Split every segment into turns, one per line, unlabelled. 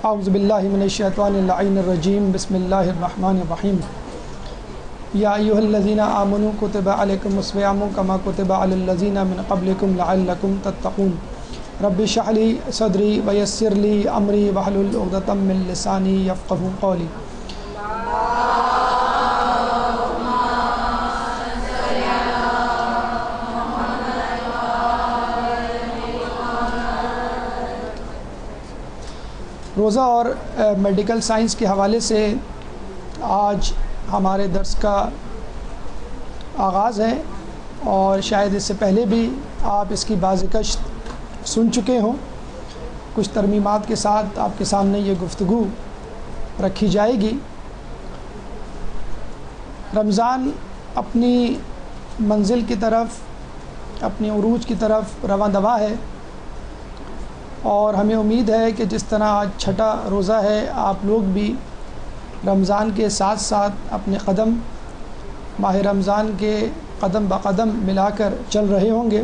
اعوذ باللہ من الشیطان اللعین الرجیم بسم اللہ الرحمن الرحیم یا ایھا الذین آمنوا کتب علیکم الصیام کما کتب علی الذین من قبلکم لعلکم تتقون رب اشرح لی صدری ویسر لی امری واحلل عقدۃ من لسانی یفقہوا قولی۔ روزہ اور میڈیکل سائنس کے حوالے سے آج ہمارے درس کا آغاز ہے، اور شاید اس سے پہلے بھی آپ اس کی بازگشت سن چکے ہوں۔ کچھ ترمیمات کے ساتھ آپ کے سامنے یہ گفتگو رکھی جائے گی۔ رمضان اپنی منزل کی طرف، اپنی عروج کی طرف رواں دواں ہے، اور ہمیں امید ہے کہ جس طرح آج چھٹا روزہ ہے، آپ لوگ بھی رمضان کے ساتھ ساتھ اپنے قدم ماہ رمضان کے قدم بقدم ملا کر چل رہے ہوں گے،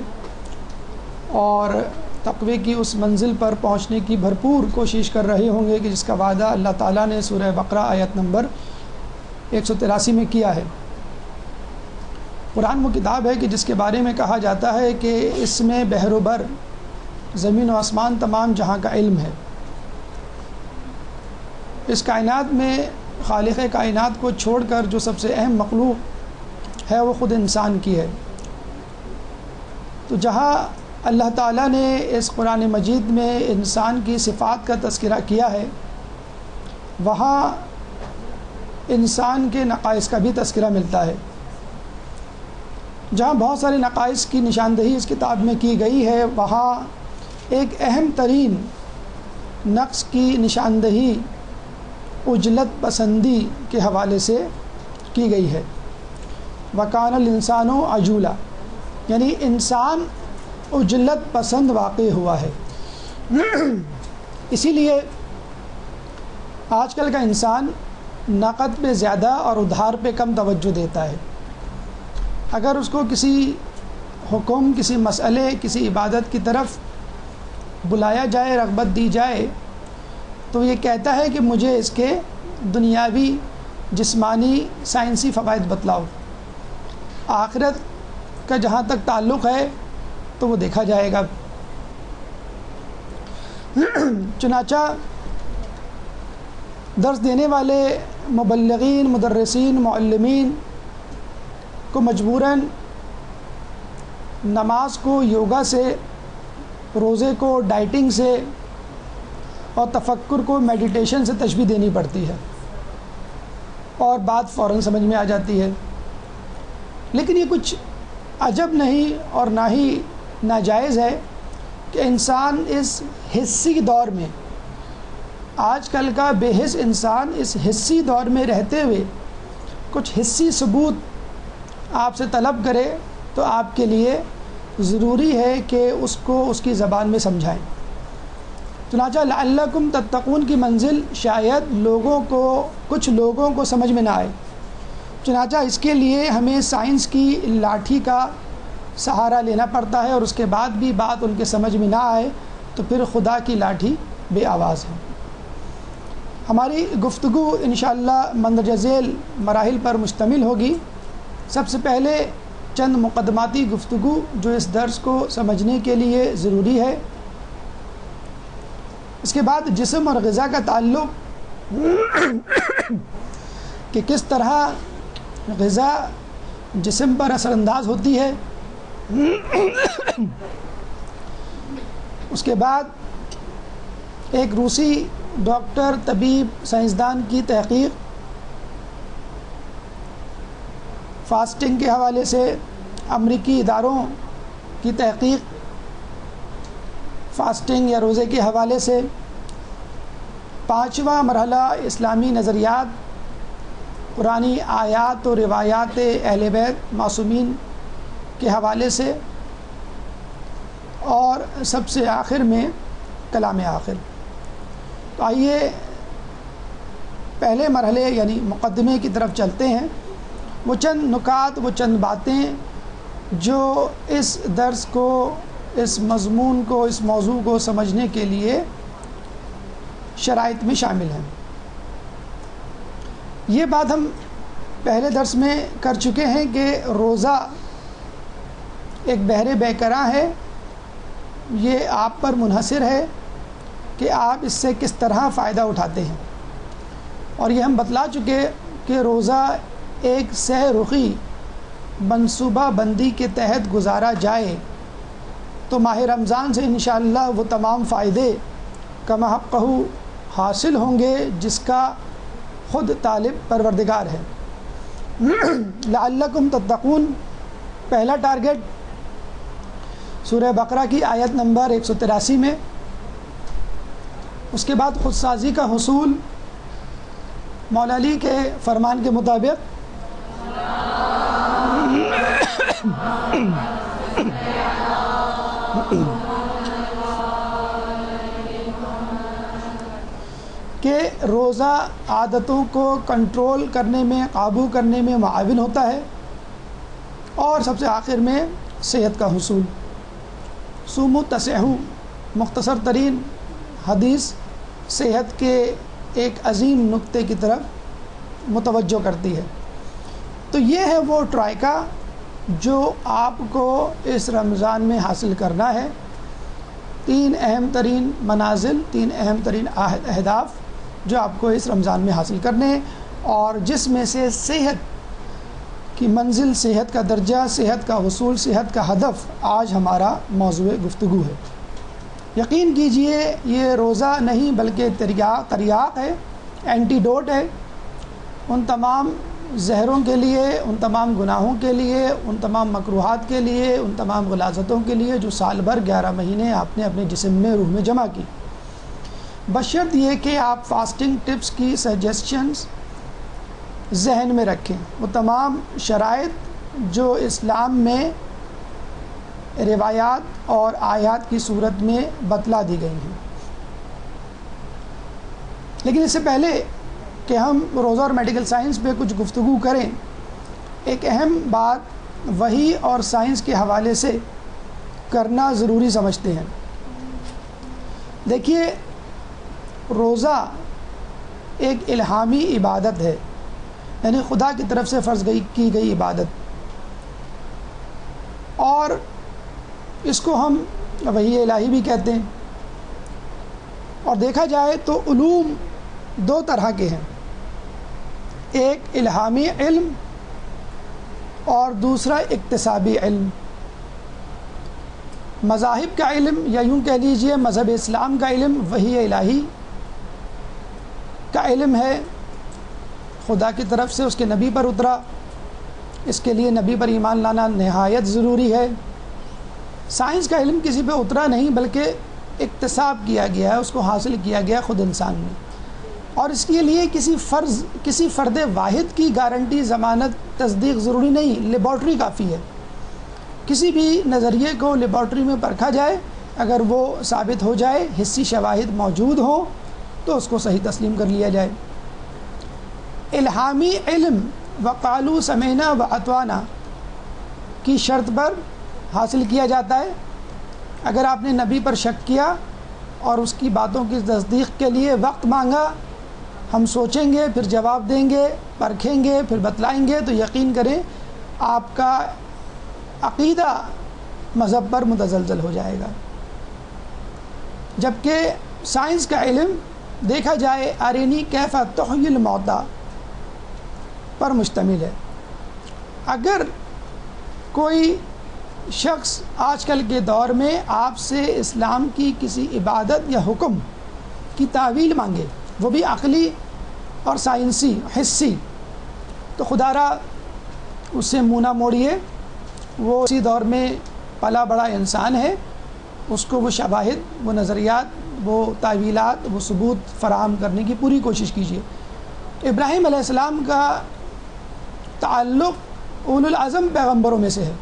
اور تقوی کی اس منزل پر پہنچنے کی بھرپور کوشش کر رہے ہوں گے کہ جس کا وعدہ اللہ تعالیٰ نے سورہ بقرہ آیت نمبر 183 میں کیا ہے۔ قرآن وہ کتاب ہے کہ جس کے بارے میں کہا جاتا ہے کہ اس میں بحر و بر، زمین و آسمان تمام جہاں کا علم ہے۔ اس کائنات میں خالق کائنات کو چھوڑ کر جو سب سے اہم مخلوق ہے وہ خود انسان کی ہے۔ تو جہاں اللہ تعالیٰ نے اس قرآن مجید میں انسان کی صفات کا تذکرہ کیا ہے، وہاں انسان کے نقائص کا بھی تذکرہ ملتا ہے۔ جہاں بہت سارے نقائص کی نشاندہی اس کتاب میں کی گئی ہے، وہاں ایک اہم ترین نقص کی نشاندہی عجلت پسندی کے حوالے سے کی گئی ہے۔ وَكَانَ الْإِنسَانُ عَجُولًا، یعنی انسان عجلت پسند واقع ہوا ہے۔ اسی لیے آج کل کا انسان نقد پہ زیادہ اور ادھار پہ کم توجہ دیتا ہے۔ اگر اس کو کسی حکم، کسی مسئلے، کسی عبادت کی طرف بلایا جائے، رغبت دی جائے، تو یہ کہتا ہے کہ مجھے اس کے دنیاوی، جسمانی، سائنسی فوائد بتلاؤ۔ آخرت کا جہاں تک تعلق ہے تو وہ دیکھا جائے گا۔ چنانچہ درس دینے والے مبلغین، مدرسین، معلمین کو مجبوراً نماز کو یوگا سے، روزے کو ڈائٹنگ سے، اور تفکر کو میڈیٹیشن سے تشبیہ دینی پڑتی ہے، اور بات فوراً سمجھ میں آ جاتی ہے۔ لیکن یہ کچھ عجب نہیں اور نہ ہی ناجائز ہے کہ انسان اس حسی دور میں، آج کل کا بے حس انسان اس حسی دور میں رہتے ہوئے کچھ حسی ثبوت آپ سے طلب کرے، تو آپ کے لیے ضروری ہے کہ اس کو اس کی زبان میں سمجھائیں۔ چنانچہ لعلکم تتقون کی منزل شاید کچھ لوگوں کو سمجھ میں نہ آئے، چنانچہ اس کے لیے ہمیں سائنس کی لاٹھی کا سہارا لینا پڑتا ہے، اور اس کے بعد بھی بات ان کے سمجھ میں نہ آئے تو پھر خدا کی لاٹھی بے آواز ہے۔ ہماری گفتگو انشاءاللہ مندرجہ ذیل مراحل پر مشتمل ہوگی۔ سب سے پہلے چند مقدماتی گفتگو جو اس درس کو سمجھنے کے لیے ضروری ہے۔ اس کے بعد جسم اور غذا کا تعلق، کہ کس طرح غذا جسم پر اثر انداز ہوتی ہے۔ اس کے بعد ایک روسی ڈاکٹر، طبیب، سائنسدان کی تحقیق فاسٹنگ کے حوالے سے، امریکی اداروں کی تحقیق فاسٹنگ یا روزے کے حوالے سے، پانچواں مرحلہ اسلامی نظریات، قرآنی آیات و روایات اہل بیت معصومین کے حوالے سے، اور سب سے آخر میں کلام آخر۔ تو آئیے پہلے مرحلے یعنی مقدمے کی طرف چلتے ہیں۔ وہ چند نکات، وہ چند باتیں جو اس درس کو، اس مضمون کو، اس موضوع کو سمجھنے کے لیے شرائط میں شامل ہیں۔ یہ بات ہم پہلے درس میں کر چکے ہیں کہ روزہ ایک بحر بے کراں ہے، یہ آپ پر منحصر ہے کہ آپ اس سے کس طرح فائدہ اٹھاتے ہیں، اور یہ ہم بتلا چکے کہ روزہ ایک سہ رخی منصوبہ بندی کے تحت گزارا جائے تو ماہ رمضان سے انشاءاللہ وہ تمام فائدے کما حقہ حاصل ہوں گے جس کا خود طالب پروردگار ہے۔ لعلکم تتقون، پہلا ٹارگٹ سورہ بقرہ کی آیت نمبر 183 میں، اس کے بعد خود سازی کا حصول مولا علی کے فرمان کے مطابق کہ روزہ عادتوں کو کنٹرول کرنے میں، قابو کرنے میں معاون ہوتا ہے، اور سب سے آخر میں صحت کا حصول۔ صوموا تصحوا، مختصر ترین حدیث صحت کے ایک عظیم نقطے کی طرف متوجہ کرتی ہے۔ تو یہ ہے وہ ٹرائکا جو آپ کو اس رمضان میں حاصل کرنا ہے۔ 3 اہم ترین منازل، 3 اہم ترین اہداف جو آپ کو اس رمضان میں حاصل کرنے ہیں، اور جس میں سے صحت کی منزل، صحت کا درجہ، صحت کا حصول، صحت کا ہدف آج ہمارا موضوع گفتگو ہے۔ یقین کیجئے یہ روزہ نہیں بلکہ تریاق ہے، اینٹیڈوٹ ہے ان تمام زہروں کے لیے، ان تمام گناہوں کے لیے، ان تمام مکروہات کے لیے، ان تمام غلاظتوں کے لیے جو سال بھر 11 مہینے آپ نے اپنے جسم میں، روح میں جمع کی، بشرط یہ کہ آپ فاسٹنگ ٹپس کی سجیسشنز ذہن میں رکھیں، وہ تمام شرائط جو اسلام میں روایات اور آیات کی صورت میں بتلا دی گئی ہیں۔ لیکن اس سے پہلے کہ ہم روزہ اور میڈیکل سائنس پہ کچھ گفتگو کریں، ایک اہم بات وحی اور سائنس کے حوالے سے کرنا ضروری سمجھتے ہیں۔ دیکھیے، روزہ ایک الہامی عبادت ہے، یعنی خدا کی طرف سے فرض کی گئی عبادت، اور اس کو ہم وحی الہی بھی کہتے ہیں۔ اور دیکھا جائے تو علوم 2 طرح کے ہیں، ایک الہامی علم اور دوسرا اکتسابی علم۔ مذاہب کا علم، یا یوں کہہ لیجئے مذہب اسلام کا علم، وحی الہی کا علم ہے، خدا کی طرف سے اس کے نبی پر اترا، اس کے لیے نبی پر ایمان لانا نہایت ضروری ہے۔ سائنس کا علم کسی پہ اترا نہیں بلکہ اکتساب کیا گیا ہے، اس کو حاصل کیا گیا خود انسان میں، اور اس کے لیے کسی فرد واحد کی گارنٹی، ضمانت، تصدیق ضروری نہیں، لیبارٹری کافی ہے۔ کسی بھی نظریے کو لیبارٹری میں پرکھا جائے، اگر وہ ثابت ہو جائے، حسی شواہد موجود ہوں، تو اس کو صحیح تسلیم کر لیا جائے۔ الہامی علم وقالو سمینا و اطوانا کی شرط پر حاصل کیا جاتا ہے۔ اگر آپ نے نبی پر شک کیا اور اس کی باتوں کی تصدیق کے لیے وقت مانگا، ہم سوچیں گے، پھر جواب دیں گے، پرکھیں گے، پھر بتلائیں گے، تو یقین کریں آپ کا عقیدہ مذہب پر متزلزل ہو جائے گا۔ جبکہ سائنس کا علم دیکھا جائے ارینی کیف تحیی الموتیٰ پر مشتمل ہے۔ اگر کوئی شخص آج کل کے دور میں آپ سے اسلام کی کسی عبادت یا حکم کی تعویل مانگے، وہ بھی عقلی اور سائنسی، حسی، تو خدا را اس سے منہ نہ موڑیے، وہ اسی دور میں پلا بڑا انسان ہے، اس کو وہ شواہد، وہ نظریات، وہ تعویلات، وہ ثبوت فراہم کرنے کی پوری کوشش کیجیے۔ ابراہیم علیہ السلام کا تعلق اولو العزم پیغمبروں میں سے ہے،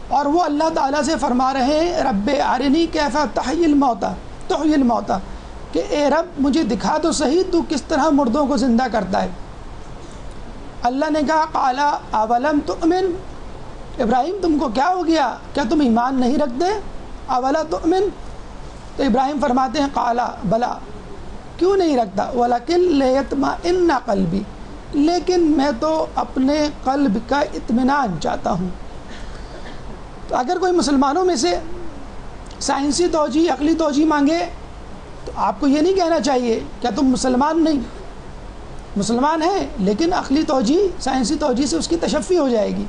اور وہ اللہ تعالیٰ سے فرما رہے ہیں رب ارنی کیف تحیی الموتیٰ، کہ اے رب مجھے دکھا تو صحیح تو کس طرح مردوں کو زندہ کرتا ہے۔ اللہ نے کہا قال اولم تؤمن، ابراہیم تم کو کیا ہو گیا، کیا تم ایمان نہیں رکھتے؟ اولا تؤمن، تو ابراہیم فرماتے ہیں قال بلا، کیوں نہیں رکھتا؟ وَلَكِنْ لِيَطْمَئِنَّ قَلْبِي، لیکن میں تو اپنے قلب کا اطمینان چاہتا ہوں۔ تو اگر کوئی مسلمانوں میں سے سائنسی توجیہ، عقلی توجیہ مانگے تو آپ کو یہ نہیں کہنا چاہیے کیا تم مسلمان نہیں، مسلمان ہیں لیکن عقلی توجیہ، سائنسی توجیہ سے اس کی تشفی ہو جائے گی۔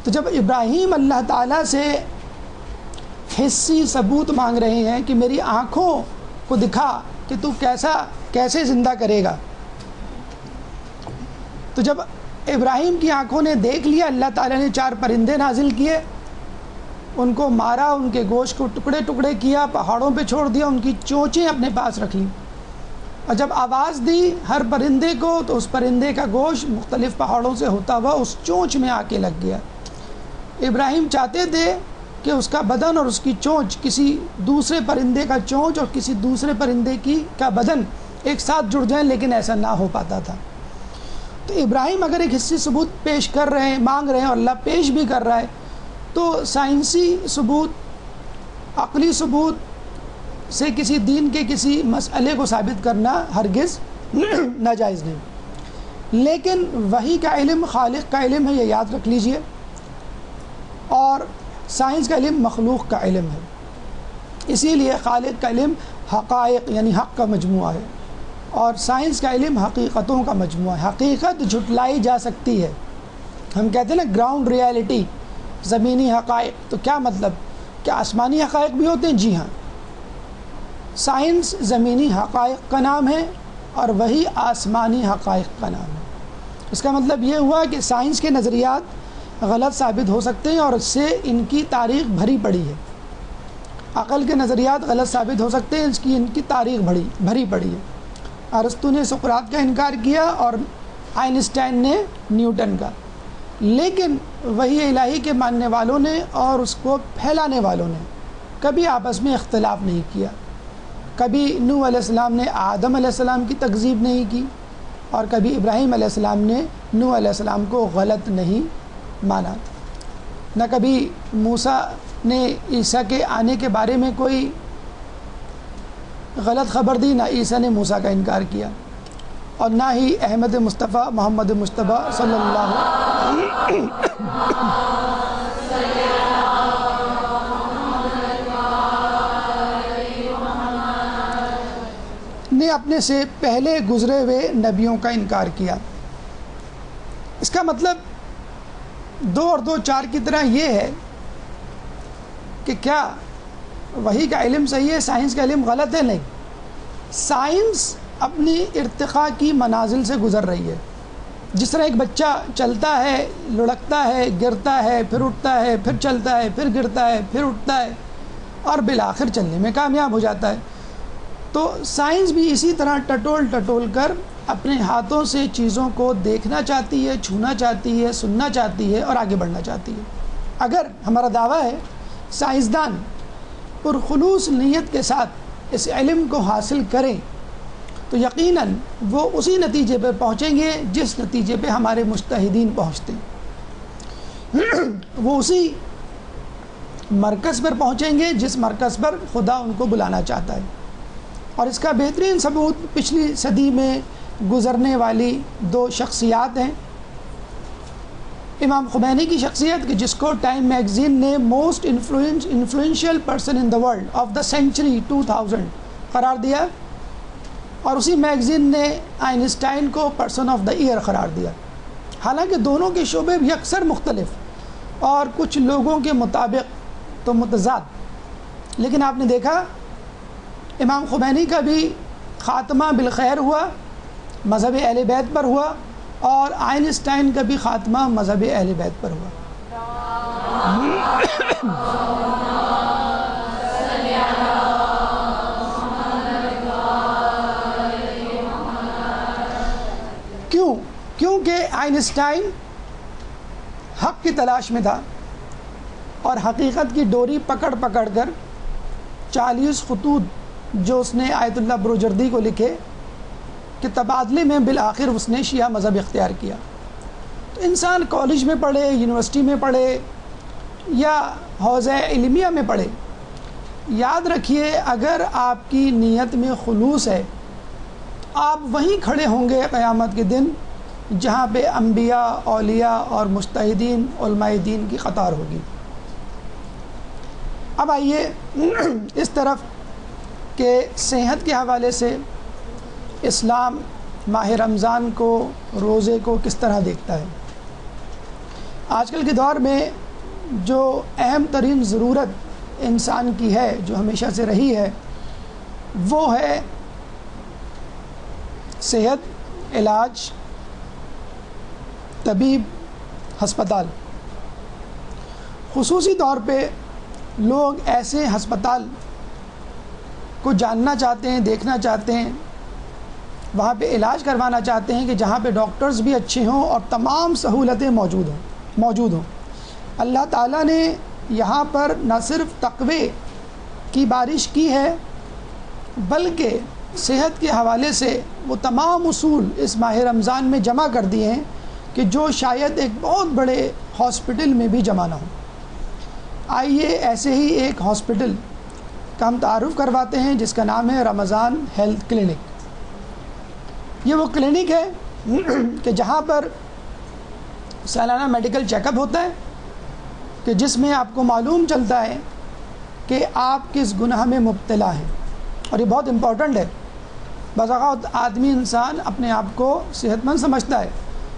تو جب ابراہیم اللہ تعالیٰ سے حسی ثبوت مانگ رہے ہیں کہ میری آنکھوں کو دکھا کہ تو کیسے زندہ کرے گا، تو جب ابراہیم کی آنکھوں نے دیکھ لیا، اللہ تعالیٰ نے 4 پرندے نازل کیے، ان کو مارا، ان کے گوشت کو ٹکڑے ٹکڑے کیا، پہاڑوں پہ چھوڑ دیا، ان کی چونچیں اپنے پاس رکھ لیں، اور جب آواز دی ہر پرندے کو تو اس پرندے کا گوشت مختلف پہاڑوں سے ہوتا ہوا اس چونچ میں آ کے لگ گیا۔ ابراہیم چاہتے تھے کہ اس کا بدن اور اس کی چونچ کسی دوسرے پرندے کا چونچ اور کسی دوسرے پرندے کا بدن ایک ساتھ جڑ جائیں، لیکن ایسا نہ ہو پاتا تھا۔ تو ابراہیم اگر ایک حسی ثبوت پیش کر رہے ہیں، مانگ رہے ہیں، اور اللہ پیش بھی کر رہا ہے، تو سائنسی ثبوت، عقلی ثبوت سے کسی دین کے کسی مسئلے کو ثابت کرنا ہرگز ناجائز نہیں۔ لیکن وحی کا علم خالق کا علم ہے، یہ یاد رکھ لیجئے، اور سائنس کا علم مخلوق کا علم ہے۔ اسی لیے خالق کا علم حقائق یعنی حق کا مجموعہ ہے، اور سائنس کا علم حقیقتوں کا مجموعہ ہے۔ حقیقت جھٹلائی جا سکتی ہے، ہم کہتے ہیں نا گراؤنڈ ریالٹی، زمینی حقائق، تو کیا مطلب؟ کیا آسمانی حقائق بھی ہوتے ہیں؟ جی ہاں، سائنس زمینی حقائق کا نام ہے اور وہی آسمانی حقائق کا نام ہے۔ اس کا مطلب یہ ہوا کہ سائنس کے نظریات غلط ثابت ہو سکتے ہیں اور اس سے ان کی تاریخ بھری پڑی ہے۔ عقل کے نظریات غلط ثابت ہو سکتے ہیں، ان کی تاریخ بھری پڑی ہے۔ ارسطو نے سقراط کا انکار کیا اور آئنسٹائن نے نیوٹن کا، لیکن وحی الہی کے ماننے والوں نے اور اس کو پھیلانے والوں نے کبھی آپس میں اختلاف نہیں کیا۔ کبھی نوح علیہ السلام نے آدم علیہ السلام کی تکذیب نہیں کی، اور کبھی ابراہیم علیہ السلام نے نوح علیہ السلام کو غلط نہیں مانا۔ نہ کبھی موسیٰ نے عیسیٰ کے آنے کے بارے میں کوئی غلط خبر دی، نہ عیسیٰ نے موسیٰ کا انکار کیا، اور نہ ہی احمد مصطفیٰ محمد مصطفیٰ صلی اللہ نے اپنے سے پہلے گزرے ہوئے نبیوں کا انکار کیا۔ اس کا مطلب 2 اور 2 4 کی طرح یہ ہے کہ کیا وحی کا علم صحیح ہے، سائنس کا علم غلط ہے؟ نہیں، سائنس اپنی ارتقاء کی منازل سے گزر رہی ہے۔ جس طرح ایک بچہ چلتا ہے، لڑکتا ہے، گرتا ہے، پھر اٹھتا ہے، پھر چلتا ہے، پھر گرتا ہے، پھر اٹھتا ہے، اور بالآخر چلنے میں کامیاب ہو جاتا ہے، تو سائنس بھی اسی طرح ٹٹول کر اپنے ہاتھوں سے چیزوں کو دیکھنا چاہتی ہے، چھونا چاہتی ہے، سننا چاہتی ہے اور آگے بڑھنا چاہتی ہے۔ اگر ہمارا دعویٰ ہے سائنسدان پرخلوص نیت کے ساتھ اس علم کو حاصل کریں تو یقیناً وہ اسی نتیجے پہ پہنچیں گے جس نتیجے پہ ہمارے مجتہدین پہنچتے ہیں، وہ اسی مرکز پر پہنچیں گے جس مرکز پر خدا ان کو بلانا چاہتا ہے۔ اور اس کا بہترین ثبوت پچھلی صدی میں گزرنے والی 2 شخصیات ہیں۔ امام خمینی کی شخصیت کہ جس کو ٹائم میگزین نے most influential person in the world of the century 2000 قرار دیا، اور اسی میگزین نے آئنسٹائن کو پرسن آف دا ایئر قرار دیا۔ حالانکہ دونوں کے شعبے بھی اکثر مختلف اور کچھ لوگوں کے مطابق تو متضاد، لیکن آپ نے دیکھا امام خمینی کا بھی خاتمہ بالخیر ہوا، مذہب اہل بیت پر ہوا، اور آئنسٹائن کا بھی خاتمہ مذہب اہل بیت پر ہوا۔ کیونکہ آئنسٹائن حق کی تلاش میں تھا اور حقیقت کی ڈوری پکڑ کر 40 خطوط جو اس نے آیت اللہ بروجردی کو لکھے کہ تبادلے میں بالآخر اس نے شیعہ مذہب اختیار کیا۔ تو انسان کالج میں پڑھے، یونیورسٹی میں پڑھے یا حوزہ علمیہ میں پڑھے، یاد رکھیے اگر آپ کی نیت میں خلوص ہے آپ وہیں کھڑے ہوں گے قیامت کے دن جہاں پہ انبیاء، اولیاء اور مجتہدین علماء دین کی قطار ہوگی۔ اب آئیے اس طرف کہ صحت کے حوالے سے اسلام ماہ رمضان کو، روزے کو کس طرح دیکھتا ہے۔ آج کل کے دور میں جو اہم ترین ضرورت انسان کی ہے، جو ہمیشہ سے رہی ہے، وہ ہے صحت، علاج، طبیب، ہسپتال۔ خصوصی طور پہ لوگ ایسے ہسپتال کو جاننا چاہتے ہیں، دیکھنا چاہتے ہیں، وہاں پہ علاج کروانا چاہتے ہیں کہ جہاں پہ ڈاکٹرز بھی اچھے ہوں اور تمام سہولتیں موجود ہوں۔ اللہ تعالیٰ نے یہاں پر نہ صرف تقوی کی بارش کی ہے، بلکہ صحت کے حوالے سے وہ تمام اصول اس ماہ رمضان میں جمع کر دیے ہیں کہ جو شاید ایک بہت بڑے ہاسپٹل میں بھی جمع نہ ہو۔ آئیے ایسے ہی ایک ہاسپٹل کا ہم تعارف کرواتے ہیں جس کا نام ہے رمضان ہیلتھ کلینک۔ یہ وہ کلینک ہے کہ جہاں پر سالانہ میڈیکل چیک اپ ہوتا ہے، کہ جس میں آپ کو معلوم چلتا ہے کہ آپ کس گناہ میں مبتلا ہیں، اور یہ بہت امپورٹنٹ ہے۔ بعض اوقات آدمی انسان اپنے آپ کو صحت مند سمجھتا ہے،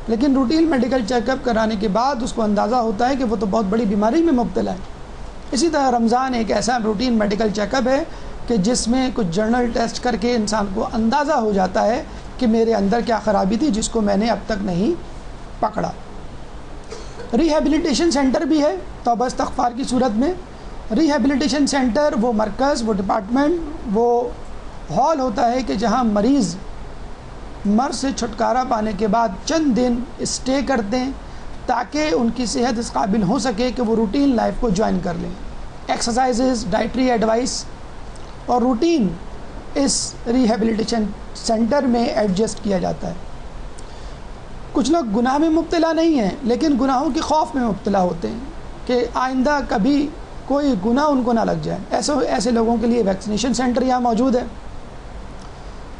لیکن روٹین میڈیکل چیک اپ کرانے کے بعد اس کو اندازہ ہوتا ہے کہ وہ تو بہت بڑی بیماری میں مبتلا ہے۔ اسی طرح رمضان ایک ایسا روٹین میڈیکل چیک اپ ہے کہ جس میں کچھ جرنل ٹیسٹ کر کے انسان کو اندازہ ہو جاتا ہے کہ میرے اندر کیا خرابی تھی جس کو میں نے اب تک نہیں پکڑا۔ ریہیبلیٹیشن سینٹر بھی ہے توبہ استغفار کی صورت میں۔ ریہیبلیٹیشن سینٹر وہ مرکز، وہ ڈپارٹمنٹ، وہ ہال ہوتا ہے کہ جہاں مریض مرض سے چھٹکارا پانے کے بعد چند دن اسٹے کرتے ہیں تاکہ ان کی صحت اس قابل ہو سکے کہ وہ روٹین لائف کو جوائن کر لیں۔ ایکسرسائزز، ڈائٹری ایڈوائس اور روٹین اس ریہیبلیٹیشن سینٹر میں ایڈجسٹ کیا جاتا ہے۔ کچھ لوگ گناہ میں مبتلا نہیں ہیں لیکن گناہوں کے خوف میں مبتلا ہوتے ہیں کہ آئندہ کبھی کوئی گناہ ان کو نہ لگ جائے۔ ایسے لوگوں کے لیے ویکسینیشن سینٹر یہاں موجود ہے،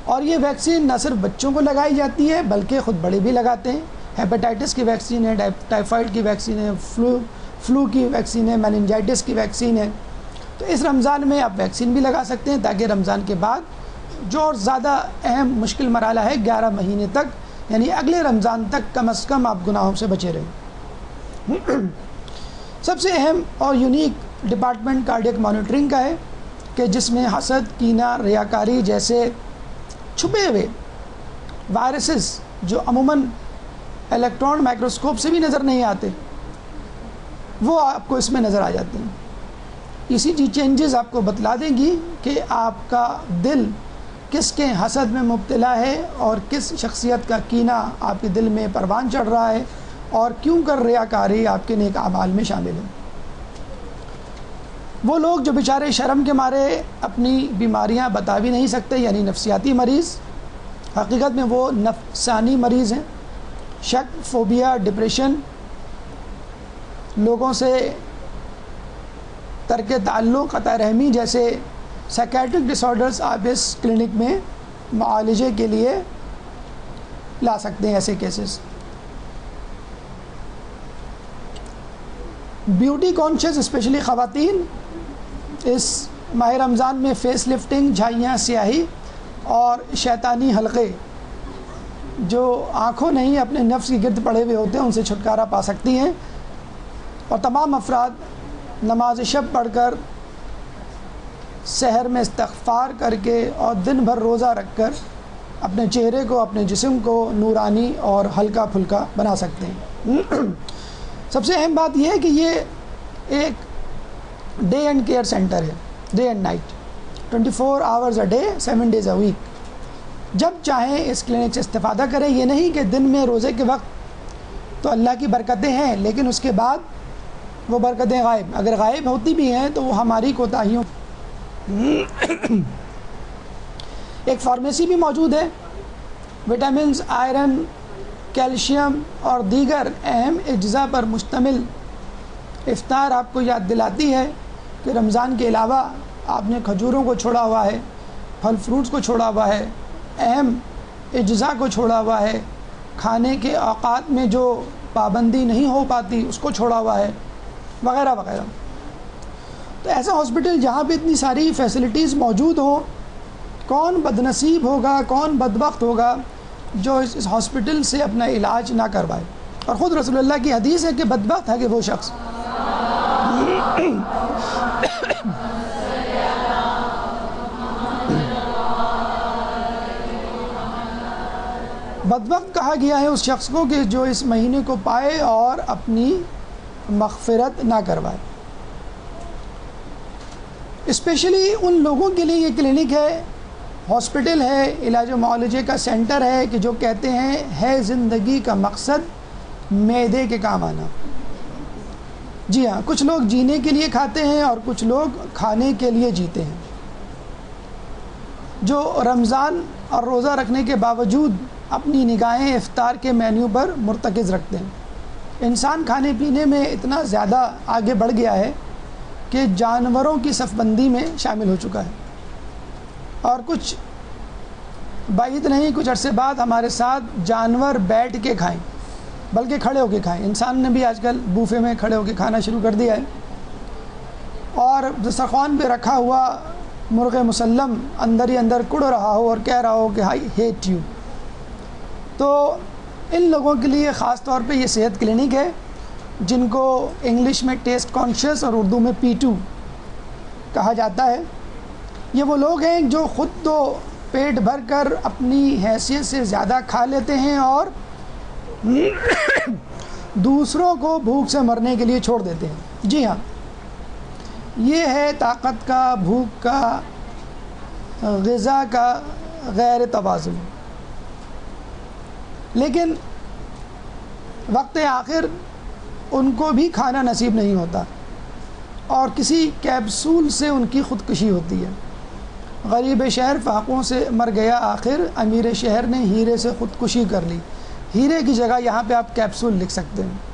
اور یہ ویکسین نہ صرف بچوں کو لگائی جاتی ہے بلکہ خود بڑے بھی لگاتے ہیں۔ ہیپیٹائٹس کی ویکسین ہے، ٹائیفائڈ کی ویکسین ہے، فلو کی ویکسین ہے، میننجائٹس کی ویکسین ہے۔ تو اس رمضان میں آپ ویکسین بھی لگا سکتے ہیں تاکہ رمضان کے بعد جو اور زیادہ اہم مشکل مرحلہ ہے 11 مہینے تک، یعنی اگلے رمضان تک کم از کم آپ گناہوں سے بچے رہیں۔ سب سے اہم اور یونیک ڈپارٹمنٹ کارڈیک مانیٹرنگ کا ہے کہ جس میں حسد، کینہ، ریاکاری جیسے چھپے ہوئے وائرسز جو عموماً الیکٹران مائکروسکوپ سے بھی نظر نہیں آتے، وہ آپ کو اس میں نظر آ جاتے ہیں۔ اسی چینجز آپ کو بتلا دیں گی کہ آپ کا دل کس کے حسد میں مبتلا ہے اور کس شخصیت کا کینہ آپ کے دل میں پروان چڑھ رہا ہے اور کیوں کر ریاکاری آپ کے نیک اعمال میں شامل ہے۔ وہ لوگ جو بیچارے شرم کے مارے اپنی بیماریاں بتا بھی نہیں سکتے، یعنی نفسیاتی مریض، حقیقت میں وہ نفسانی مریض ہیں۔ شک، فوبیا، ڈپریشن، لوگوں سے ترک تعلق، قطع رحمی جیسے سائیکیٹرک ڈس آرڈرز آپ اس کلینک میں معالجے کے لیے لا سکتے ہیں ایسے کیسز۔ بیوٹی کانشیس اسپیشلی خواتین اس ماہ رمضان میں فیس لفٹنگ، جھائیاں، سیاہی اور شیطانی حلقے جو آنکھوں نہیں اپنے نفس کی گرد پڑے ہوئے ہوتے ہیں ان سے چھٹکارا پا سکتی ہیں، اور تمام افراد نماز شب پڑھ کر، سحر میں استغفار کر کے اور دن بھر روزہ رکھ کر اپنے چہرے کو، اپنے جسم کو نورانی اور ہلکا پھلکا بنا سکتے ہیں۔ سب سے اہم بات یہ ہے کہ یہ ایک ڈے اینڈ کیئر سینٹر ہے، day and night, 24 hours a day, 7 days a week. جب چاہیں اس کلینک سے استفادہ کریں۔ یہ نہیں کہ دن میں روزے کے وقت تو اللہ کی برکتیں ہیں لیکن اس کے بعد وہ برکتیں غائب، اگر غائب ہوتی بھی ہیں تو وہ ہماری کوتاہیوں۔ ایک فارمیسی بھی موجود ہے، وٹامنز، آئرن، کیلشیم اور دیگر اہم اجزاء پر مشتمل۔ افطار آپ کو یاد دلاتی ہے کہ رمضان کے علاوہ آپ نے کھجوروں کو چھوڑا ہوا ہے، پھل فروٹس کو چھوڑا ہوا ہے، اہم اجزاء کو چھوڑا ہوا ہے، کھانے کے اوقات میں جو پابندی نہیں ہو پاتی اس کو چھوڑا ہوا ہے، وغیرہ وغیرہ۔ تو ایسا ہاسپٹل جہاں پہ اتنی ساری فیسلٹیز موجود ہوں، کون بدنصیب ہوگا، کون بدبخت ہوگا جو اس ہاسپٹل سے اپنا علاج نہ کروائے۔ اور خود رسول اللہ کی حدیث ہے کہ بدبخت ہے کہ وہ شخص بدبخت کہا گیا ہے اس شخص کو کہ جو اس مہینے کو پائے اور اپنی مغفرت نہ کروائے۔ اسپیشلی ان لوگوں کے لیے یہ کلینک ہے، ہاسپٹل ہے، علاج و معالجے کا سینٹر ہے کہ جو کہتے ہیں ہے زندگی کا مقصد معدے کے کام آنا۔ جی ہاں، کچھ لوگ جینے کے لیے کھاتے ہیں اور کچھ لوگ کھانے کے لیے جیتے ہیں، جو رمضان اور روزہ رکھنے کے باوجود اپنی نگاہیں افطار کے مینیو پر مرتکز رکھتے ہیں۔ انسان کھانے پینے میں اتنا زیادہ آگے بڑھ گیا ہے کہ جانوروں کی صف بندی میں شامل ہو چکا ہے، اور کچھ بعید نہیں، کچھ عرصے بعد ہمارے ساتھ جانور بیٹھ کے کھائیں بلکہ کھڑے ہو کے کھائیں۔ انسان نے بھی آج کل بوفے میں کھڑے ہو کے کھانا شروع کر دیا ہے، اور دسترخوان پہ رکھا ہوا مرغ مسلم اندر ہی اندر کڑ رہا ہو اور کہہ رہا ہو کہ آئی ہیٹ یو۔ تو ان لوگوں کے لیے خاص طور پہ یہ صحت کلینک ہے، جن کو انگلش میں ٹیسٹ کانشیس اور اردو میں P2 کہا جاتا ہے۔ یہ وہ لوگ ہیں جو خود تو پیٹ بھر کر اپنی حیثیت سے زیادہ کھا لیتے ہیں اور دوسروں کو بھوک سے مرنے کے لیے چھوڑ دیتے ہیں۔ جی ہاں، یہ ہے طاقت کا، بھوک کا، غذا کا غیر توازن۔ لیکن وقت آخر ان کو بھی کھانا نصیب نہیں ہوتا، اور کسی کیپسول سے ان کی خودکشی ہوتی ہے۔ غریب شہر فاقوں سے مر گیا آخر، امیر شہر نے ہیرے سے خودکشی کر لی۔ ہیرے کی جگہ یہاں پہ آپ کیپسول لکھ سکتے ہیں۔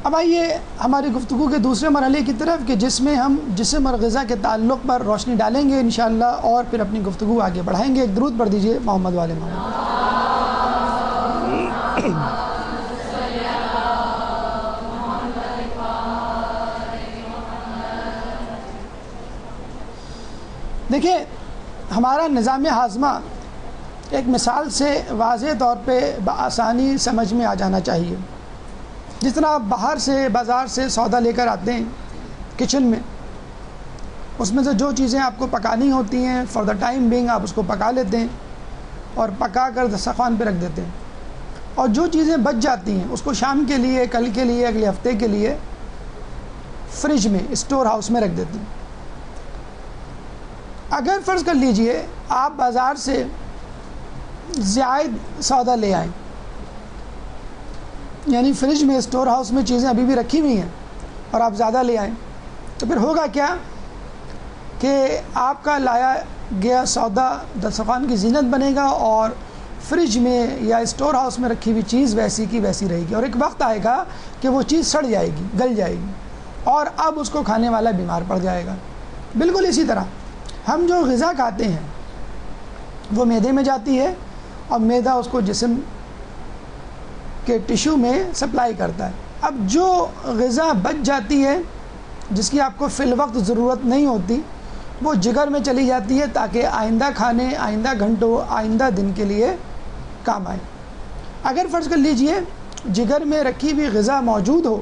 اب آئیے ہماری گفتگو کے دوسرے مرحلے کی طرف کہ جس میں ہم جسم اور غذا کے تعلق پر روشنی ڈالیں گے انشاءاللہ، اور پھر اپنی گفتگو آگے بڑھائیں گے۔ ایک درود پڑھ دیجئے محمد والے محمد۔ دیکھیں، ہمارا نظام ہاضمہ ایک مثال سے واضح طور پہ بآسانی سمجھ میں آ جانا چاہیے۔ جس طرح آپ باہر سے بازار سے سودا لے کر آتے ہیں کچن میں، اس میں سے جو چیزیں آپ کو پکانی ہوتی ہیں فار دا ٹائم بینگ آپ اس کو پکا لیتے ہیں اور پکا کر دسترخوان پہ رکھ دیتے ہیں، اور جو چیزیں بچ جاتی ہیں اس کو شام کے لیے، کل کے لیے، اگلے ہفتے کے لیے فریج میں، اسٹور ہاؤس میں رکھ دیتے ہیں۔ اگر فرض کر لیجئے آپ بازار سے زائد سودا لے آئیں، یعنی فریج میں، اسٹور ہاؤس میں چیزیں ابھی بھی رکھی ہوئی ہیں اور آپ زیادہ لے آئیں، تو پھر ہوگا کیا کہ آپ کا لایا گیا سودا دسترخوان کی زینت بنے گا، اور فریج میں یا اسٹور ہاؤس میں رکھی ہوئی چیز ویسی کی ویسی رہے گی، اور ایک وقت آئے گا کہ وہ چیز سڑ جائے گی، گل جائے گی، اور اب اس کو کھانے والا بیمار پڑ جائے گا۔ بالکل اسی طرح ہم جو غذا کھاتے ہیں وہ معدے میں جاتی ہے، اور معدہ اس کو جسم کے ٹشو میں سپلائی کرتا ہے۔ اب جو غذا بچ جاتی ہے جس کی آپ کو فی الوقت ضرورت نہیں ہوتی، وہ جگر میں چلی جاتی ہے تاکہ آئندہ کھانے، آئندہ گھنٹوں، آئندہ دن کے لیے کام آئے۔ اگر فرض کر لیجئے جگر میں رکھی ہوئی غذا موجود ہو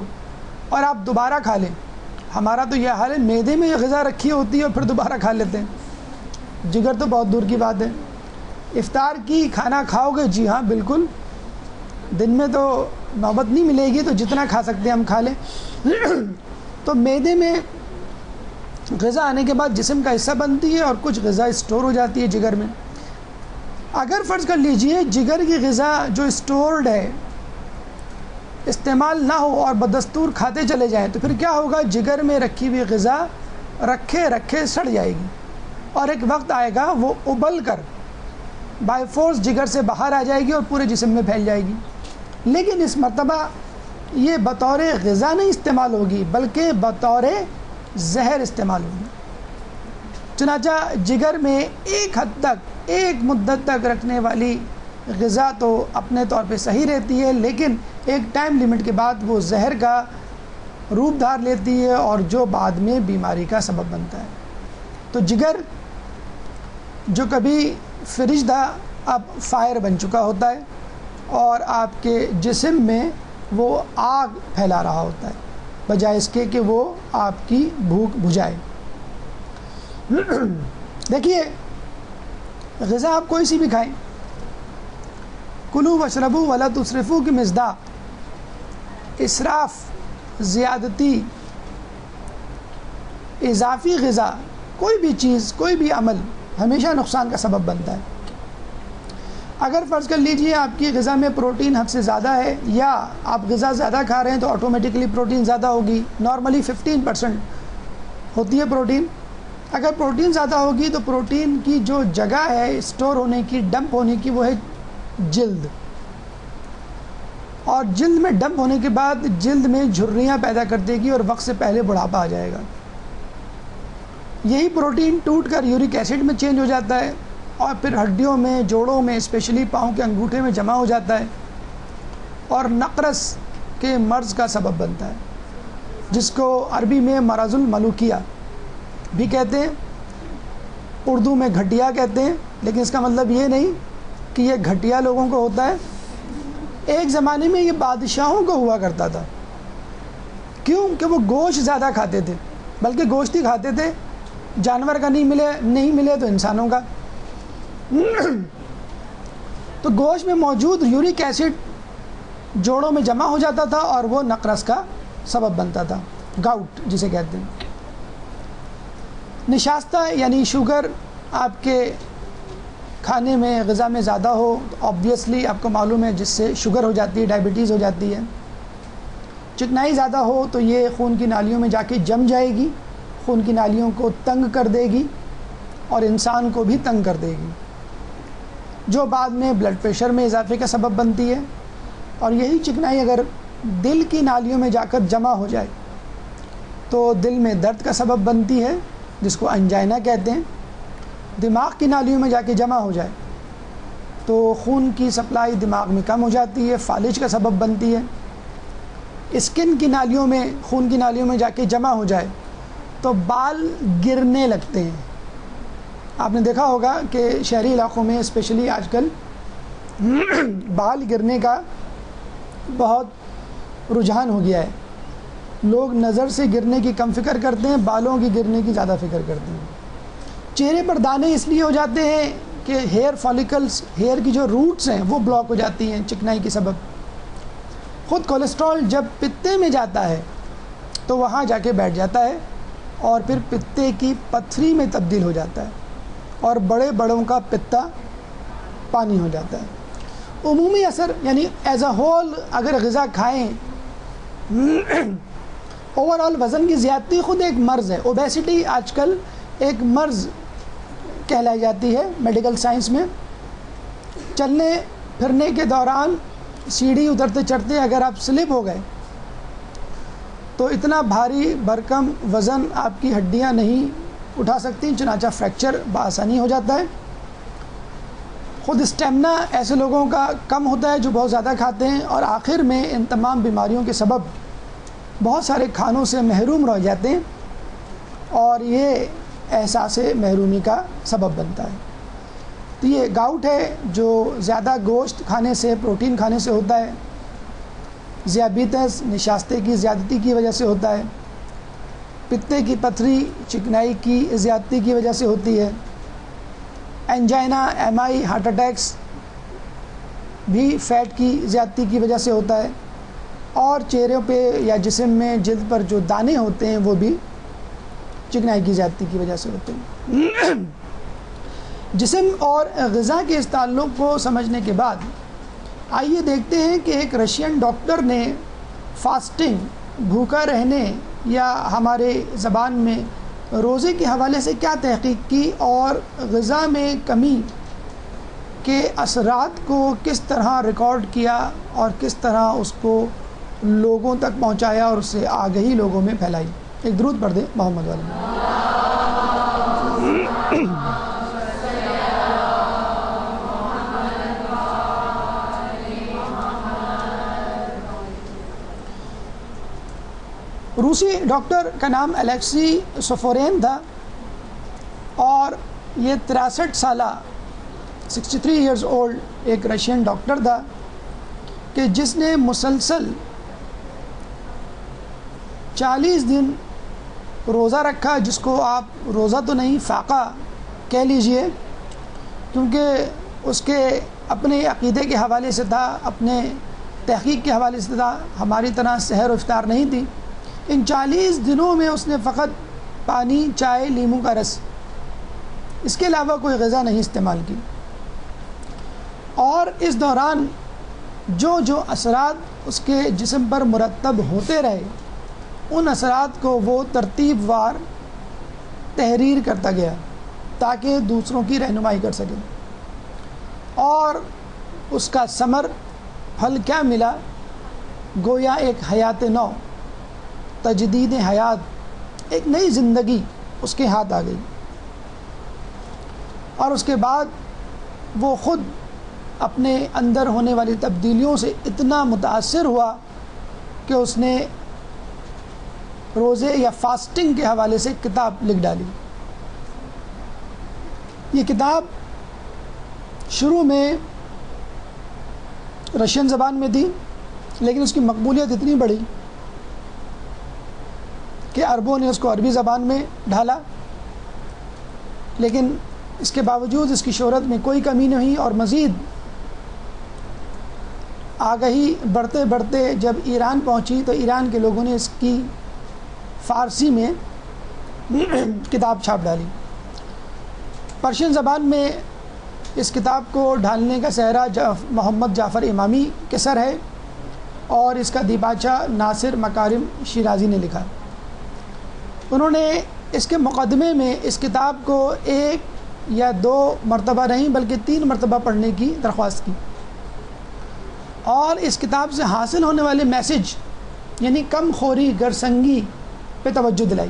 اور آپ دوبارہ کھا لیں، ہمارا تو یہ حال ہے، معدے میں یہ غذا رکھی ہوتی ہے اور پھر دوبارہ کھا لیتے ہیں، جگر تو بہت دور کی بات ہے۔ افطار کی کھانا کھاؤ گے؟ جی ہاں بالکل، دن میں تو نوبت نہیں ملے گی، تو جتنا کھا سکتے ہیں ہم کھا لیں۔ تو معدے میں غذا آنے کے بعد جسم کا حصہ بنتی ہے، اور کچھ غذا اسٹور ہو جاتی ہے جگر میں۔ اگر فرض کر لیجئے جگر کی غذا جو اسٹورڈ ہے استعمال نہ ہو اور بدستور کھاتے چلے جائیں، تو پھر کیا ہوگا؟ جگر میں رکھی ہوئی غذا رکھے رکھے سڑ جائے گی، اور ایک وقت آئے گا وہ ابل کر بائی فورس جگر سے باہر آ جائے گی اور پورے جسم میں پھیل جائے گی۔ لیکن اس مرتبہ یہ بطور غذا نہیں استعمال ہوگی، بلکہ بطور زہر استعمال ہوگی۔ چنانچہ جگر میں ایک حد تک ایک مدت تک رکھنے والی غذا تو اپنے طور پہ صحیح رہتی ہے، لیکن ایک ٹائم لمٹ کے بعد وہ زہر کا روپ دھار لیتی ہے اور جو بعد میں بیماری کا سبب بنتا ہے۔ تو جگر جو کبھی فریج تھا اب فائر بن چکا ہوتا ہے اور آپ کے جسم میں وہ آگ پھیلا رہا ہوتا ہے بجائے اس کے کہ وہ آپ کی بھوک بجھائے۔ دیکھیے غذا آپ کوئی سی بھی کھائیں، کلو وشربو ولا تسرفو کی مصداق، اسراف، زیادتی، اضافی غذا، کوئی بھی چیز، کوئی بھی عمل ہمیشہ نقصان کا سبب بنتا ہے۔ اگر فرض کر لیجئے آپ کی غذا میں پروٹین حد سے زیادہ ہے یا آپ غذا زیادہ کھا رہے ہیں تو آٹومیٹکلی پروٹین زیادہ ہوگی، نارملی 15% ہوتی ہے پروٹین۔ اگر پروٹین زیادہ ہوگی تو پروٹین کی جو جگہ ہے اسٹور ہونے کی، ڈمپ ہونے کی، وہ ہے جلد، اور جلد میں ڈمپ ہونے کے بعد جلد میں جھریاں پیدا کر دے گی اور وقت سے پہلے بڑھاپا آ جائے گا۔ یہی پروٹین ٹوٹ کر یورک ایسڈ میں چینج ہو جاتا ہے اور پھر ہڈیوں میں، جوڑوں میں، اسپیشلی پاؤں کے انگوٹھے میں جمع ہو جاتا ہے اور نقرس کے مرض کا سبب بنتا ہے، جس کو عربی میں مرض الملوکیہ بھی کہتے ہیں، اردو میں گھٹیا کہتے ہیں، لیکن اس کا مطلب یہ نہیں کہ یہ گھٹیا لوگوں کو ہوتا ہے۔ ایک زمانے میں یہ بادشاہوں کو ہوا کرتا تھا، کیوں کہ وہ گوشت زیادہ کھاتے تھے، بلکہ گوشت ہی کھاتے تھے، جانور کا نہیں ملے تو انسانوں کا۔ تو گوشت میں موجود یورک ایسڈ جوڑوں میں جمع ہو جاتا تھا اور وہ نقرس کا سبب بنتا تھا، گاؤٹ جسے کہتے ہیں۔ نشاستہ یعنی شوگر آپ کے کھانے میں، غذا میں زیادہ ہو تو آبویسلی آپ کو معلوم ہے جس سے شوگر ہو جاتی ہے، ڈائبٹیز ہو جاتی ہے۔ چکنائی زیادہ ہو تو یہ خون کی نالیوں میں جا کے جم جائے گی، خون کی نالیوں کو تنگ کر دے گی اور انسان کو بھی تنگ کر دے گی، جو بعد میں بلڈ پریشر میں اضافے کا سبب بنتی ہے۔ اور یہی چکنائی اگر دل کی نالیوں میں جا کر جمع ہو جائے تو دل میں درد کا سبب بنتی ہے، جس کو انجائنا کہتے ہیں۔ دماغ کی نالیوں میں جا کے جمع ہو جائے تو خون کی سپلائی دماغ میں کم ہو جاتی ہے، فالج کا سبب بنتی ہے۔ اسکن کی نالیوں میں، خون کی نالیوں میں جا کے جمع ہو جائے تو بال گرنے لگتے ہیں۔ آپ نے دیکھا ہوگا کہ شہری علاقوں میں اسپیشلی آج کل بال گرنے کا بہت رجحان ہو گیا ہے۔ لوگ نظر سے گرنے کی کم فکر کرتے ہیں، بالوں کی گرنے کی زیادہ فکر کرتے ہیں۔ چہرے پر دانے اس لیے ہو جاتے ہیں کہ ہیئر فالیکلز، ہیئر کی جو روٹس ہیں وہ بلاک ہو جاتی ہیں چکنائی کے سبب۔ خود کولیسٹرول جب پتے میں جاتا ہے تو وہاں جا کے بیٹھ جاتا ہے اور پھر پتے کی پتھری میں تبدیل ہو جاتا ہے اور بڑے بڑوں کا پتا پانی ہو جاتا ہے۔ عمومی اثر یعنی ایز اے ہول اگر غذا کھائیں، اوور آل وزن کی زیادتی خود ایک مرض ہے۔ اوبیسٹی آج کل ایک مرض کہلائی جاتی ہے میڈیکل سائنس میں۔ چلنے پھرنے کے دوران سیڑھی اترتے چڑھتے اگر آپ سلپ ہو گئے تو اتنا بھاری بھرکم وزن آپ کی ہڈیاں نہیں اٹھا سکتی، چنانچہ فریکچر بآسانی ہو جاتا ہے۔ خود اسٹیمنا ایسے لوگوں کا کم ہوتا ہے جو بہت زیادہ کھاتے ہیں، اور آخر میں ان تمام بیماریوں کے سبب بہت سارے کھانوں سے محروم رہ جاتے ہیں اور یہ احساس محرومی کا سبب بنتا ہے۔ تو یہ گاؤٹ ہے جو زیادہ گوشت کھانے سے، پروٹین کھانے سے ہوتا ہے۔ ذیابیطس نشاستے کی زیادتی کی وجہ سے ہوتا ہے۔ پتے کی پتھری چکنائی کی زیادتی کی وجہ سے ہوتی ہے۔ انجائنا، ایم آئی، ہارٹ اٹیکس بھی فیٹ کی زیادتی کی وجہ سے ہوتا ہے، اور چہروں پہ یا جسم میں جلد پر جو دانے ہوتے ہیں وہ بھی چکنائی کی زیادتی کی وجہ سے ہوتے ہیں۔ جسم اور غذا کے اس تعلق کو سمجھنے کے بعد آئیے دیکھتے ہیں کہ ایک رشین ڈاکٹر نے فاسٹنگ، بھوکا رہنے یا ہمارے زبان میں روزے کے حوالے سے کیا تحقیق کی اور غذا میں کمی کے اثرات کو کس طرح ریکارڈ کیا اور کس طرح اس کو لوگوں تک پہنچایا اور اس سے آگہی لوگوں میں پھیلائی۔ ایک درود پڑھ دیں محمد علیہ۔ روسی ڈاکٹر کا نام الیکسی سوفورین تھا اور یہ 63 سالہ 63 ایئرز اولڈ ایک رشین ڈاکٹر تھا کہ جس نے مسلسل 40 دن روزہ رکھا، جس کو آپ روزہ تو نہیں فاقہ کہہ لیجئے، کیونکہ اس کے اپنے عقیدے کے حوالے سے تھا، اپنے تحقیق کے حوالے سے تھا، ہماری طرح سحر و افطار نہیں تھی۔ ان 40 دنوں میں اس نے فقط پانی، چائے، لیموں کا رس، اس کے علاوہ کوئی غذا نہیں استعمال کی، اور اس دوران جو جو اثرات اس کے جسم پر مرتب ہوتے رہے ان اثرات کو وہ ترتیب وار تحریر کرتا گیا تاکہ دوسروں کی رہنمائی کر سکے، اور اس کا ثمر پھل کیا ملا؟ گویا ایک حیات نو، تجدید حیات، ایک نئی زندگی اس کے ہاتھ آ گئی، اور اس کے بعد وہ خود اپنے اندر ہونے والی تبدیلیوں سے اتنا متاثر ہوا کہ اس نے روزے یا فاسٹنگ کے حوالے سے کتاب لکھ ڈالی۔ یہ کتاب شروع میں رشین زبان میں تھی، لیکن اس کی مقبولیت اتنی بڑھی کہ عربوں نے اس کو عربی زبان میں ڈھالا، لیکن اس کے باوجود اس کی شہرت میں کوئی کمی نہیں ہوئی، اور مزید آگہی بڑھتے بڑھتے جب ایران پہنچی تو ایران کے لوگوں نے اس کی فارسی میں کتاب چھاپ ڈالی۔ پرشین زبان میں اس کتاب کو ڈھالنے کا سہرا محمد جعفر امامی کے سر ہے، اور اس کا دیباچہ ناصر مکارم شیرازی نے لکھا۔ انہوں نے اس کے مقدمے میں اس کتاب کو 1 یا 2 مرتبہ نہیں بلکہ 3 مرتبہ پڑھنے کی درخواست کی، اور اس کتاب سے حاصل ہونے والے میسج یعنی کم خوری، گرسنگی پہ توجہ دلائی،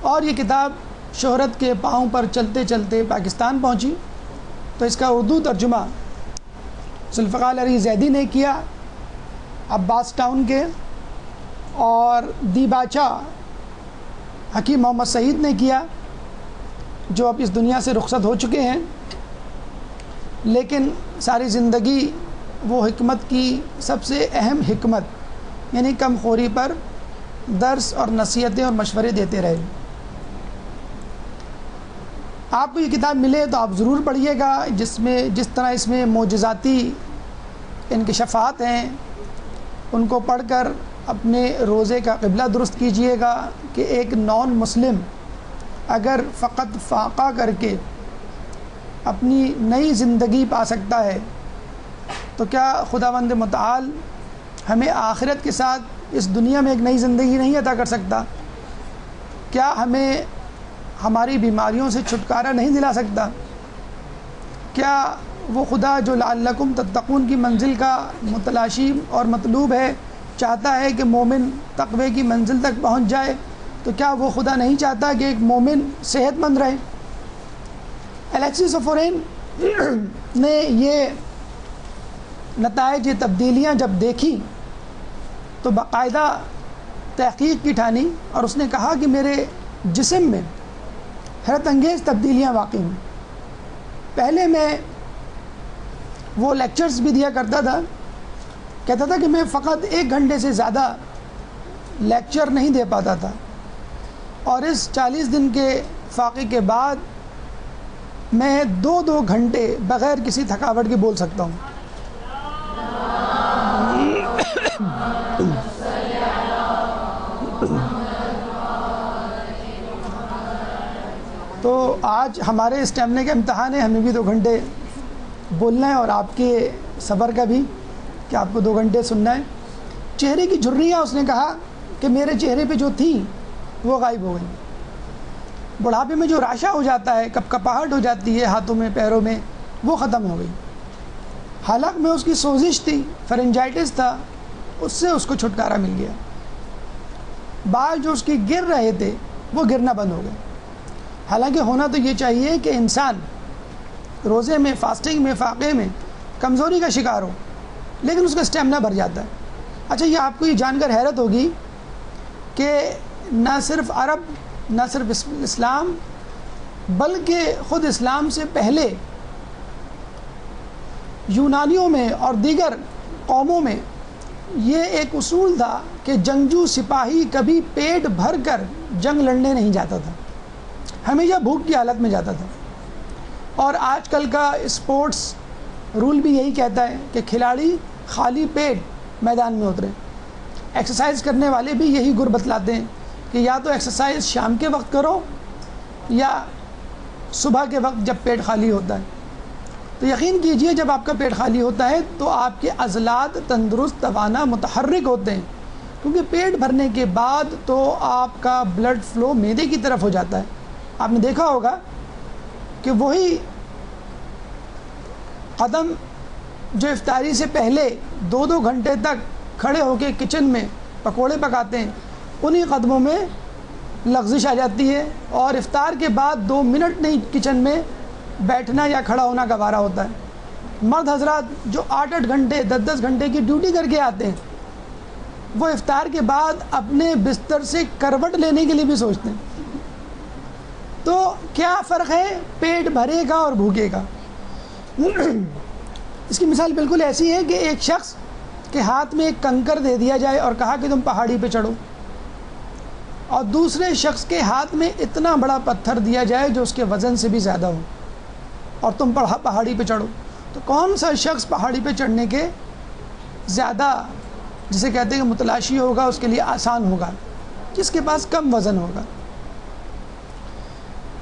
اور یہ کتاب شہرت کے پاؤں پر چلتے چلتے پاکستان پہنچی تو اس کا اردو ترجمہ ذوالفقار علی زیدی نے کیا عباس ٹاؤن کے، اور دیباچہ حکیم محمد سعید نے کیا جو اب اس دنیا سے رخصت ہو چکے ہیں، لیکن ساری زندگی وہ حکمت کی سب سے اہم حکمت یعنی کم خوری پر درس اور نصیحتیں اور مشورے دیتے رہے۔ آپ کو یہ کتاب ملے تو آپ ضرور پڑھیے گا، جس طرح اس میں معجزاتی انکشافات ہیں ان کو پڑھ کر اپنے روزے کا قبلہ درست کیجئے گا کہ ایک نان مسلم اگر فقط فاقہ کر کے اپنی نئی زندگی پا سکتا ہے تو کیا خداوند متعال ہمیں آخرت کے ساتھ اس دنیا میں ایک نئی زندگی نہیں عطا کر سکتا؟ کیا ہمیں ہماری بیماریوں سے چھٹکارا نہیں دلا سکتا؟ کیا وہ خدا جو لعلکم تتقون کی منزل کا متلاشی اور مطلوب ہے چاہتا ہے کہ مومن تقوی کی منزل تک پہنچ جائے، تو کیا وہ خدا نہیں چاہتا کہ ایک مومن صحت مند رہے؟ الیکسی سوفورین نے یہ نتائج، یہ تبدیلیاں جب دیکھی تو باقاعدہ تحقیق کی ٹھانی، اور اس نے کہا کہ میرے جسم میں حیرت انگیز تبدیلیاں واقع ہوئیں۔ پہلے میں وہ لیکچرز بھی دیا کرتا تھا، کہتا تھا کہ میں فقط 1 گھنٹے سے زیادہ لیکچر نہیں دے پاتا تھا، اور اس 40 دن کے فاقے کے بعد میں 2 گھنٹے بغیر کسی تھکاوٹ کے بول سکتا ہوں۔ تو آج ہمارے اسٹیمنے کا امتحان ہے، ہمیں بھی 2 گھنٹے بولنا ہے، اور آپ کے صبر کا بھی کہ آپ کو 2 گھنٹے سننا ہے۔ چہرے کی جھریاں اس نے کہا کہ میرے چہرے پہ جو تھیں وہ غائب ہو گئیں۔ بڑھاپے میں جو راشا ہو جاتا ہے، کپکپاہٹ ہو جاتی ہے ہاتھوں میں پیروں میں، وہ ختم ہو گئی۔ حلق میں اس کی سوزش تھی، فرنجائٹس تھا، اس سے اس کو چھٹکارا مل گیا۔ بال جو اس کی گر رہے تھے وہ گرنا بند ہو گئے۔ حالانکہ ہونا تو یہ چاہیے کہ انسان روزے میں، فاسٹنگ میں، فاقے میں کمزوری کا شکار ہو، لیکن اس کا اسٹیمنا بھر جاتا ہے۔ اچھا، یہ آپ کو یہ جان کر حیرت ہوگی کہ نہ صرف عرب، نہ صرف اسلام، بلکہ خود اسلام سے پہلے یونانیوں میں اور دیگر قوموں میں یہ ایک اصول تھا کہ جنگجو سپاہی کبھی پیٹ بھر کر جنگ لڑنے نہیں جاتا تھا، ہمیشہ بھوک کی حالت میں جاتا تھا. اور آج کل کا اسپورٹس رول بھی یہی کہتا ہے کہ کھلاڑی خالی پیٹ میدان میں اترے. ایکسرسائز کرنے والے بھی یہی گر بتلاتے ہیں کہ یا تو ایکسرسائز شام کے وقت کرو یا صبح کے وقت جب پیٹ خالی ہوتا ہے. تو یقین کیجئے جب آپ کا پیٹ خالی ہوتا ہے تو آپ کے عضلات تندرست، توانا، متحرک ہوتے ہیں، کیونکہ پیٹ بھرنے کے بعد تو آپ کا بلڈ فلو معدے کی طرف ہو جاتا ہے. آپ نے دیکھا ہوگا کہ وہی قدم جو افطاری سے پہلے 2-2 گھنٹے تک کھڑے ہو کے کچن میں پکوڑے پکاتے ہیں، انہی قدموں میں لغزش آ جاتی ہے، اور افطار کے بعد 2 منٹ نہیں کچن میں بیٹھنا یا کھڑا ہونا گوارا ہوتا ہے. مرد حضرات جو 8-8 گھنٹے 10-10 گھنٹے کی ڈیوٹی کر کے آتے ہیں، وہ افطار کے بعد اپنے بستر سے کروٹ لینے کے لیے بھی سوچتے ہیں. تو کیا فرق ہے پیٹ بھرے کا اور بھوکے کا؟ اس کی مثال بالکل ایسی ہے کہ ایک شخص کے ہاتھ میں ایک کنکر دے دیا جائے اور کہا کہ تم پہاڑی پہ چڑھو، اور دوسرے شخص کے ہاتھ میں اتنا بڑا پتھر دیا جائے جو اس کے وزن سے بھی زیادہ ہو، اور تم پہاڑی پہ چڑھو. تو کون سا شخص پہاڑی پہ چڑھنے کے زیادہ، جسے کہتے ہیں کہ متلاشی ہوگا، اس کے لیے آسان ہوگا؟ جس کے پاس کم وزن ہوگا.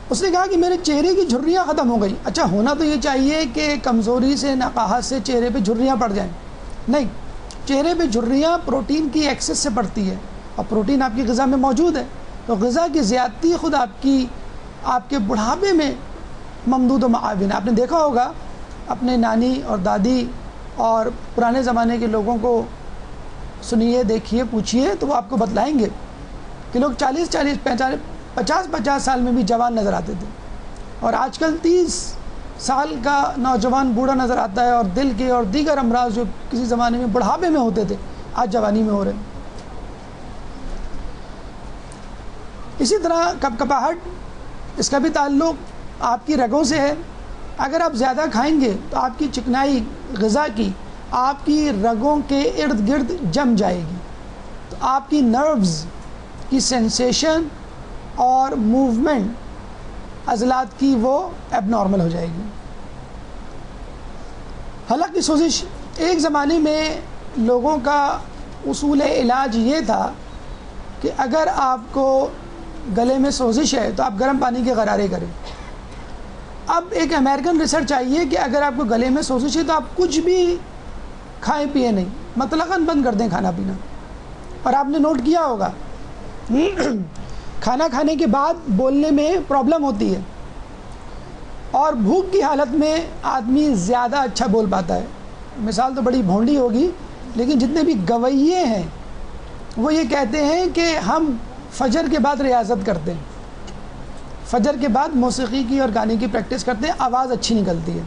اس نے کہا کہ میرے چہرے کی جھریاں ختم ہو گئی. اچھا، ہونا تو یہ چاہیے کہ کمزوری سے، نقاہت سے چہرے پہ جھریاں پڑ جائیں. نہیں، چہرے پہ جھریاں پروٹین کی ایکسس سے پڑتی ہے، اور پروٹین آپ کی غذا میں موجود ہے. تو غذا کی زیادتی خود آپ کے بڑھاپے میں ممدود و معاون. آپ نے دیکھا ہوگا اپنے نانی اور دادی اور پرانے زمانے کے لوگوں کو سنیے، دیکھیے، پوچھیے، تو وہ آپ کو بتلائیں گے کہ لوگ 40-40 50 سال میں بھی جوان نظر آتے تھے، اور آج کل 30 سال کا نوجوان بوڑھا نظر آتا ہے، اور دل کے اور دیگر امراض جو کسی زمانے میں بڑھاپے میں ہوتے تھے آج جوانی میں ہو رہے ہیں. اسی طرح کپکپاہٹ، اس کا بھی تعلق آپ کی رگوں سے ہے. اگر آپ زیادہ کھائیں گے تو آپ کی چکنائی غذا کی آپ کی رگوں کے ارد گرد جم جائے گی، تو آپ کی نروز کی سینسیشن اور موومنٹ عضلات کی وہ ایب نارمل ہو جائے گی. حلق کی سوزش، ایک زمانے میں لوگوں کا اصول علاج یہ تھا کہ اگر آپ کو گلے میں سوزش ہے تو آپ گرم پانی کے غرارے کریں. اب ایک امریکن ریسرچ آئی ہے کہ اگر آپ کو گلے میں سوزش ہے تو آپ کچھ بھی کھائیں پیے نہیں، مطلقاً بند کر دیں کھانا پینا. اور آپ نے نوٹ کیا ہوگا کھانا کھانے کے بعد بولنے میں پرابلم ہوتی ہے، اور بھوک کی حالت میں آدمی زیادہ اچھا بول پاتا ہے. مثال تو بڑی بھونڈی ہوگی، لیکن جتنے بھی گویے ہیں وہ یہ کہتے ہیں کہ ہم فجر کے بعد ریاضت کرتے ہیں، فجر کے بعد موسیقی کی اور گانے کی پریکٹس کرتے ہیں، آواز اچھی نکلتی ہے.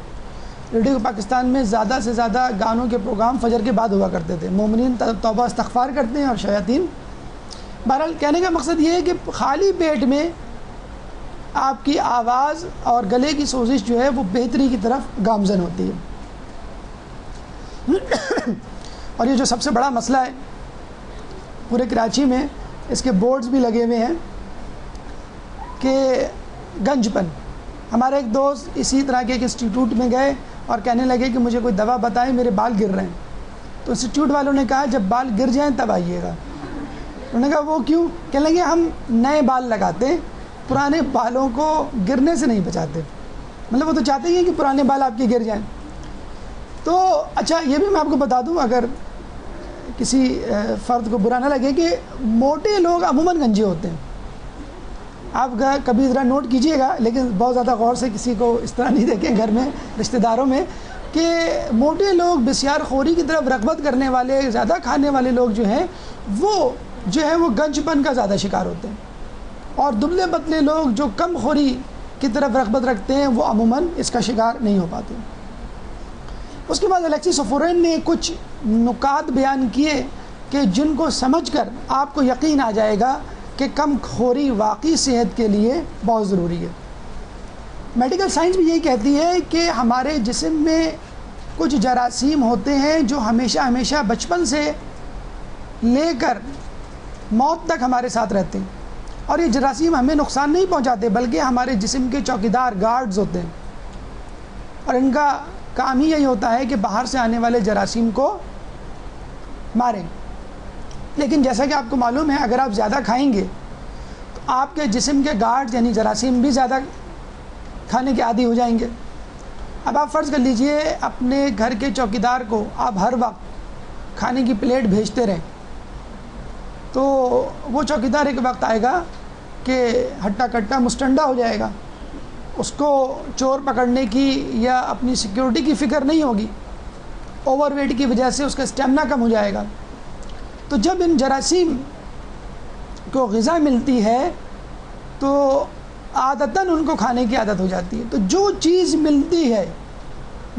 ریڈیو پاکستان میں زیادہ سے زیادہ گانوں کے پروگرام فجر کے بعد ہوا کرتے تھے. مومنین توبہ استغفار کرتے ہیں اور شیاطین. بہرحال کہنے کا مقصد یہ ہے کہ خالی پیٹ میں آپ کی آواز اور گلے کی سوزش جو ہے وہ بہتری کی طرف گامزن ہوتی ہے. اور یہ جو سب سے بڑا مسئلہ ہے پورے کراچی میں، اس کے بورڈز بھی لگے ہوئے ہیں کہ گنج پن. ہمارے ایک دوست اسی طرح کے ایک انسٹیٹیوٹ میں گئے اور کہنے لگے کہ مجھے کوئی دوا بتائیں، میرے بال گر رہے ہیں. تو انسٹیٹیوٹ والوں نے کہا جب بال گر جائیں تب آئیے گا. انہوں نے کہا وہ کیوں؟ کہنے لگے ہم نئے بال لگاتے ہیں، پرانے بالوں کو گرنے سے نہیں بچاتے. مطلب وہ تو چاہتے ہی ہیں کہ پرانے بال آپ کے گر جائیں. تو اچھا یہ بھی میں آپ کو بتا دوں، اگر کسی فرد کو برا نہ لگے، کہ موٹے لوگ عموماً گنجے ہوتے ہیں. آپ کبھی ذرا نوٹ کیجئے گا، لیکن بہت زیادہ غور سے کسی کو اس طرح نہیں دیکھیں گھر میں، رشتہ داروں میں، کہ موٹے لوگ بسیار خوری کی طرف رغبت کرنے والے، زیادہ کھانے والے لوگ جو ہیں وہ گنج پن کا زیادہ شکار ہوتے ہیں. اور دبلے پتلے لوگ جو کم خوری کی طرف رغبت رکھتے ہیں وہ عموماً اس کا شکار نہیں ہو پاتے. اس کے بعد الیکسس سوفورین نے کچھ نکات بیان کیے کہ جن کو سمجھ کر آپ کو یقین آ جائے گا کہ کم خوری واقعی صحت کے لیے بہت ضروری ہے۔ میڈیکل سائنس بھی یہی کہتی ہے کہ ہمارے جسم میں کچھ جراثیم ہوتے ہیں جو ہمیشہ بچپن سے لے کر موت تک ہمارے ساتھ رہتے ہیں، اور یہ جراثیم ہمیں نقصان نہیں پہنچاتے بلکہ ہمارے جسم کے چوکیدار گارڈز ہوتے ہیں، اور ان کا کام ہی یہی ہوتا ہے کہ باہر سے آنے والے جراثیم کو ماریں۔ لیکن جیسا کہ آپ کو معلوم ہے اگر آپ زیادہ کھائیں گے تو آپ کے جسم کے گارڈ یعنی جراثیم بھی زیادہ کھانے کے عادی ہو جائیں گے۔ اب آپ فرض کر لیجئے اپنے گھر کے چوکیدار کو آپ ہر وقت کھانے کی پلیٹ بھیجتے رہیں، تو وہ چوکیدار ایک وقت آئے گا کہ ہٹا کٹا مستنڈا ہو جائے گا، اس کو چور پکڑنے کی یا اپنی سیکیورٹی کی فکر نہیں ہوگی، اوور ویٹ کی وجہ سے اس کا اسٹیمنا کم ہو جائے گا۔ تو جب ان جراثیم کو غذا ملتی ہے تو عادتاً ان کو کھانے کی عادت ہو جاتی ہے، تو جو چیز ملتی ہے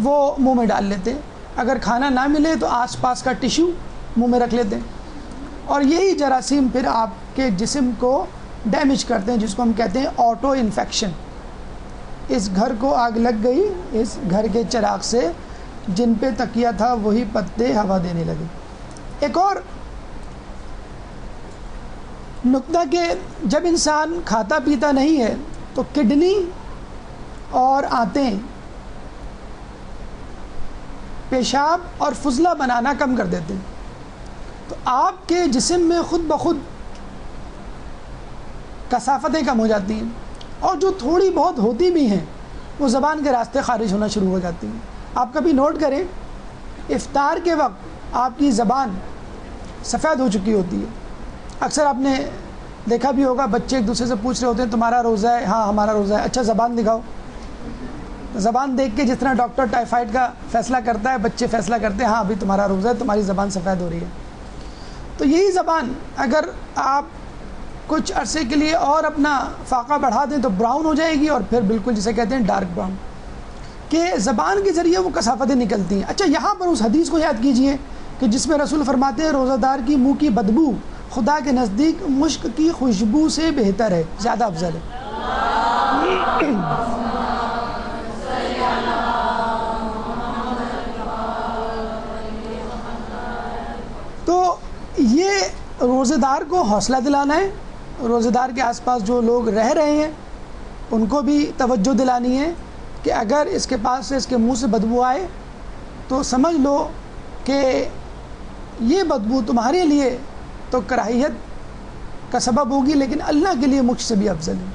وہ منہ میں ڈال لیتے ہیں، اگر کھانا نہ ملے تو آس پاس کا ٹیشو منہ میں رکھ لیتے ہیں، اور یہی جراثیم پھر آپ کے جسم کو ڈیمیج کرتے ہیں، جس کو ہم کہتے ہیں آٹو انفیکشن۔ اس گھر کو آگ لگ گئی اس گھر کے چراغ سے، جن پہ تکیہ تھا وہی پتے ہوا دینے لگے۔ ایک اور نقطہ کہ جب انسان کھاتا پیتا نہیں ہے تو کڈنی اور آنتیں پیشاب اور فضلہ بنانا کم کر دیتے ہیں، تو آپ کے جسم میں خود بخود کثافتیں کم ہو جاتی ہیں، اور جو تھوڑی بہت ہوتی بھی ہیں وہ زبان کے راستے خارج ہونا شروع ہو جاتی ہیں۔ آپ کبھی نوٹ کریں افطار کے وقت آپ کی زبان سفید ہو چکی ہوتی ہے، اکثر آپ نے دیکھا بھی ہوگا بچے ایک دوسرے سے پوچھ رہے ہوتے ہیں تمہارا روزہ ہے؟ ہاں ہمارا روزہ ہے۔ اچھا زبان دکھاؤ۔ زبان دیکھ کے جس طرح ڈاکٹر ٹائیفائڈ کا فیصلہ کرتا ہے، بچے فیصلہ کرتے ہیں ہاں ابھی تمہارا روزہ ہے، تمہاری زبان سفید ہو رہی ہے۔ تو یہی زبان اگر آپ کچھ عرصے کے لیے اور اپنا فاقہ بڑھا دیں تو براؤن ہو جائے گی، اور پھر بالکل جسے کہتے ہیں ڈارک براؤن، کہ زبان کے ذریعے وہ کثافتیں نکلتی ہیں۔ اچھا یہاں پر اس حدیث کو یاد کیجئے کہ جس میں رسول فرماتے ہیں روزہ دار کی منہ کی بدبو خدا کے نزدیک مشک کی خوشبو سے بہتر ہے، زیادہ افضل ہے۔ تو یہ روزہ دار کو حوصلہ دلانا ہے، روزہ دار کے آس پاس جو لوگ رہ رہے ہیں ان کو بھی توجہ دلانی ہے کہ اگر اس کے پاس سے اس کے منہ سے بدبو آئے تو سمجھ لو کہ یہ بدبو تمہارے لیے تو کراہیت کا سبب ہوگی، لیکن اللہ کے لیے مجھ سے بھی افضل ہے۔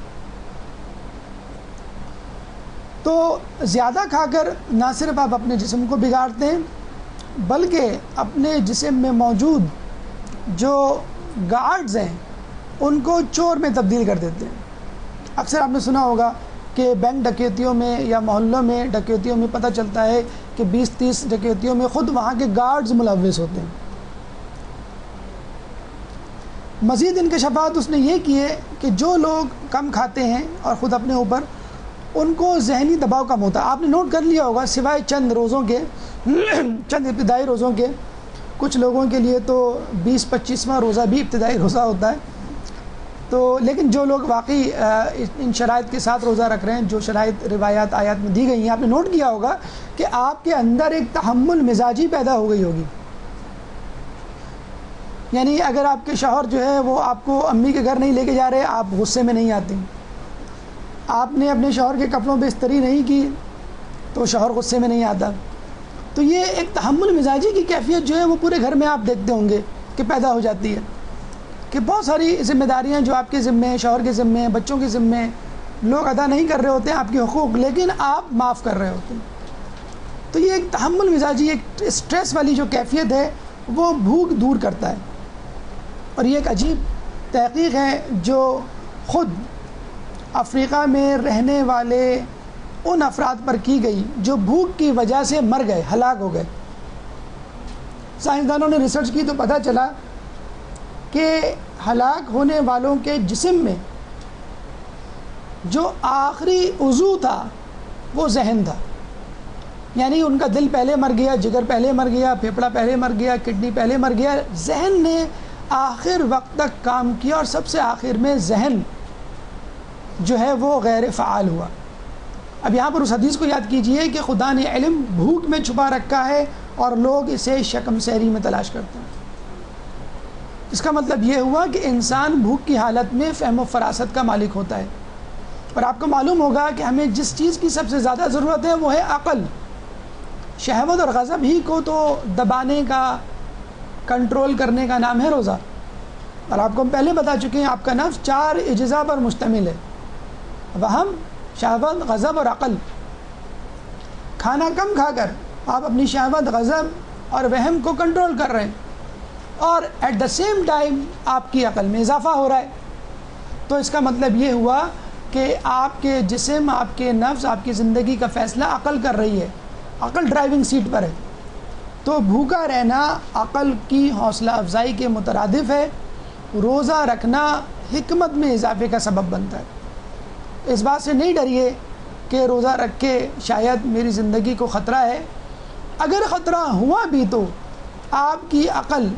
تو زیادہ کھا کر نہ صرف آپ اپنے جسم کو بگاڑتے ہیں بلکہ اپنے جسم میں موجود جو گارڈز ہیں ان کو چور میں تبدیل کر دیتے ہیں۔ اکثر آپ نے سنا ہوگا کہ بینک ڈکیتیوں میں یا محلوں میں ڈکیتیوں میں پتہ چلتا ہے کہ 20-30 ڈکیتیوں میں خود وہاں کے گارڈز ملوث ہوتے ہیں۔ مزید انکشافات اس نے یہ کیے کہ جو لوگ کم کھاتے ہیں اور خود اپنے اوپر ان کو ذہنی دباؤ کم ہوتا ہے۔ آپ نے نوٹ کر لیا ہوگا سوائے چند روزوں کے چند ابتدائی روزوں کے، کچھ لوگوں کے لیے تو 20-25واں روزہ بھی ابتدائی روزہ ہوتا ہے، تو لیکن جو لوگ واقعی ان شرائط کے ساتھ روزہ رکھ رہے ہیں جو شرائط روایات آیات میں دی گئی ہیں، آپ نے نوٹ کیا ہوگا کہ آپ کے اندر ایک تحمل مزاجی پیدا ہو گئی ہوگی۔ یعنی اگر آپ کے شوہر جو ہے وہ آپ کو امی کے گھر نہیں لے کے جا رہے، آپ غصے میں نہیں آتے، آپ نے اپنے شوہر کے کپڑوں پہ استری نہیں کی تو شوہر غصے میں نہیں آتا۔ تو یہ ایک تحمل مزاجی کی کیفیت جو ہے وہ پورے گھر میں آپ دیکھتے ہوں گے کہ پیدا ہو جاتی ہے، کہ بہت ساری ذمہ داریاں جو آپ کے ذمے ہیں، شوہر کے ذمے ہیں، بچوں کے ذمے ہیں، لوگ ادا نہیں کر رہے ہوتے ہیں آپ کے حقوق، لیکن آپ معاف کر رہے ہوتے ہیں۔ تو یہ ایک تحمل مزاجی، ایک اسٹریس والی جو کیفیت ہے وہ بھوک دور کرتا ہے، اور یہ ایک عجیب تحقیق ہے جو خود افریقہ میں رہنے والے ان افراد پر کی گئی جو بھوک کی وجہ سے مر گئے، ہلاک ہو گئے۔ سائنسدانوں نے ریسرچ کی تو پتہ چلا کہ ہلاک ہونے والوں کے جسم میں جو آخری عضو تھا وہ ذہن تھا، یعنی ان کا دل پہلے مر گیا، جگر پہلے مر گیا، پھیپھڑا پہلے مر گیا، کڈنی پہلے مر گیا، ذہن نے آخر وقت تک کام کیا اور سب سے آخر میں ذہن جو ہے وہ غیر فعال ہوا۔ اب یہاں پر اس حدیث کو یاد کیجئے کہ خدا نے علم بھوک میں چھپا رکھا ہے اور لوگ اسے شکم سیری میں تلاش کرتے ہیں۔ اس کا مطلب یہ ہوا کہ انسان بھوک کی حالت میں فہم و فراست کا مالک ہوتا ہے، اور آپ کو معلوم ہوگا کہ ہمیں جس چیز کی سب سے زیادہ ضرورت ہے وہ ہے عقل۔ شہوت اور غضب ہی کو تو دبانے کا، کنٹرول کرنے کا نام ہے روزہ، اور آپ کو ہم پہلے بتا چکے ہیں آپ کا نفس 4 اجزاء پر مشتمل ہے: وہم، شہوت، غضب اور عقل۔ کھانا کم کھا کر آپ اپنی شہوت، غضب اور وہم کو کنٹرول کر رہے ہیں، اور ایٹ دا سیم ٹائم آپ کی عقل میں اضافہ ہو رہا ہے۔ تو اس کا مطلب یہ ہوا کہ آپ کے جسم، آپ کے نفس، آپ کی زندگی کا فیصلہ عقل کر رہی ہے، عقل ڈرائیونگ سیٹ پر ہے۔ تو بھوکا رہنا عقل کی حوصلہ افزائی کے مترادف ہے، روزہ رکھنا حکمت میں اضافے کا سبب بنتا ہے۔ اس بات سے نہیں ڈریے کہ روزہ رکھ کے شاید میری زندگی کو خطرہ ہے، اگر خطرہ ہوا بھی تو آپ کی عقل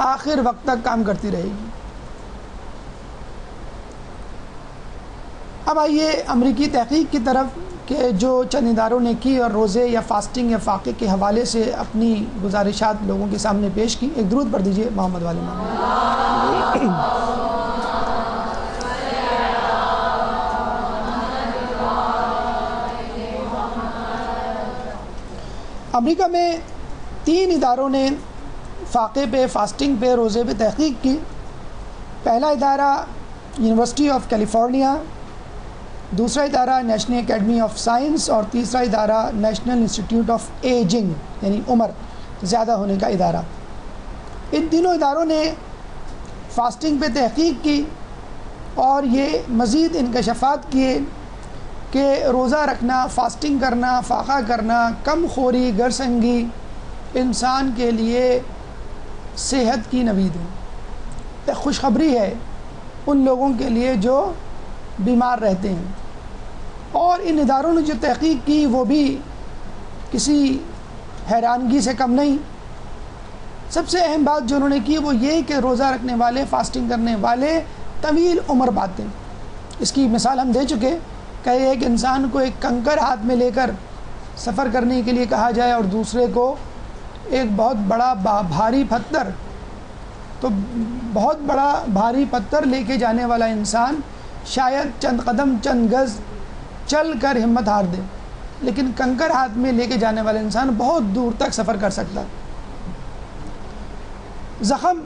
آخر وقت تک کام کرتی رہے گی۔ اب آئیے امریکی تحقیق کی طرف کہ جو چند اداروں نے کی اور روزے یا فاسٹنگ یا فاقے کے حوالے سے اپنی گزارشات لوگوں کے سامنے پیش کی۔ ایک درود پڑھ دیجئے محمد والے محمد۔ امریکہ میں 3 اداروں نے فاقے پہ، فاسٹنگ پہ، روزے پہ تحقیق کی۔ پہلا ادارہ یونیورسٹی آف کیلیفورنیا، دوسرا ادارہ نیشنل اکیڈمی آف سائنس، اور تیسرا ادارہ نیشنل انسٹیٹیوٹ آف ایجنگ یعنی عمر زیادہ ہونے کا ادارہ۔ ان تینوں اداروں نے فاسٹنگ پہ تحقیق کی اور یہ مزید انکشافات کیے کہ روزہ رکھنا، فاسٹنگ کرنا، فاقہ کرنا، کم خوری، گرسنگی انسان کے لیے صحت کی نوید ہے، ایک خوشخبری ہے ان لوگوں کے لیے جو بیمار رہتے ہیں۔ اور ان اداروں نے جو تحقیق کی وہ بھی کسی حیرانگی سے کم نہیں۔ سب سے اہم بات جو انہوں نے کی وہ یہ کہ روزہ رکھنے والے، فاسٹنگ کرنے والے طویل عمر پاتے ہیں۔ اس کی مثال ہم دے چکے کہ ایک انسان کو ایک کنکر ہاتھ میں لے کر سفر کرنے کے لیے کہا جائے اور دوسرے کو ایک بہت بڑا بھاری پتھر، تو بہت بڑا بھاری پتھر لے کے جانے والا انسان شاید چند قدم، چند گز چل کر ہمت ہار دے، لیکن کنکر ہاتھ میں لے کے جانے والا انسان بہت دور تک سفر کر سکتا ہے۔ زخم،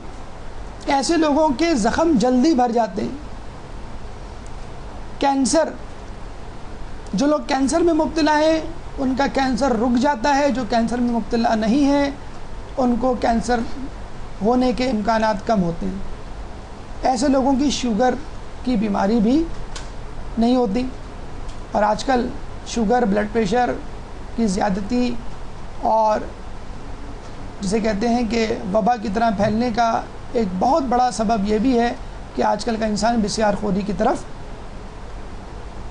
ایسے لوگوں کے زخم جلدی بھر جاتے ہیں۔ کینسر، جو لوگ کینسر میں مبتلا ہیں ان کا کینسر رک جاتا ہے، جو کینسر میں مبتلا نہیں ہیں ان کو کینسر ہونے کے امکانات کم ہوتے ہیں۔ ایسے لوگوں کی شوگر کی بیماری بھی نہیں ہوتی، اور آج کل شوگر، بلڈ پریشر کی زیادتی اور جسے کہتے ہیں کہ وبا کی طرح پھیلنے کا ایک بہت بڑا سبب یہ بھی ہے کہ آج کل کا انسان بسیار خوری کی طرف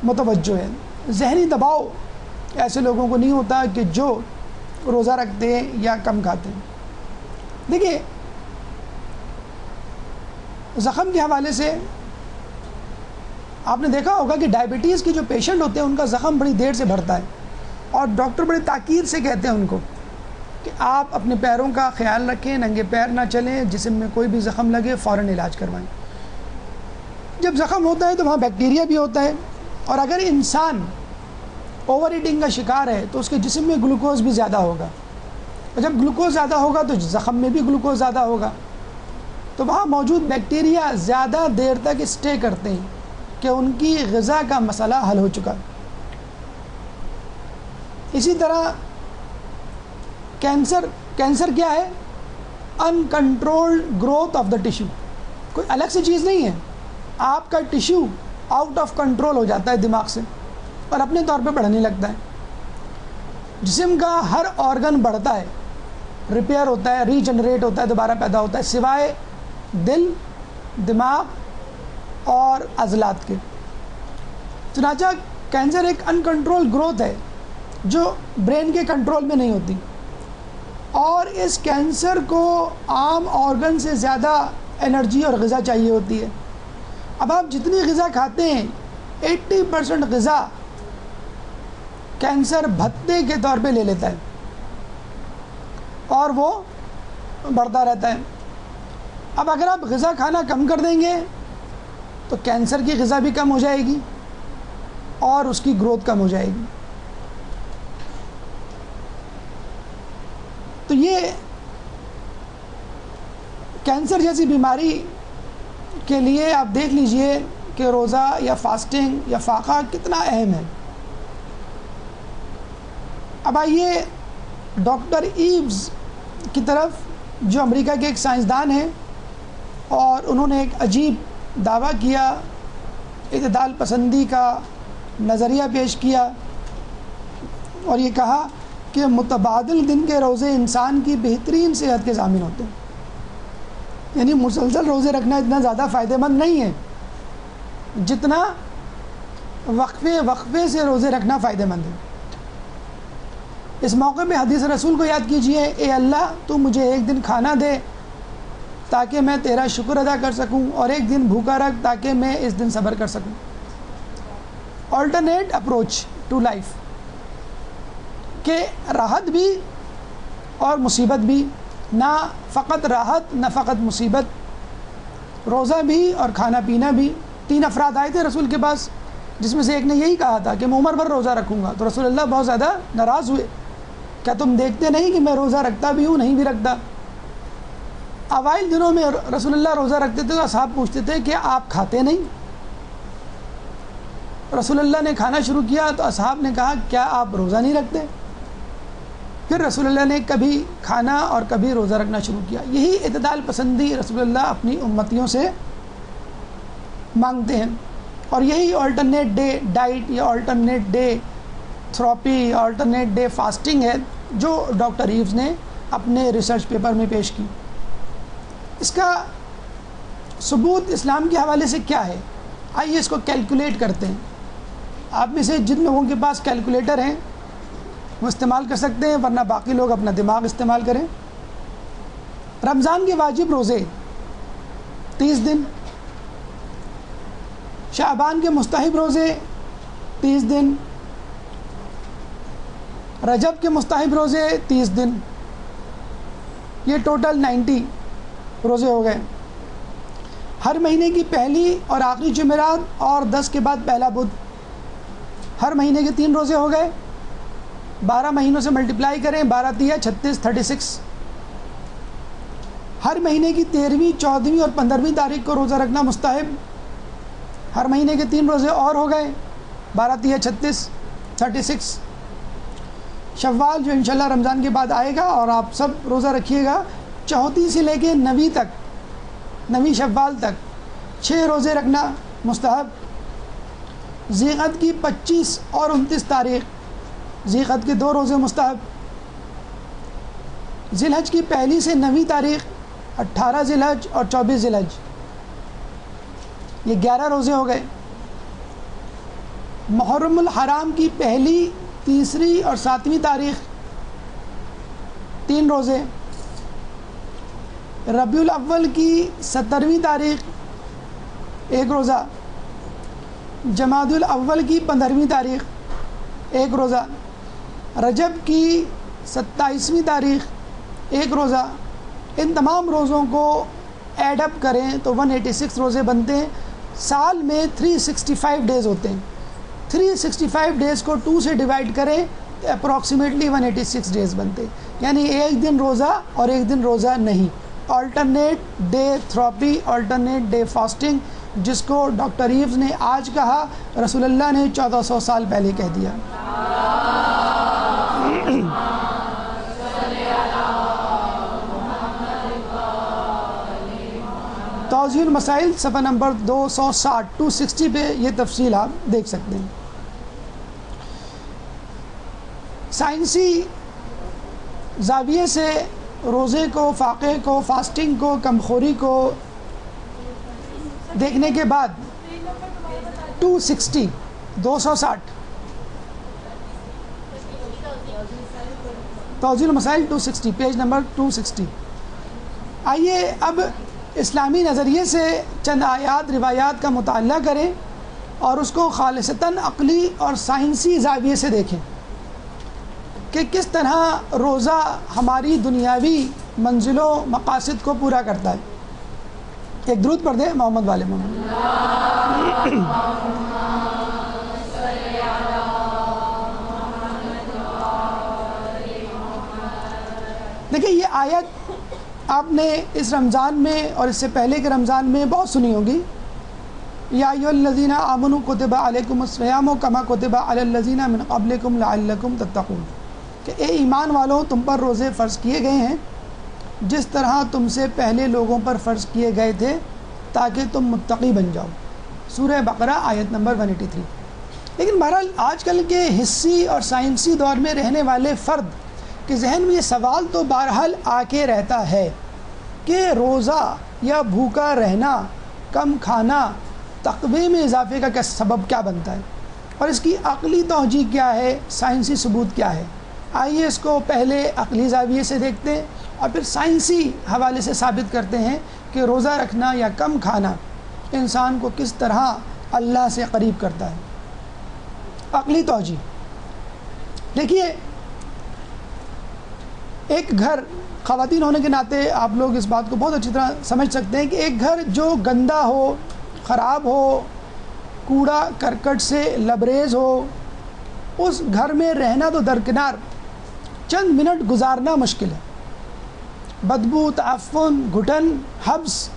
متوجہ ہے۔ ذہنی دباؤ ایسے لوگوں کو نہیں ہوتا کہ جو روزہ رکھتے ہیں یا کم کھاتے ہیں۔ دیکھیے، زخم کے حوالے سے آپ نے دیکھا ہوگا کہ ڈائبٹیز کے جو پیشنٹ ہوتے ہیں ان کا زخم بڑی دیر سے بڑھتا ہے، اور ڈاکٹر بڑے تاکید سے کہتے ہیں ان کو کہ آپ اپنے پیروں کا خیال رکھیں، ننگے پیر نہ چلیں، جسم میں کوئی بھی زخم لگے فوراً علاج کروائیں۔ جب زخم ہوتا ہے تو وہاں بیکٹیریا بھی ہوتا ہے، اور اگر انسان اوور ایٹنگ کا شکار ہے تو اس کے جسم میں گلوکوز بھی زیادہ ہوگا، اور جب گلوکوز زیادہ ہوگا تو زخم میں بھی گلوکوز زیادہ ہوگا، تو وہاں موجود بیکٹیریا زیادہ دیر تک اسٹے کرتے ہیں کہ ان کی غذا کا مسئلہ حل ہو چکا۔ اسی طرح کینسر کیا ہے؟ Uncontrolled growth of the tissue, کوئی الگ سے چیز نہیں ہے، آپ کا ٹیشو آؤٹ آف کنٹرول ہو جاتا ہے دماغ سے اور اپنے طور پہ بڑھنے لگتا ہے۔ جسم کا ہر آرگن بڑھتا ہے، ریپیئر ہوتا ہے، ری جنریٹ ہوتا ہے، دوبارہ پیدا ہوتا ہے، سوائے دل، دماغ اور عضلات کے۔ چنانچہ کینسر ایک انکنٹرول گروتھ ہے، جو برین کے کنٹرول میں نہیں ہوتی، اور اس کینسر کو عام آرگن سے زیادہ انرجی اور غذا چاہیے ہوتی ہے۔ اب آپ جتنی غذا کھاتے ہیں 80% غذا کینسر بھتے کے طور پہ لے لیتا ہے اور وہ بڑھتا رہتا ہے۔ اب اگر آپ غذا کھانا کم کر دیں گے تو کینسر کی غذا بھی کم ہو جائے گی اور اس کی گروتھ کم ہو جائے گی۔ تو یہ کینسر جیسی بیماری کے لیے آپ دیکھ لیجئے کہ روزہ یا فاسٹنگ یا فاقہ کتنا اہم ہے۔ اب آئیے ڈاکٹر ایوز کی طرف، جو امریکہ کے ایک سائنسدان ہیں، اور انہوں نے ایک عجیب دعویٰ کیا، اعتدال پسندی کا نظریہ پیش کیا، اور یہ کہا کہ متبادل دن کے روزے انسان کی بہترین صحت کے ضامن ہوتے ہیں۔ یعنی مسلسل روزے رکھنا اتنا زیادہ فائدہ مند نہیں ہے جتنا وقفے سے روزے رکھنا فائدہ مند ہے۔ اس موقع پہ حدیث رسول کو یاد کیجئے، اے اللہ تو مجھے ایک دن کھانا دے تاکہ میں تیرا شکر ادا کر سکوں، اور ایک دن بھوکا رکھ تاکہ میں اس دن صبر کر سکوں۔ آلٹرنیٹ اپروچ ٹو لائف، کہ راحت بھی اور مصیبت بھی، نہ فقط راحت نہ فقط مصیبت، روزہ بھی اور کھانا پینا بھی۔ 3 افراد آئے تھے رسول کے پاس، جس میں سے ایک نے یہی کہا تھا کہ میں عمر بھر روزہ رکھوں گا، تو رسول اللہ بہت زیادہ ناراض ہوئے، کیا تم دیکھتے نہیں کہ میں روزہ رکھتا بھی ہوں، نہیں بھی رکھتا؟ اوائل دنوں میں رسول اللہ روزہ رکھتے تھے تو اصحاب پوچھتے تھے کہ آپ کھاتے نہیں؟ رسول اللہ نے کھانا شروع کیا تو اصحاب نے کہا کیا آپ روزہ نہیں رکھتے؟ پھر رسول اللہ نے کبھی کھانا اور کبھی روزہ رکھنا شروع کیا۔ یہی اعتدال پسندی رسول اللہ اپنی امتیوں سے مانگتے ہیں، اور یہی آلٹرنیٹ ڈے ڈائٹ یا alternate day therapy, alternate day fasting ہے جو ڈاکٹر ایوز نے اپنے ریسرچ پیپر میں پیش کی۔ اس کا ثبوت اسلام کے حوالے سے کیا ہے؟ آئیے اس کو کیلکولیٹ کرتے ہیں۔ آپ میں سے جن لوگوں کے پاس کیلکولیٹر ہیں وہ استعمال کر سکتے ہیں، ورنہ باقی لوگ اپنا دماغ استعمال کریں۔ رمضان کے واجب روزے 30 دن، شعبان کے مستحب روزے 30 دن، رجب کے مستحب روزے 30 دن، یہ ٹوٹل 90 روزے ہو گئے۔ ہر مہینے کی پہلی اور آخری جمعرات اور 10 کے بعد پہلا بدھ، ہر مہینے کے 3 روزے ہو گئے۔ 12 مہینوں سے ملٹیپلائی کریں، 12 تیا 36، 36۔ ہر مہینے کی 13ویں، 14ویں اور 15ویں تاریخ کو روزہ رکھنا مستحب، ہر مہینے کے 3 روزے اور ہو گئے، 12 تیا 36، 36۔ شوال جو انشاءاللہ رمضان کے بعد آئے گا، اور آپ سب روزہ رکھیے گا، 34 سے لے کے 9 تک، 9 شوال تک 6 روزے رکھنا مستحب۔ ذی القعدہ کی 25 اور 29 تاریخ، ذی القعدہ کے 2 روزے مستحب۔ ذی الحج کی 1 سے 9 تاریخ، 18 ذی الحج اور 24 ذی الحج، یہ 11 روزے ہو گئے۔ محرم الحرام کی 1، 3 اور 7ویں تاریخ 3 روزے۔ ربیع الاول کی 17ویں تاریخ 1 روزہ، جمادی الاول کی 15ویں تاریخ 1 روزہ، رجب کی 27ویں تاریخ 1 روزہ۔ ان تمام روزوں کو ایڈ اپ کریں تو 186 روزے بنتے ہیں۔ سال میں 365 ڈیز ہوتے ہیں، 365 ڈیز کو 2 سے ڈیوائڈ کریں تو اپروکسیمیٹلی 186 ڈیز بنتے ہیں، یعنی ایک دن روزہ اور ایک دن روزہ نہیں۔ Alternate day therapy, alternate day fasting, جس کو ڈاکٹر ایوز نے آج کہا، رسول اللہ نے 1400 سال پہلے کہہ دیا۔ توضیح المسائل صفحہ نمبر 260 260 پہ یہ تفصیل آپ دیکھ سکتے ہیں۔ سائنسی زاویے سے روزے کو، فاقے کو، فاسٹنگ کو، کمخوری کو دیکھنے کے بعد 260 توضیح المسائل 260 پیج نمبر 260. آئیے اب اسلامی نظریے سے چند آیات روایات کا مطالعہ کریں اور اس کو خالصتاً عقلی اور سائنسی زاویے سے دیکھیں کہ کس طرح روزہ ہماری دنیاوی منزلوں مقاصد کو پورا کرتا ہے. ایک درود پڑھ دیں محمد والے محمد. دیکھیں یہ آیت آپ نے اس رمضان میں اور اس سے پہلے کے رمضان میں بہت سنی ہوگی. یا ایھا الذین آمنوا کتب علیکم الصیام کما کتب علی الذین من قبلکم لعلکم تتقون، کہ اے ایمان والو تم پر روزے فرض کیے گئے ہیں جس طرح تم سے پہلے لوگوں پر فرض کیے گئے تھے تاکہ تم متقی بن جاؤ. سورہ بقرہ آیت نمبر 183. لیکن بہرحال آج کل کے حسی اور سائنسی دور میں رہنے والے فرد کے ذہن میں یہ سوال تو بہرحال آ کے رہتا ہے کہ روزہ یا بھوکا رہنا، کم کھنا تقوی میں اضافے کا کیا سبب کیا بنتا ہے، اور اس کی عقلی توجیہ کیا ہے، سائنسی ثبوت کیا ہے. آئیے اس کو پہلے عقلی زاویے سے دیکھتے ہیں اور پھر سائنسی حوالے سے ثابت کرتے ہیں کہ روزہ رکھنا یا کم کھانا انسان کو کس طرح اللہ سے قریب کرتا ہے. عقلی توجیہ دیکھیے، ایک گھر، خواتین ہونے کے ناطے آپ لوگ اس بات کو بہت اچھی طرح سمجھ سکتے ہیں کہ ایک گھر جو گندا ہو، خراب ہو، کوڑا کرکٹ سے لبریز ہو، اس گھر میں رہنا تو درکنار، چند منٹ گزارنا مشکل ہے. بدبو، تعفن، گھٹن، حبس،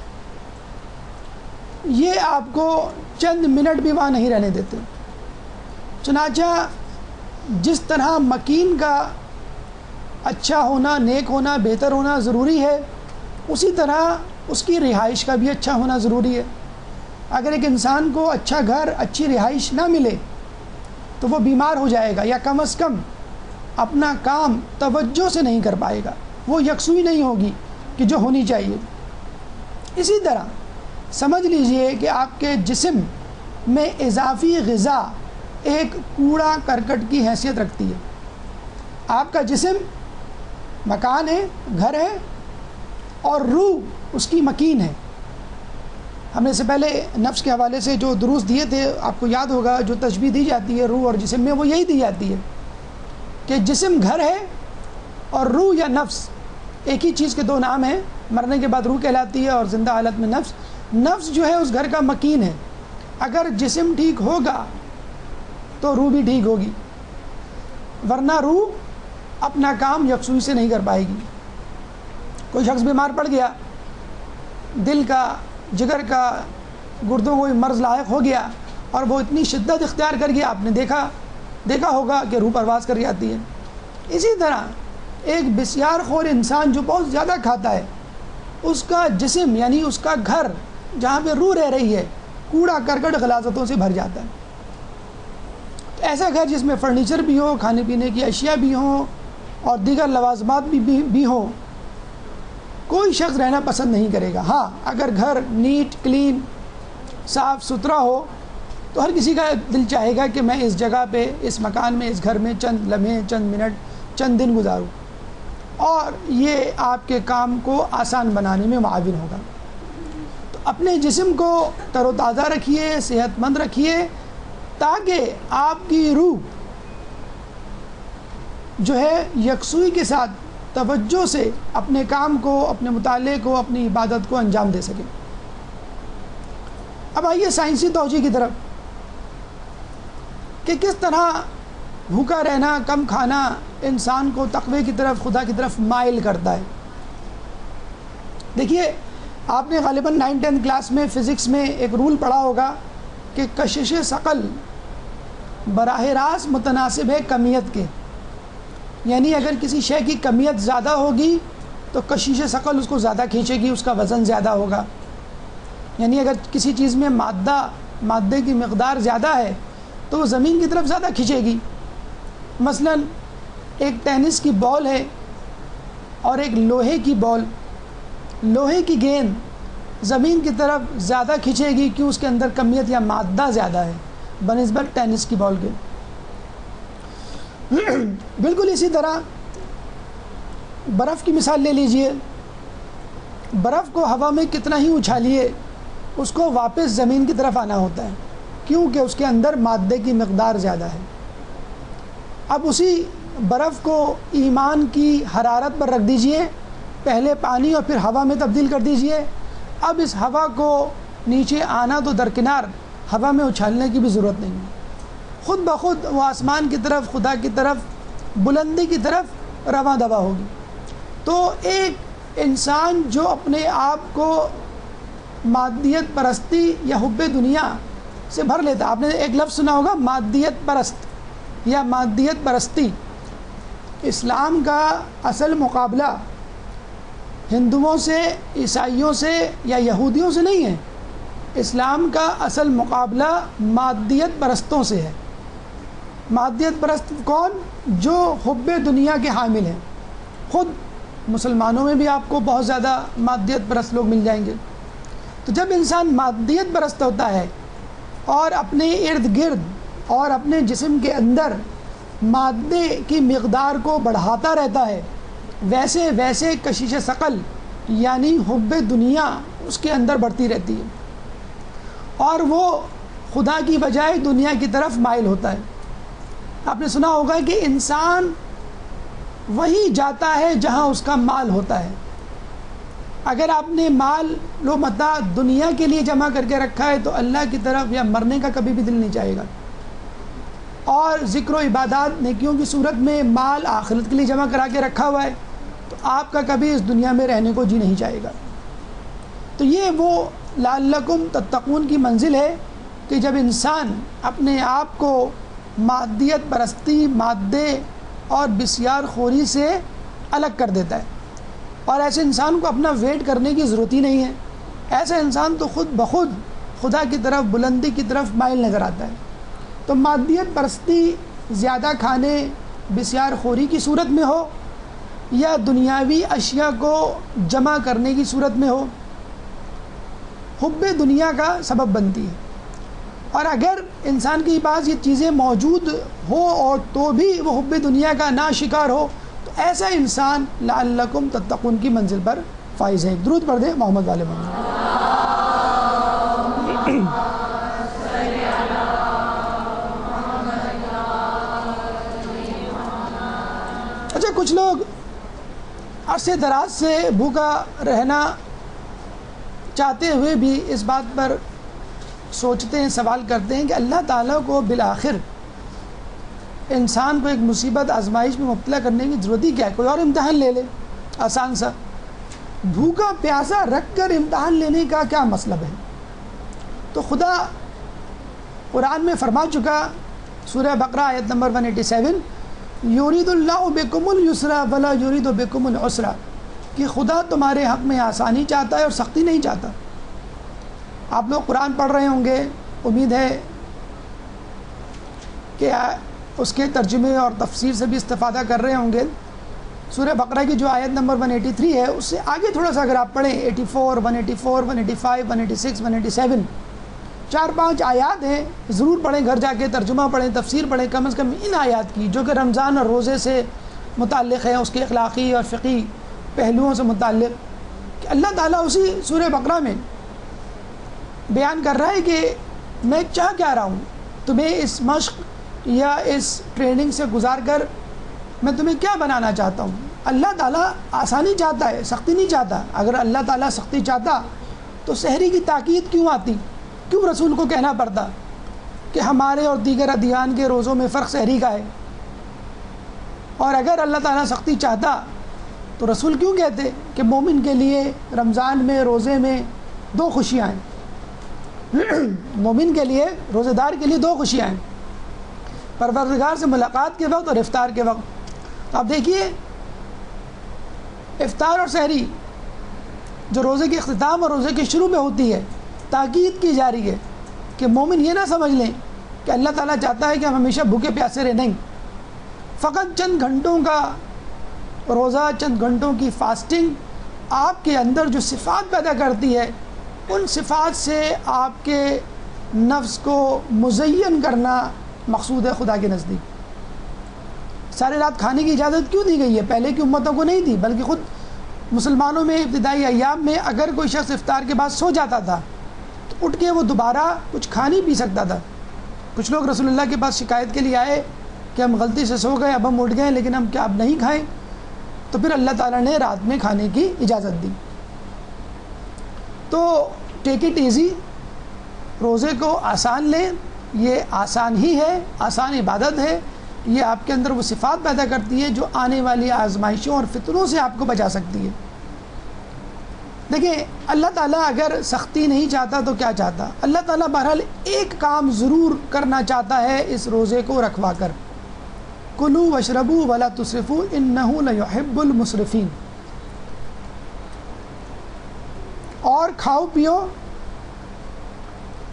یہ آپ کو چند منٹ بھی وہاں نہیں رہنے دیتے. چنانچہ جس طرح مکین کا اچھا ہونا، نیک ہونا، بہتر ہونا ضروری ہے، اسی طرح اس کی رہائش کا بھی اچھا ہونا ضروری ہے. اگر ایک انسان کو اچھا گھر، اچھی رہائش نہ ملے تو وہ بیمار ہو جائے گا، یا کم از کم اپنا کام توجہ سے نہیں کر پائے گا، وہ یکسوئی نہیں ہوگی کہ جو ہونی چاہیے. اسی طرح سمجھ لیجئے کہ آپ کے جسم میں اضافی غذا ایک کوڑا کرکٹ کی حیثیت رکھتی ہے. آپ کا جسم مکان ہے، گھر ہے، اور روح اس کی مکین ہے. ہم نے اس سے پہلے نفس کے حوالے سے جو دروس دیے تھے آپ کو یاد ہوگا، جو تشبیہ دی جاتی ہے روح اور جسم میں وہ یہی دی جاتی ہے کہ جسم گھر ہے اور روح یا نفس ایک ہی چیز کے دو نام ہیں. مرنے کے بعد روح کہلاتی ہے اور زندہ حالت میں نفس. نفس جو ہے اس گھر کا مکین ہے. اگر جسم ٹھیک ہوگا تو روح بھی ٹھیک ہوگی، ورنہ روح اپنا کام یکسوئی سے نہیں کر پائے گی. کوئی شخص بیمار پڑ گیا، دل کا، جگر کا، گردوں کو مرض لاحق ہو گیا اور وہ اتنی شدت اختیار کر گیا، آپ نے دیکھا ہوگا کہ روح پرواز کر جاتی ہے. اسی طرح ایک بسیار خور انسان جو بہت زیادہ کھاتا ہے، اس کا جسم یعنی اس کا گھر جہاں پہ روح رہ رہی ہے کوڑا کرکٹ غلاظتوں سے بھر جاتا ہے. ایسا گھر جس میں فرنیچر بھی ہو، کھانے پینے کی اشیاء بھی ہوں اور دیگر لوازمات بھی ہوں، کوئی شخص رہنا پسند نہیں کرے گا. ہاں اگر گھر نیٹ کلین صاف ستھرا ہو تو ہر کسی کا دل چاہے گا کہ میں اس جگہ پہ، اس مکان میں، اس گھر میں چند لمحے، چند منٹ، چند دن گزاروں، اور یہ آپ کے کام کو آسان بنانے میں معاون ہوگا. تو اپنے جسم کو تر و تازہ رکھیے، صحت مند رکھیے، تاکہ آپ کی روح جو ہے یکسوئی کے ساتھ توجہ سے اپنے کام کو، اپنے مطالعے کو، اپنی عبادت کو انجام دے سکے. اب آئیے سائنسی توجیہ کی طرف کہ کس طرح بھوکا رہنا، کم کھانا انسان کو تقوی کی طرف، خدا کی طرف مائل کرتا ہے. دیکھیے، آپ نے غالباً 9-10 کلاس میں فزکس میں ایک رول پڑھا ہوگا کہ کشش ثقل براہ راست متناسب ہے کمیت کے. یعنی اگر کسی شے کی کمیت زیادہ ہوگی تو کشش ثقل اس کو زیادہ کھینچے گی، اس کا وزن زیادہ ہوگا. یعنی اگر کسی چیز میں مادے کی مقدار زیادہ ہے تو وہ زمین کی طرف زیادہ کھینچے گی. مثلا ایک ٹینس کی بال ہے اور ایک لوہے کی بال، لوہے کی گیند زمین کی طرف زیادہ کھینچے گی کیوں؟ اس کے اندر کمیت یا مادہ زیادہ ہے بنسبت ٹینس کی بال کے. بالکل اسی طرح برف کی مثال لے لیجئے، برف کو ہوا میں کتنا ہی اچھالیے اس کو واپس زمین کی طرف آنا ہوتا ہے، کیونکہ اس کے اندر مادے کی مقدار زیادہ ہے۔ اب اسی برف کو ایمان کی حرارت پر رکھ دیجئے، پہلے پانی اور پھر ہوا میں تبدیل کر دیجئے، اب اس ہوا کو نیچے آنا تو درکنار، ہوا میں اچھالنے کی بھی ضرورت نہیں ہے، خود بخود وہ آسمان کی طرف، خدا کی طرف، بلندی کی طرف رواں دوا ہوگی۔ تو ایک انسان جو اپنے آپ کو مادیت پرستی یا حب دنیا سے بھر لیتا، آپ نے ایک لفظ سنا ہوگا مادیت پرست یا مادیت پرستی، اسلام کا اصل مقابلہ ہندوؤں سے، عیسائیوں سے یا یہودیوں سے نہیں ہے، اسلام کا اصل مقابلہ مادیت پرستوں سے ہے۔ مادیت پرست کون؟ جو حب دنیا کے حامل ہیں۔ خود مسلمانوں میں بھی آپ کو بہت زیادہ مادیت پرست لوگ مل جائیں گے۔ تو جب انسان مادیت پرست ہوتا ہے اور اپنے ارد گرد اور اپنے جسم کے اندر مادے کی مقدار کو بڑھاتا رہتا ہے، ویسے ویسے کشش ثقل یعنی حب دنیا اس کے اندر بڑھتی رہتی ہے اور وہ خدا کی بجائے دنیا کی طرف مائل ہوتا ہے۔ آپ نے سنا ہوگا کہ انسان وہیں جاتا ہے جہاں اس کا مال ہوتا ہے۔ اگر آپ نے مال و متاع دنیا کے لیے جمع کر کے رکھا ہے تو اللہ کی طرف یا مرنے کا کبھی بھی دل نہیں چاہے گا، اور ذکر و عبادات نیکیوں کی صورت میں مال آخرت کے لیے جمع کرا کے رکھا ہوا ہے تو آپ کا کبھی اس دنیا میں رہنے کو جی نہیں چاہے گا۔ تو یہ وہ لعلکم تتقون کی منزل ہے کہ جب انسان اپنے آپ کو مادیت پرستی، مادے اور بسیار خوری سے الگ کر دیتا ہے، اور ایسے انسان کو اپنا ویٹ کرنے کی ضرورت ہی نہیں ہے، ایسا انسان تو خود بخود خدا کی طرف، بلندی کی طرف مائل نظر آتا ہے۔ تو مادیت پرستی زیادہ کھانے، بسیار خوری کی صورت میں ہو یا دنیاوی اشیاء کو جمع کرنے کی صورت میں ہو، حب دنیا کا سبب بنتی ہے۔ اور اگر انسان کے پاس یہ چیزیں موجود ہو اور تو بھی وہ حب دنیا کا نا شکار ہو تو ایسا انسان لعلکم تتقون کی منزل پر فائز ہے۔ درود پڑھ دیں محمد والے محمد۔ اچھا، کچھ لوگ عرصے دراز سے بھوکا رہنا چاہتے ہوئے بھی اس بات پر سوچتے ہیں، سوال کرتے ہیں کہ اللہ تعالیٰ کو بالآخر انسان کو ایک مصیبت، آزمائش میں مبتلا کرنے کی ضرورت ہی کیا ہے؟ کوئی اور امتحان لے لے آسان سا، بھوکا پیاسا رکھ کر امتحان لینے کا کیا مطلب ہے؟ تو خدا قرآن میں فرما چکا، سورہ بقرہ آیت نمبر 187، یرید اللہ بکم الیسر ولا یرید بکم العسر، کہ خدا تمہارے حق میں آسانی چاہتا ہے اور سختی نہیں چاہتا۔ آپ لوگ قرآن پڑھ رہے ہوں گے، امید ہے کہ اس کے ترجمے اور تفسیر سے بھی استفادہ کر رہے ہوں گے۔ سورہ بقرہ کی جو آیت نمبر 183 ہے اس سے آگے تھوڑا سا اگر آپ پڑھیں، 84، 184، 185، 186، 187، 4-5 آیات ہیں، ضرور پڑھیں، گھر جا کے ترجمہ پڑھیں، تفسیر پڑھیں، کم از کم ان آیات کی جو کہ رمضان اور روزے سے متعلق ہیں، اس کے اخلاقی اور فقہی پہلوؤں سے متعلق، کہ اللہ تعالیٰ اسی سورہ بقرہ میں بیان کر رہا ہے کہ میں چاہ کیا رہا ہوں، تمہیں اس مشق یا اس ٹریننگ سے گزار کر میں تمہیں کیا بنانا چاہتا ہوں۔ اللہ تعالیٰ آسانی چاہتا ہے، سختی نہیں چاہتا۔ اگر اللہ تعالیٰ سختی چاہتا تو سحری کی تاکید کیوں آتی؟ کیوں رسول کو کہنا پڑتا کہ ہمارے اور دیگر ادیان کے روزوں میں فرق سحری کا ہے؟ اور اگر اللہ تعالیٰ سختی چاہتا تو رسول کیوں کہتے کہ مومن کے لیے رمضان میں، روزے میں 2 خوشیاں ہیں، مومن کے لیے، روزہ دار کے لیے 2 خوشیاں ہیں، پروردگار سے ملاقات کے وقت اور افطار کے وقت۔ آپ دیکھیے، افطار اور سحری جو روزے کے اختتام اور روزے کے شروع میں ہوتی ہے، تاکید کی جا رہی ہے کہ مومن یہ نہ سمجھ لیں کہ اللہ تعالیٰ چاہتا ہے کہ ہم ہمیشہ بھوکے پیاسے رہیں، نہیں، فقط چند گھنٹوں کا روزہ، چند گھنٹوں کی فاسٹنگ آپ کے اندر جو صفات پیدا کرتی ہے، ان صفات سے آپ کے نفس کو مزین کرنا مقصود ہے خدا کے نزدیک۔ ساری رات کھانے کی اجازت کیوں دی گئی ہے؟ پہلے کی امتوں کو نہیں دی، بلکہ خود مسلمانوں میں ابتدائی ایام میں اگر کوئی شخص افطار کے بعد سو جاتا تھا تو اٹھ کے وہ دوبارہ کچھ کھا نہیں پی سکتا تھا۔ کچھ لوگ رسول اللہ کے پاس شکایت کے لیے آئے کہ ہم غلطی سے سو گئے، اب ہم اٹھ گئے، لیکن ہم کیا اب نہیں کھائیں؟ تو پھر اللہ تعالیٰ نے رات میں کھانے کی اجازت دی۔ تو ٹیک اٹ ایزی، روزے کو آسان لیں، یہ آسان ہی ہے، آسان عبادت ہے، یہ آپ کے اندر وہ صفات پیدا کرتی ہے جو آنے والی آزمائشوں اور فتنوں سے آپ کو بچا سکتی ہے۔ دیکھیں اللہ تعالیٰ اگر سختی نہیں چاہتا تو کیا چاہتا؟ اللہ تعالیٰ بہرحال ایک کام ضرور کرنا چاہتا ہے اس روزے کو رکھوا کر، کلوا واشربوا ولا تسرفوا انہ لیحب المسرفین، اور کھاؤ پیو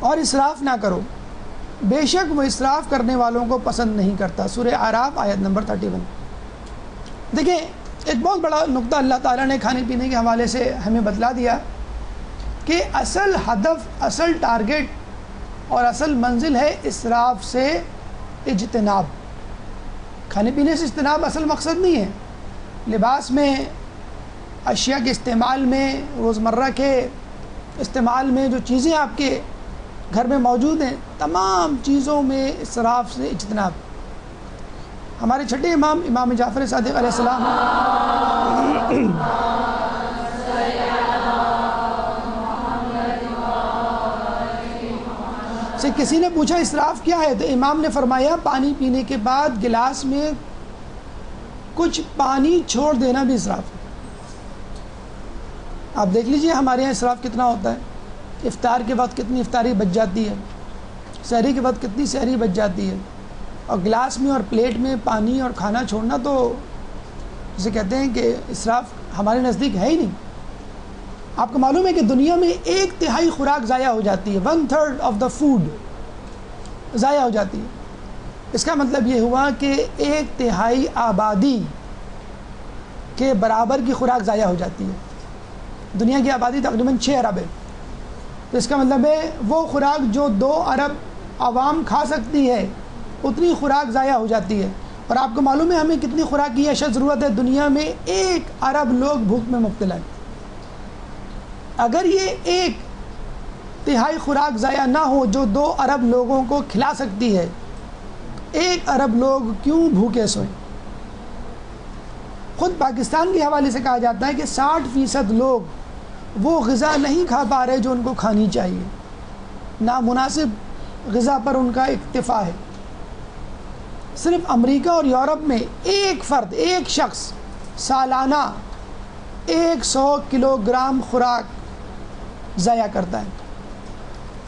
اور اسراف نہ کرو، بے شک وہ اسراف کرنے والوں کو پسند نہیں کرتا۔ سورہ اعراف آیت نمبر 31۔ دیکھیں ایک بہت بڑا نقطہ اللہ تعالیٰ نے کھانے پینے کے حوالے سے ہمیں بتلا دیا کہ اصل ہدف، اصل ٹارگٹ اور اصل منزل ہے اسراف سے اجتناب۔ کھانے پینے سے اجتناب اصل مقصد نہیں ہے۔ لباس میں، اشیاء کے استعمال میں، روزمرہ کے استعمال میں جو چیزیں آپ کے گھر میں موجود ہیں، تمام چیزوں میں اسراف سے اجتناب۔ ہمارے چھٹے امام، امام جعفر صادق علیہ السلام سے کسی نے پوچھا اسراف کیا ہے، تو امام نے فرمایا پانی پینے کے بعد گلاس میں کچھ پانی چھوڑ دینا بھی اسراف ہے۔ آپ دیکھ لیجئے ہمارے یہاں اسراف کتنا ہوتا ہے، افطار کے وقت کتنی افطاری بچ جاتی ہے، سحری کے وقت کتنی سحری بچ جاتی ہے، اور گلاس میں اور پلیٹ میں پانی اور کھانا چھوڑنا تو جسے کہتے ہیں کہ اسراف ہمارے نزدیک ہے ہی نہیں۔ آپ کو معلوم ہے کہ دنیا میں 1/3 خوراک ضائع ہو جاتی ہے، 1/3 آف دا فوڈ ضائع ہو جاتی ہے۔ اس کا مطلب یہ ہوا کہ 1/3 آبادی کے برابر کی خوراک ضائع ہو جاتی ہے۔ دنیا کی آبادی تقریباً 6 ارب ہے، تو اس کا مطلب ہے وہ خوراک جو 2 ارب عوام کھا سکتی ہے اتنی خوراک ضائع ہو جاتی ہے۔ اور آپ کو معلوم ہے ہمیں کتنی خوراک کی اشد ضرورت ہے؟ دنیا میں 1 ارب لوگ بھوک میں مبتلا ہیں۔ اگر یہ 1/3 خوراک ضائع نہ ہو جو 2 ارب لوگوں کو کھلا سکتی ہے، 1 ارب لوگ کیوں بھوکے سوئیں؟ خود پاکستان کے حوالے سے کہا جاتا ہے کہ 60% لوگ وہ غذا نہیں کھا پا رہے جو ان کو کھانی چاہیے، نامناسب غذا پر ان کا اکتفا ہے۔ صرف امریکہ اور یورپ میں ایک فرد، ایک شخص سالانہ 100 کلو گرام خوراک ضائع کرتا ہے۔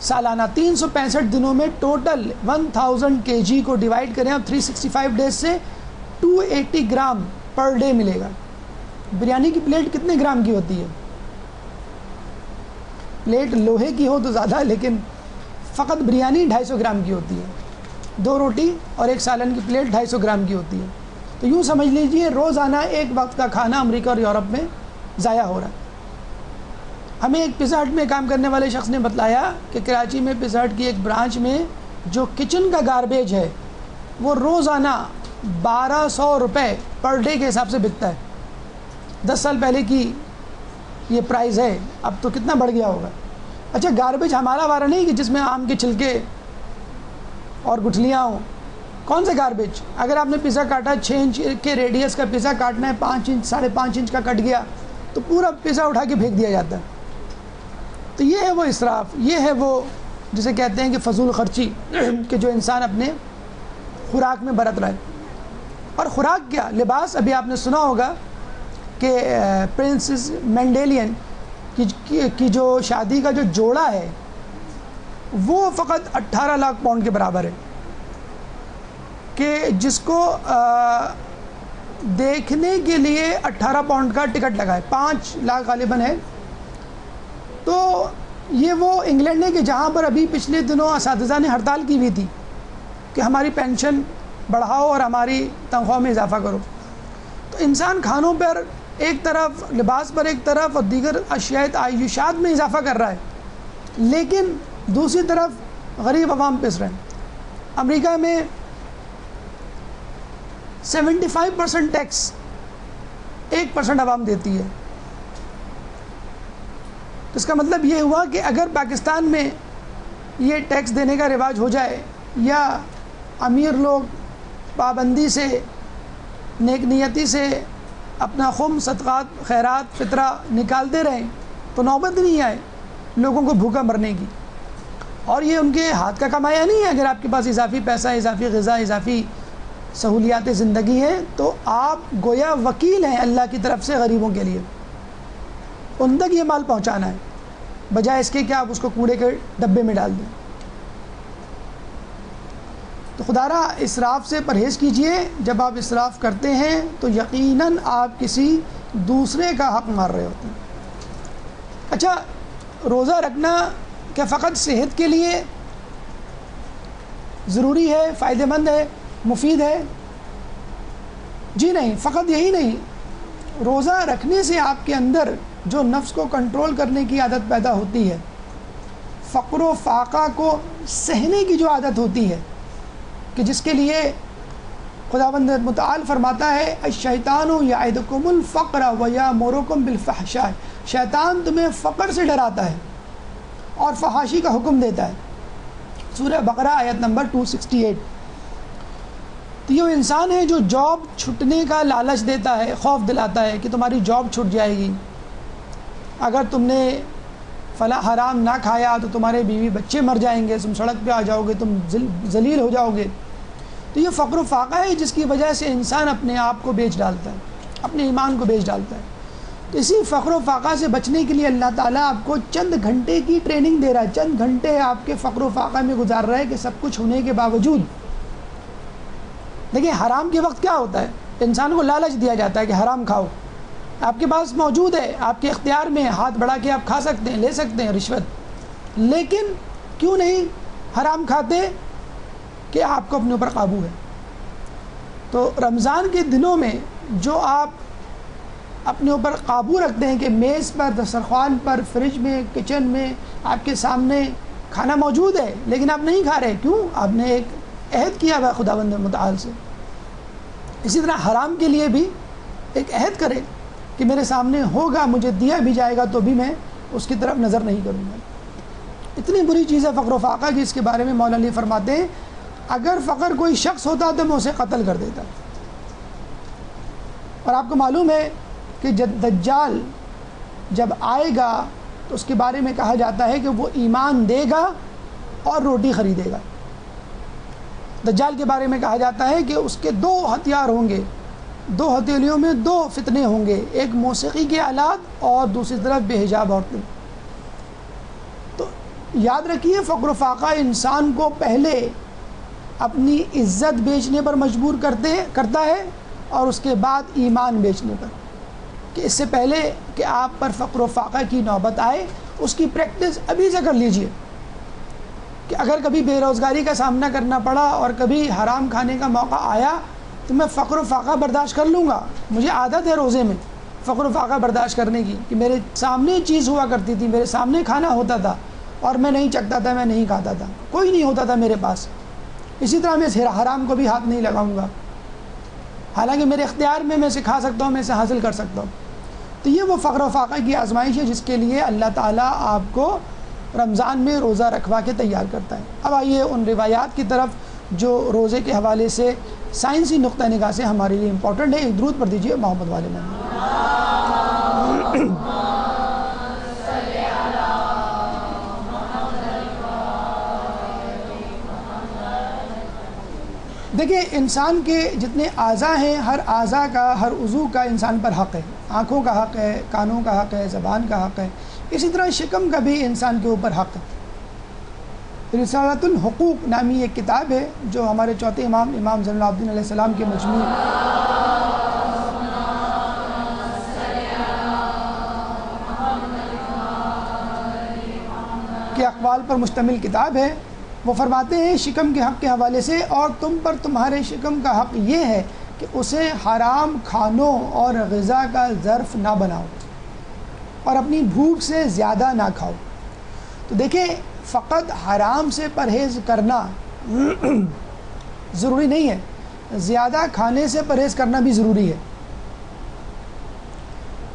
سالانہ 365 دنوں میں ٹوٹل 1000 kg کو ڈیوائڈ کریں اب 365 ڈیز سے 280 گرام پر ڈے ملے گا۔ بریانی کی پلیٹ کتنے گرام کی ہوتی ہے؟ پلیٹ لوہے کی ہو تو زیادہ، لیکن فقط بریانی 250 گرام کی ہوتی ہے، 2 روٹی اور 1 سالن کی پلیٹ 250 گرام کی ہوتی ہے۔ تو یوں سمجھ لیجئے روزانہ 1 وقت کا کھانا امریکہ اور یورپ میں ضائع ہو رہا ہے۔ ہمیں ایک پیزا ہٹ میں کام کرنے والے شخص نے بتلایا کہ کراچی میں پیزا ہٹ کی ایک برانچ میں جو کچن کا گاربیج ہے وہ روزانہ 1200 روپے پر ڈے کے حساب سے بکتا ہے۔ 10 سال پہلے کی یہ پرائز ہے، اب تو کتنا بڑھ گیا ہوگا۔ اچھا گاربیج ہمارا وارا نہیں کہ جس میں آم کے چھلکے اور گٹھلیاں ہوں، کون سے گاربیج؟ اگر آپ نے پیزا کاٹا 6 انچ کے ریڈیس کا پیزا کاٹنا ہے، 5 انچ 5.5 انچ کا کٹ گیا تو پورا پیزا اٹھا کے پھینک دیا جاتا ہے۔ تو یہ ہے وہ اسراف، یہ ہے وہ جسے کہتے ہیں کہ فضول خرچی کہ جو انسان اپنے خوراک میں برت رہا ہے۔ اور خوراک کیا، لباس، ابھی آپ نے سنا ہوگا کہ پرنسس مینڈیلین کی جو شادی کا جو جوڑا ہے وہ فقط 18 لاکھ پاؤنڈ کے برابر ہے، کہ جس کو دیکھنے کے لیے 18 پاؤنڈ کا ٹکٹ لگا ہے، 5 لاکھ غالباً ہے۔ تو یہ وہ انگلینڈ ہے کہ جہاں پر ابھی پچھلے دنوں اساتذہ نے ہڑتال کی ہوئی تھی کہ ہماری پینشن بڑھاؤ اور ہماری تنخواہ میں اضافہ کرو۔ تو انسان کھانوں پر ایک طرف، لباس پر ایک طرف، اور دیگر اشیاء تعیشات میں اضافہ کر رہا ہے، لیکن دوسری طرف غریب عوام پس رہے ہیں۔ امریکہ میں 75% ٹیکس 1% عوام دیتی ہے. تو اس کا مطلب یہ ہوا کہ اگر پاکستان میں یہ ٹیکس دینے کا رواج ہو جائے یا امیر لوگ پابندی سے نیک نیتی سے اپنا خم صدقات خیرات فطرہ نکالتے رہیں تو نوبت نہیں آئے لوگوں کو بھوکا مرنے کی. اور یہ ان کے ہاتھ کا کمایا نہیں ہے. اگر آپ کے پاس اضافی پیسہ اضافی غذا اضافی سہولیات زندگی ہیں تو آپ گویا وکیل ہیں اللہ کی طرف سے غریبوں کے لیے. ان تک یہ مال پہنچانا ہے بجائے اس کے کہ آپ اس کو کوڑے کے ڈبے میں ڈال دیں. تو خدا را اسراف سے پرہیز کیجئے. جب آپ اسراف کرتے ہیں تو یقیناً آپ کسی دوسرے کا حق مار رہے ہوتے ہیں. اچھا، روزہ رکھنا کیا فقط صحت کے لیے ضروری ہے، فائدہ مند ہے، مفید ہے؟ جی نہیں، فقط یہی نہیں. روزہ رکھنے سے آپ کے اندر جو نفس کو کنٹرول کرنے کی عادت پیدا ہوتی ہے، فقر و فاقہ کو سہنے کی جو عادت ہوتی ہے کہ جس کے لیے خداوند متعال فرماتا ہے الشیطان یعدکم الفقر ویامرکم بالفحشاء، شیطان تمہیں فقر سے ڈراتا ہے اور فحاشی کا حکم دیتا ہے. سورہ بقرہ آیت نمبر 268. تو یہ وہ انسان ہے جو جاب چھٹنے کا لالچ دیتا ہے، خوف دلاتا ہے کہ تمہاری جاب چھٹ جائے گی، اگر تم نے فلاں حرام نہ کھایا تو تمہارے بیوی بچے مر جائیں گے، تم سڑک پہ آ جاؤ گے، تم ذلیل ہو جاؤ گے. تو یہ فقر و فاقہ ہے جس کی وجہ سے انسان اپنے آپ کو بیچ ڈالتا ہے، اپنے ایمان کو بیچ ڈالتا ہے. تو اسی فقر و فاقہ سے بچنے کے لیے اللہ تعالیٰ آپ کو چند گھنٹے کی ٹریننگ دے رہا ہے، چند گھنٹے آپ کے فقر و فاقہ میں گزار رہا ہے کہ سب کچھ ہونے کے باوجود. دیکھیں حرام کے وقت کیا ہوتا ہے، انسان کو لالچ دیا جاتا ہے کہ حرام کھاؤ، آپ کے پاس موجود ہے، آپ کے اختیار میں، ہاتھ بڑھا کے آپ کھا سکتے ہیں، لے سکتے ہیں رشوت. لیکن کیوں نہیں حرام کھاتے؟ کہ آپ کو اپنے اوپر قابو ہے. تو رمضان کے دنوں میں جو آپ اپنے اوپر قابو رکھتے ہیں کہ میز پر، دسترخوان پر، فریج میں، کچن میں آپ کے سامنے کھانا موجود ہے لیکن آپ نہیں کھا رہے، کیوں؟ آپ نے ایک عہد کیا ہوا خداوند متعال سے. اسی طرح حرام کے لیے بھی ایک عہد کرے کہ میرے سامنے ہوگا، مجھے دیا بھی جائے گا تو بھی میں اس کی طرف نظر نہیں کروں گا. اتنی بری چیز ہے فقر و فاقہ کی، اس کے بارے میں مولا علی فرماتے ہیں اگر فقر کوئی شخص ہوتا تو میں اسے قتل کر دیتا. اور آپ کو معلوم ہے کہ دجال جب آئے گا تو اس کے بارے میں کہا جاتا ہے کہ وہ ایمان دے گا اور روٹی خریدے گا. دجال کے بارے میں کہا جاتا ہے کہ اس کے 2 ہتھیار ہوں گے، 2 ہتھیلیوں میں 2 فتنے ہوں گے، ایک موسیقی کے آلات اور دوسری طرف بے حجاب عورتیں. تو یاد رکھیے فقر و فاقہ انسان کو پہلے اپنی عزت بیچنے پر مجبور کرتا ہے اور اس کے بعد ایمان بیچنے پر. کہ اس سے پہلے کہ آپ پر فقر و فاقہ کی نوبت آئے اس کی پریکٹس ابھی سے کر لیجئے کہ اگر کبھی بے روزگاری کا سامنا کرنا پڑا اور کبھی حرام کھانے کا موقع آیا تو میں فقر و فاقہ برداشت کر لوں گا. مجھے عادت ہے روزے میں فقر و فاقہ برداشت کرنے کی کہ میرے سامنے چیز ہوا کرتی تھی، میرے سامنے کھانا ہوتا تھا اور میں نہیں چکھتا تھا، میں نہیں کھاتا تھا، کوئی نہیں ہوتا تھا میرے پاس. اسی طرح میں حرام کو بھی ہاتھ نہیں لگاؤں گا، حالانکہ میرے اختیار میں اسے کھا سکتا ہوں، میں اسے حاصل کر سکتا ہوں. تو یہ وہ فقر و فاقہ کی آزمائش ہے جس کے لیے اللہ تعالیٰ آپ کو رمضان میں روزہ رکھوا کے تیار کرتا ہے. اب آئیے ان روایات کی طرف جو روزے کے حوالے سے سائنسی نقطہ نگاہ سے ہمارے لیے امپورٹنٹ ہے. ایک درود پڑھ دیجیے محمد والے محمد. دیکھیں انسان کے جتنے اعضاء ہیں، ہر اعضاء کا، ہر عضو کا انسان پر حق ہے. آنکھوں کا حق ہے، کانوں کا حق ہے، زبان کا حق ہے. اسی طرح شکم کا بھی انسان کے اوپر حق ہے. رسالۃ الحقوق نامی ایک کتاب ہے جو ہمارے چوتھے امام زین العابدین علیہ السلام کے مجموع کے اقوال پر مشتمل کتاب ہے. وہ فرماتے ہیں شکم کے حق کے حوالے سے، اور تم پر تمہارے شکم کا حق یہ ہے کہ اسے حرام کھانوں اور غذا کا ظرف نہ بناؤ اور اپنی بھوک سے زیادہ نہ کھاؤ. تو دیکھیں فقط حرام سے پرہیز کرنا ضروری نہیں ہے. زیادہ کھانے سے پرہیز کرنا بھی ضروری ہے.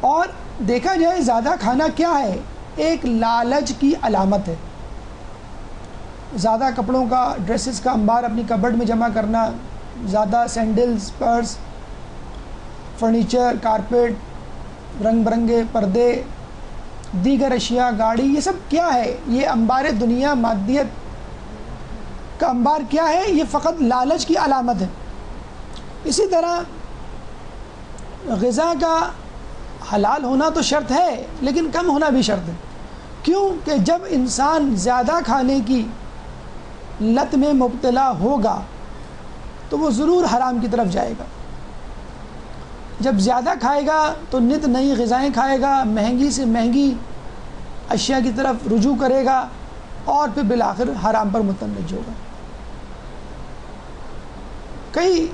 اور دیکھا جائے زیادہ کھانا کیا ہے؟ ایک لالچ کی علامت ہے. زیادہ کپڑوں کا، ڈریسز کا انبار اپنی کبرڈ میں جمع کرنا، زیادہ سینڈلز، پرس، فرنیچر، کارپیٹ، رنگ برنگے پردے، دیگر اشیاء، گاڑی، یہ سب کیا ہے؟ یہ انبار دنیا، مادیت کا انبار کیا ہے؟ یہ فقط لالچ کی علامت ہے. اسی طرح غذا کا حلال ہونا تو شرط ہے، لیکن کم ہونا بھی شرط ہے. کیوں کہ جب انسان زیادہ کھانے کی لت میں مبتلا ہوگا تو وہ ضرور حرام کی طرف جائے گا. جب زیادہ کھائے گا تو نت نئی غذائیں کھائے گا، مہنگی سے مہنگی اشیاء کی طرف رجوع کرے گا، اور پھر بالآخر حرام پر متوجہ ہوگا. کئی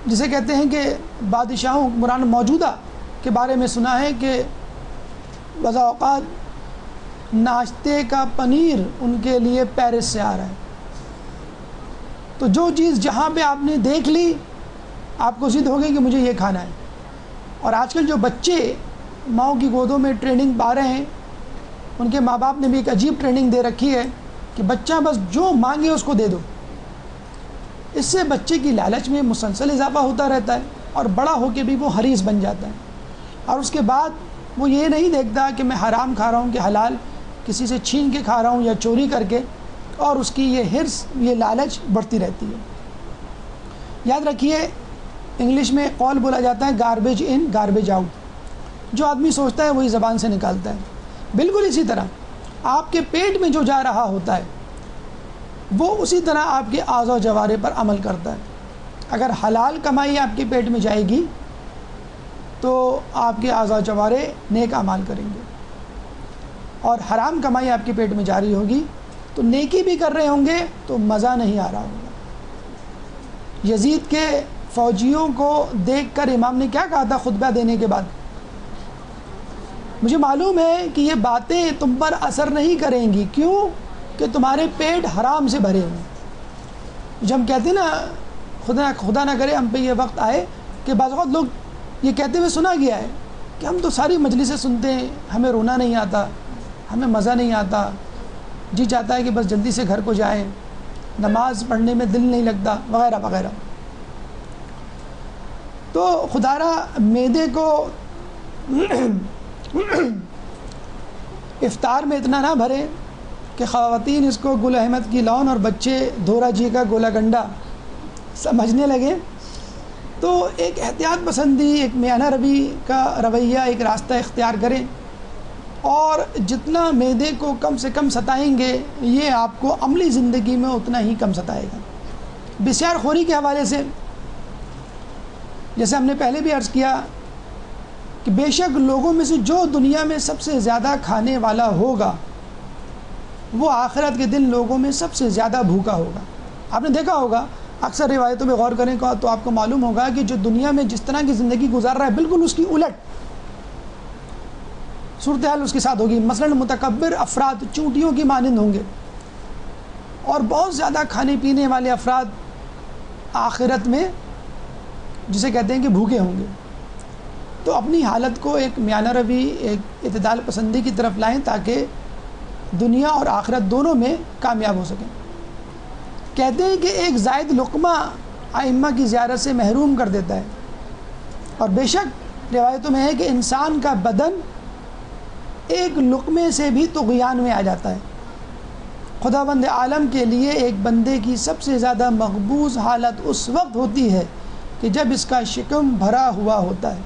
جسے کہتے ہیں کہ بادشاہوں حکمران موجودہ کے بارے میں سنا ہے کہ بعض اوقات ناشتے کا پنیر ان کے لیے پیرس سے آ رہا ہے. تو جو چیز جہاں پہ آپ نے دیکھ لی آپ کو ضد ہو گئی کہ مجھے یہ کھانا ہے. اور آج کل جو بچے ماؤں کی گودوں میں ٹریننگ پا رہے ہیں، ان کے ماں باپ نے بھی ایک عجیب ٹریننگ دے رکھی ہے کہ بچہ بس جو مانگے اس کو دے دو. اس سے بچے کی لالچ میں مسلسل اضافہ ہوتا رہتا ہے، اور بڑا ہو کے بھی وہ حریص بن جاتا ہے. اور اس کے بعد وہ یہ نہیں دیکھتا کہ میں حرام کھا رہا ہوں کہ حلال، کسی سے چھین کے کھا رہا ہوں یا چوری کر کے، اور اس کی یہ حرص، یہ لالچ بڑھتی رہتی ہے. یاد رکھیے انگلش میں قول بولا جاتا ہے گاربیج ان گاربیج آؤٹ. جو آدمی سوچتا ہے وہی زبان سے نکالتا ہے. بالکل اسی طرح آپ کے پیٹ میں جو جا رہا ہوتا ہے وہ اسی طرح آپ کے اعضاء و جوارح پر عمل کرتا ہے. اگر حلال کمائی آپ کے پیٹ میں جائے گی تو آپ کے اعضاء و جوارح نیک اعمال کریں گے، اور حرام کمائی آپ کے پیٹ میں جاری ہوگی تو نیکی بھی کر رہے ہوں گے تو مزہ نہیں آ رہا ہوگا. یزید کے فوجیوں کو دیکھ کر امام نے کیا کہا تھا خطبہ دینے کے بعد؟ مجھے معلوم ہے کہ یہ باتیں تم پر اثر نہیں کریں گی. کیوں؟ کہ تمہارے پیٹ حرام سے بھرے ہوئے. جب ہم کہتے ہیں نا خدا نہ کرے ہم پہ یہ وقت آئے کہ بعض اوقات لوگ یہ کہتے ہوئے سنا گیا ہے کہ ہم تو ساری مجلسیں سنتے ہیں، ہمیں رونا نہیں آتا، ہمیں مزہ نہیں آتا، جی چاہتا ہے کہ بس جلدی سے گھر کو جائیں، نماز پڑھنے میں دل نہیں لگتا، وغیرہ وغیرہ. تو خدا را معدے کو افطار میں اتنا نہ بھرے کہ خواتین اس کو گل احمد کی لون اور بچے دھورا جی کا گولا گنڈا سمجھنے لگے. تو ایک احتیاط پسندی، ایک میانہ روی کا رویہ، ایک راستہ اختیار کریں، اور جتنا معدے کو کم سے کم ستائیں گے یہ آپ کو عملی زندگی میں اتنا ہی کم ستائے گا. بسیار خوری کے حوالے سے جیسے ہم نے پہلے بھی عرض کیا کہ بے شک لوگوں میں سے جو دنیا میں سب سے زیادہ کھانے والا ہوگا وہ آخرت کے دن لوگوں میں سب سے زیادہ بھوکا ہوگا. آپ نے دیکھا ہوگا، اکثر روایتوں میں غور کریں تو آپ کو معلوم ہوگا کہ جو دنیا میں جس طرح کی زندگی گزار رہا ہے بالکل اس کی الٹ صورتحال اس کے ساتھ ہوگی. مثلا متکبر افراد چونٹیوں کی مانند ہوں گے، اور بہت زیادہ کھانے پینے والے افراد آخرت میں جسے کہتے ہیں کہ بھوکے ہوں گے. تو اپنی حالت کو ایک میانہ روی، ایک اعتدال پسندی کی طرف لائیں تاکہ دنیا اور آخرت دونوں میں کامیاب ہو سکیں. کہتے ہیں کہ ایک زائد لقمہ ائمہ کی زیارت سے محروم کر دیتا ہے، اور بے شک روایتوں میں ہے کہ انسان کا بدن ایک لقمے سے بھی طغیان میں آ جاتا ہے. خداوند عالم کے لیے ایک بندے کی سب سے زیادہ مقبوض حالت اس وقت ہوتی ہے کہ جب اس کا شکم بھرا ہوا ہوتا ہے.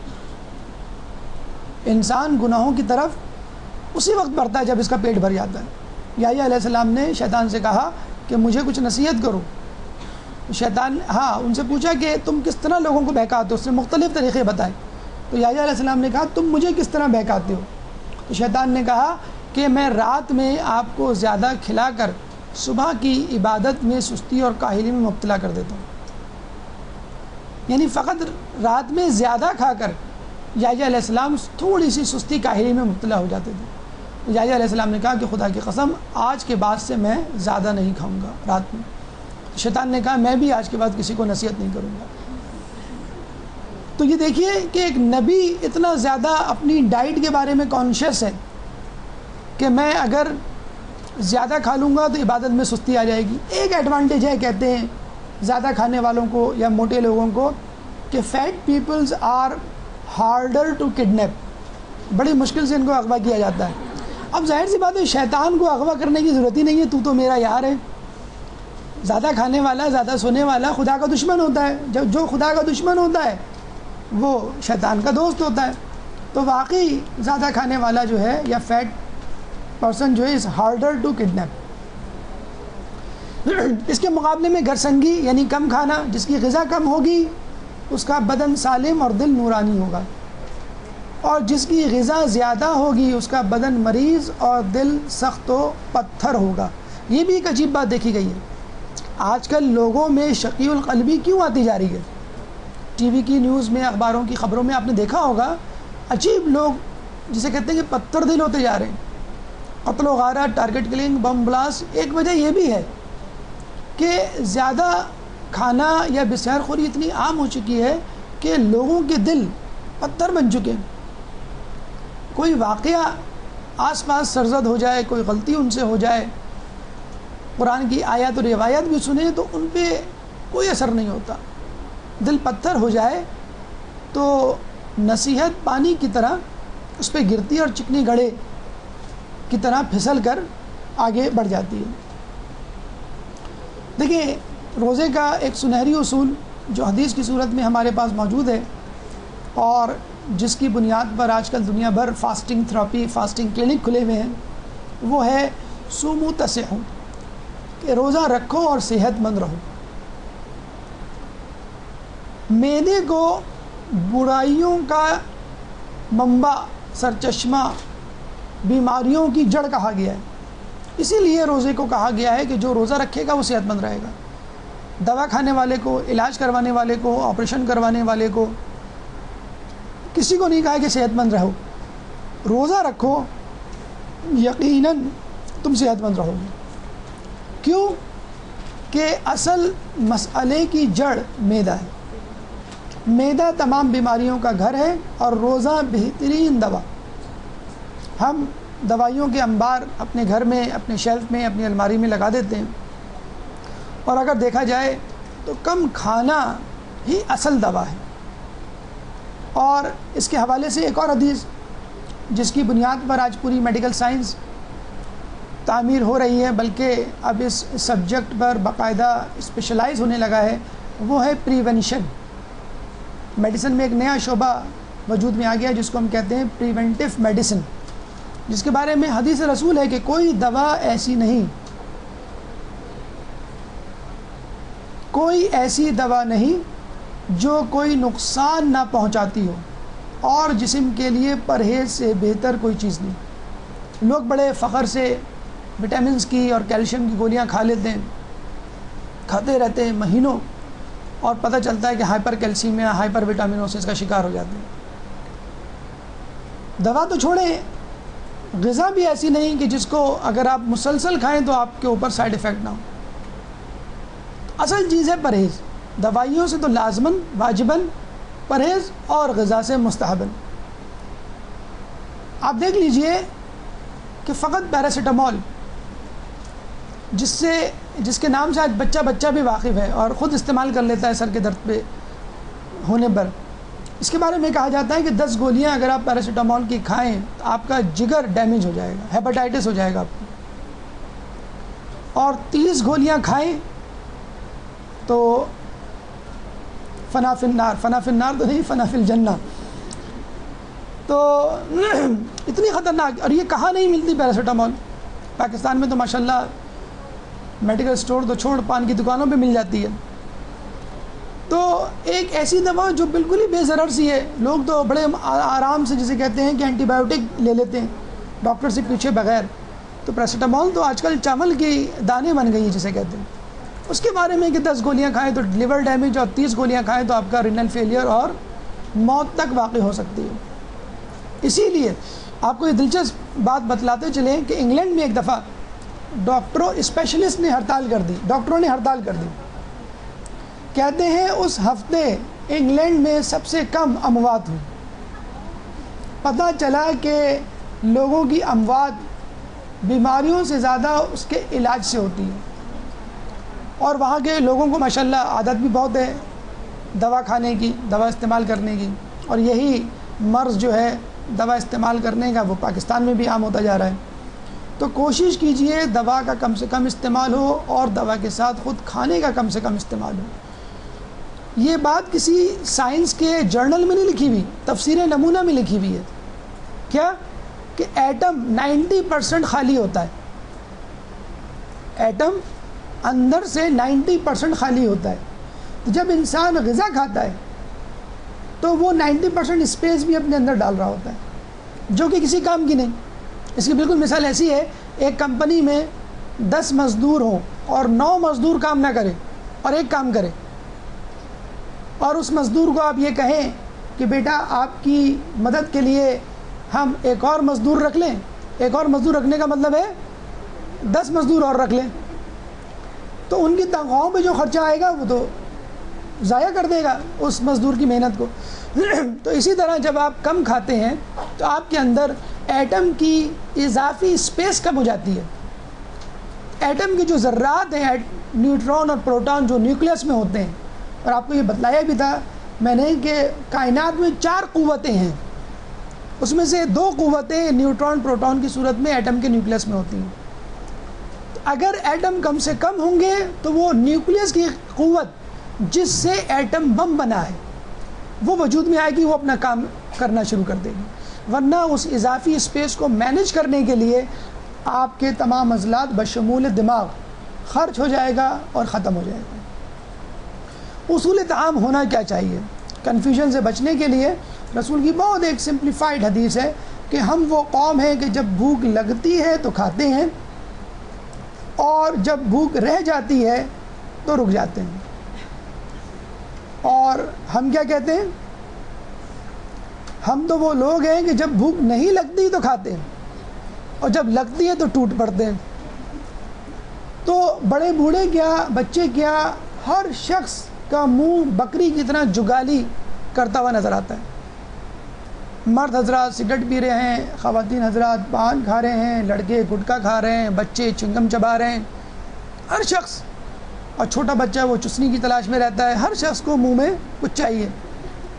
انسان گناہوں کی طرف اسی وقت بڑھتا ہے جب اس کا پیٹ بھر جاتا ہے. یحییٰ علیہ السلام نے شیطان سے کہا کہ مجھے کچھ نصیحت کرو. شیطان ان سے پوچھا کہ تم کس طرح لوگوں کو بہکاتے ہو. اس نے مختلف طریقے بتائے. تو یحییٰ علیہ السلام نے کہا تم مجھے کس طرح بہکاتے ہو؟ تو شیطان نے کہا کہ میں رات میں آپ کو زیادہ کھلا کر صبح کی عبادت میں سستی اور کاہلی میں مبتلا کر دیتا ہوں. یعنی فقط رات میں زیادہ کھا کر یحییٰ علیہ السلام تھوڑی سی سستی کاہلی میں مبتلا ہو جاتے تھے. یحییٰ علیہ السلام نے کہا کہ خدا کی قسم آج کے بعد سے میں زیادہ نہیں کھاؤں گا رات میں. شیطان نے کہا میں بھی آج کے بعد کسی کو نصیحت نہیں کروں گا. تو یہ دیکھیے کہ ایک نبی اتنا زیادہ اپنی ڈائٹ کے بارے میں کانشیس ہے کہ میں اگر زیادہ کھا لوں گا تو عبادت میں سستی آ جائے گی. ایک ایڈوانٹیج ہے کہتے ہیں زیادہ کھانے والوں کو یا موٹے لوگوں کو کہ fat peoples are harder to kidnap, بڑی مشکل سے ان کو اغوا کیا جاتا ہے. اب ظاہر سی بات ہے شیطان کو اغوا کرنے کی ضرورت ہی نہیں ہے، تو میرا یار ہے. زیادہ کھانے والا، زیادہ سونے والا خدا کا دشمن ہوتا ہے. جو خدا کا دشمن ہوتا ہے وہ شیطان کا دوست ہوتا ہے. تو واقعی زیادہ کھانے والا جو ہے یا فیٹ پرسن جو ہے از ہارڈر ٹو کڈنیپ. اس کے مقابلے میں گرسنگی یعنی کم کھانا، جس کی غذا کم ہوگی اس کا بدن سالم اور دل نورانی ہوگا، اور جس کی غذا زیادہ ہوگی اس کا بدن مریض اور دل سخت و پتھر ہوگا. یہ بھی ایک عجیب بات دیکھی گئی ہے. آج کل لوگوں میں شقی القلبی کیوں آتی جا رہی ہے؟ ٹی وی کی نیوز میں، اخباروں کی خبروں میں آپ نے دیکھا ہوگا عجیب لوگ جسے کہتے ہیں کہ پتھر دل ہوتے جا رہے ہیں. قتل و غارت، ٹارگٹ کلنگ، بم بلاسٹ. ایک وجہ یہ بھی ہے کہ زیادہ کھانا یا بسیار خوری اتنی عام ہو چکی ہے کہ لوگوں کے دل پتھر بن چکے ہیں. کوئی واقعہ آس پاس سرزد ہو جائے، کوئی غلطی ان سے ہو جائے، قرآن کی آیات و روایت بھی سنیں تو ان پہ کوئی اثر نہیں ہوتا. دل پتھر ہو جائے تو نصیحت پانی کی طرح اس پہ گرتی اور چکنی گڑھے کی طرح پھسل کر آگے بڑھ جاتی ہے. دیکھیں روزے کا ایک سنہری اصول جو حدیث کی صورت میں ہمارے پاس موجود ہے اور جس کی بنیاد پر آج کل دنیا بھر فاسٹنگ تھراپی، فاسٹنگ کلینک کھلے ہوئے ہیں، وہ ہے سومو تصحو، کہ روزہ رکھو اور صحت مند رہو. معدے کو برائیوں کا منبع، سرچشمہ، بیماریوں کی جڑ کہا گیا ہے. اسی لیے روزے کو کہا گیا ہے کہ جو روزہ رکھے گا وہ صحت مند رہے گا. دوا کھانے والے کو، علاج کروانے والے کو، آپریشن کروانے والے کو، کسی کو نہیں کہا کہ صحت مند رہو. روزہ رکھو، یقیناً تم صحت مند رہو گے. کیوں؟ کہ اصل مسئلے کی جڑ معدہ ہے. معدہ تمام بیماریوں کا گھر ہے اور روزہ بہترین دوا. ہم دوائیوں کے انبار اپنے گھر میں، اپنے شیلف میں، اپنی الماری میں لگا دیتے ہیں، اور اگر دیکھا جائے تو کم کھانا ہی اصل دوا ہے. اور اس کے حوالے سے ایک اور حدیث جس کی بنیاد پر آج پوری میڈیکل سائنس تعمیر ہو رہی ہے، بلکہ اب اس سبجیکٹ پر باقاعدہ اسپیشلائز ہونے لگا ہے، وہ ہے پریونشن. میڈیسن میں ایک نیا شعبہ وجود میں آ گیا جس کو ہم کہتے ہیں پریونٹیو میڈیسن، جس کے بارے میں حدیث رسول ہے کہ کوئی دوا ایسی نہیں، کوئی ایسی دوا نہیں جو کوئی نقصان نہ پہنچاتی ہو، اور جسم کے لیے پرہیز سے بہتر کوئی چیز نہیں. لوگ بڑے فخر سے وٹامنس کی اور کیلشیم کی گولیاں کھا لیتے ہیں، کھاتے رہتے ہیں مہینوں، اور پتہ چلتا ہے کہ ہائپر کیلسیمیا، ہائپر وٹامنوسس کا شکار ہو جاتے ہیں. دوا تو چھوڑیں، غذا بھی ایسی نہیں کہ جس کو اگر آپ مسلسل کھائیں تو آپ کے اوپر سائیڈ ایفیکٹ نہ ہو. اصل چیز ہے پرہیز. دوائیوں سے تو لازماً، واجباً پرہیز، اور غذا سے مستحباً. آپ دیکھ لیجئے کہ فقط پیراسیٹامول، جس کے نام سے آج بچہ بھی واقف ہے اور خود استعمال کر لیتا ہے سر کے درد پہ ہونے پر، اس کے بارے میں کہا جاتا ہے کہ 10 گولیاں اگر آپ پیراسیٹامول کی کھائیں تو آپ کا جگر ڈیمیج ہو جائے گا، ہیپاٹائٹس ہو جائے گا آپ کو. اور 30 گولیاں کھائیں تو فنا فی النار تو نہیں، فنا فی الجنہ. تو اتنی خطرناک. اور یہ کہاں نہیں ملتی پیراسیٹامول؟ پاکستان میں تو ماشاءاللہ میڈیکل سٹور تو چھوڑ، پان کی دکانوں پہ مل جاتی ہے. تو ایک ایسی دوا جو بالکل ہی بے ضرر سی ہے. لوگ تو بڑے آرام سے جسے کہتے ہیں کہ اینٹی بایوٹک لے لیتے ہیں ڈاکٹر سے پوچھے بغیر. تو پیراسیٹامول تو آج کل چاول کی دانے بن گئی جسے کہتے ہیں. اس کے بارے میں کہ 10 گولیاں کھائیں تو لیور ڈیمیج، اور 30 گولیاں کھائیں تو آپ کا رینل فیلئر اور موت تک واقع ہو سکتی ہے. اسی لیے آپ کو یہ دلچسپ بات بتلاتے چلیں کہ انگلینڈ میں ایک دفعہ ڈاکٹروں نے ہڑتال کر دی. کہتے ہیں اس ہفتے انگلینڈ میں سب سے کم اموات ہوئی. پتہ چلا کہ لوگوں کی اموات بیماریوں سے زیادہ اس کے علاج سے ہوتی ہے. اور وہاں کے لوگوں کو ماشاءاللہ عادت بھی بہت ہے دوا کھانے کی، دوا استعمال کرنے کی، اور یہی مرض جو ہے دوا استعمال کرنے کا وہ پاکستان میں بھی عام ہوتا جا رہا ہے. تو کوشش کیجئے دوا کا کم سے کم استعمال ہو اور دوا کے ساتھ خود کھانے کا کم سے کم استعمال ہو. یہ بات کسی سائنس کے جرنل میں نہیں لکھی ہوئی، تفسیر نمونہ میں لکھی ہوئی ہے. کیا کہ ایٹم 90% خالی ہوتا ہے. ایٹم اندر سے 90% خالی ہوتا ہے. تو جب انسان غذا کھاتا ہے تو وہ 90% اسپیس بھی اپنے اندر ڈال رہا ہوتا ہے جو کہ کسی کام کی نہیں. اس کی بالکل مثال ایسی ہے، ایک کمپنی میں 10 مزدور ہوں اور 9 مزدور کام نہ کرے اور ایک کام کرے، اور اس مزدور کو آپ یہ کہیں کہ بیٹا آپ کی مدد کے لیے ہم ایک اور مزدور رکھ لیں. ایک اور مزدور رکھنے کا مطلب ہے 10 مزدور اور رکھ لیں، تو ان کی تنخواہوں پہ جو خرچہ آئے گا وہ تو ضائع کر دے گا اس مزدور کی محنت کو. تو اسی طرح جب آپ کم کھاتے ہیں تو آپ کے اندر ایٹم کی اضافی اسپیس کم ہو جاتی ہے. ایٹم کے جو ذرات ہیں، نیوٹرون اور پروٹون جو نیوکلیس میں ہوتے ہیں، اور آپ کو یہ بتلایا بھی تھا میں نے کہ کائنات میں 4 قوتیں ہیں، اس میں سے 2 قوتیں نیوٹرون پروٹون کی صورت میں ایٹم کے نیوکلیس میں ہوتی ہیں. اگر ایٹم کم سے کم ہوں گے تو وہ نیوکلیس کی قوت جس سے ایٹم بم بنا ہے وہ وجود میں آئے گی، وہ اپنا کام کرنا شروع کر دے گی. ورنہ اس اضافی اسپیس کو مینیج کرنے کے لیے آپ کے تمام عضلات بشمول دماغ خرچ ہو جائے گا اور ختم ہو جائے گا. اصول طعام ہونا کیا چاہیے؟ کنفیوژن سے بچنے کے لیے رسول کی بہت ایک سمپلیفائڈ حدیث ہے کہ ہم وہ قوم ہیں کہ جب بھوک لگتی ہے تو کھاتے ہیں اور جب بھوک رہ جاتی ہے تو رک جاتے ہیں. اور ہم کیا کہتے ہیں؟ ہم تو وہ لوگ ہیں کہ جب بھوک نہیں لگتی تو کھاتے ہیں اور جب لگتی ہے تو ٹوٹ پڑتے ہیں. تو بڑے بوڑھے کیا، بچے کیا، ہر شخص کا منہ بکری کی طرح جگالی کرتا ہوا نظر آتا ہے. مرد حضرات سگریٹ پی رہے ہیں، خواتین حضرات پان کھا رہے ہیں، لڑکے گٹکا کھا رہے ہیں، بچے چنگم چبا رہے ہیں. ہر شخص، اور چھوٹا بچہ وہ چسنی کی تلاش میں رہتا ہے. ہر شخص کو منہ میں کچھ چاہیے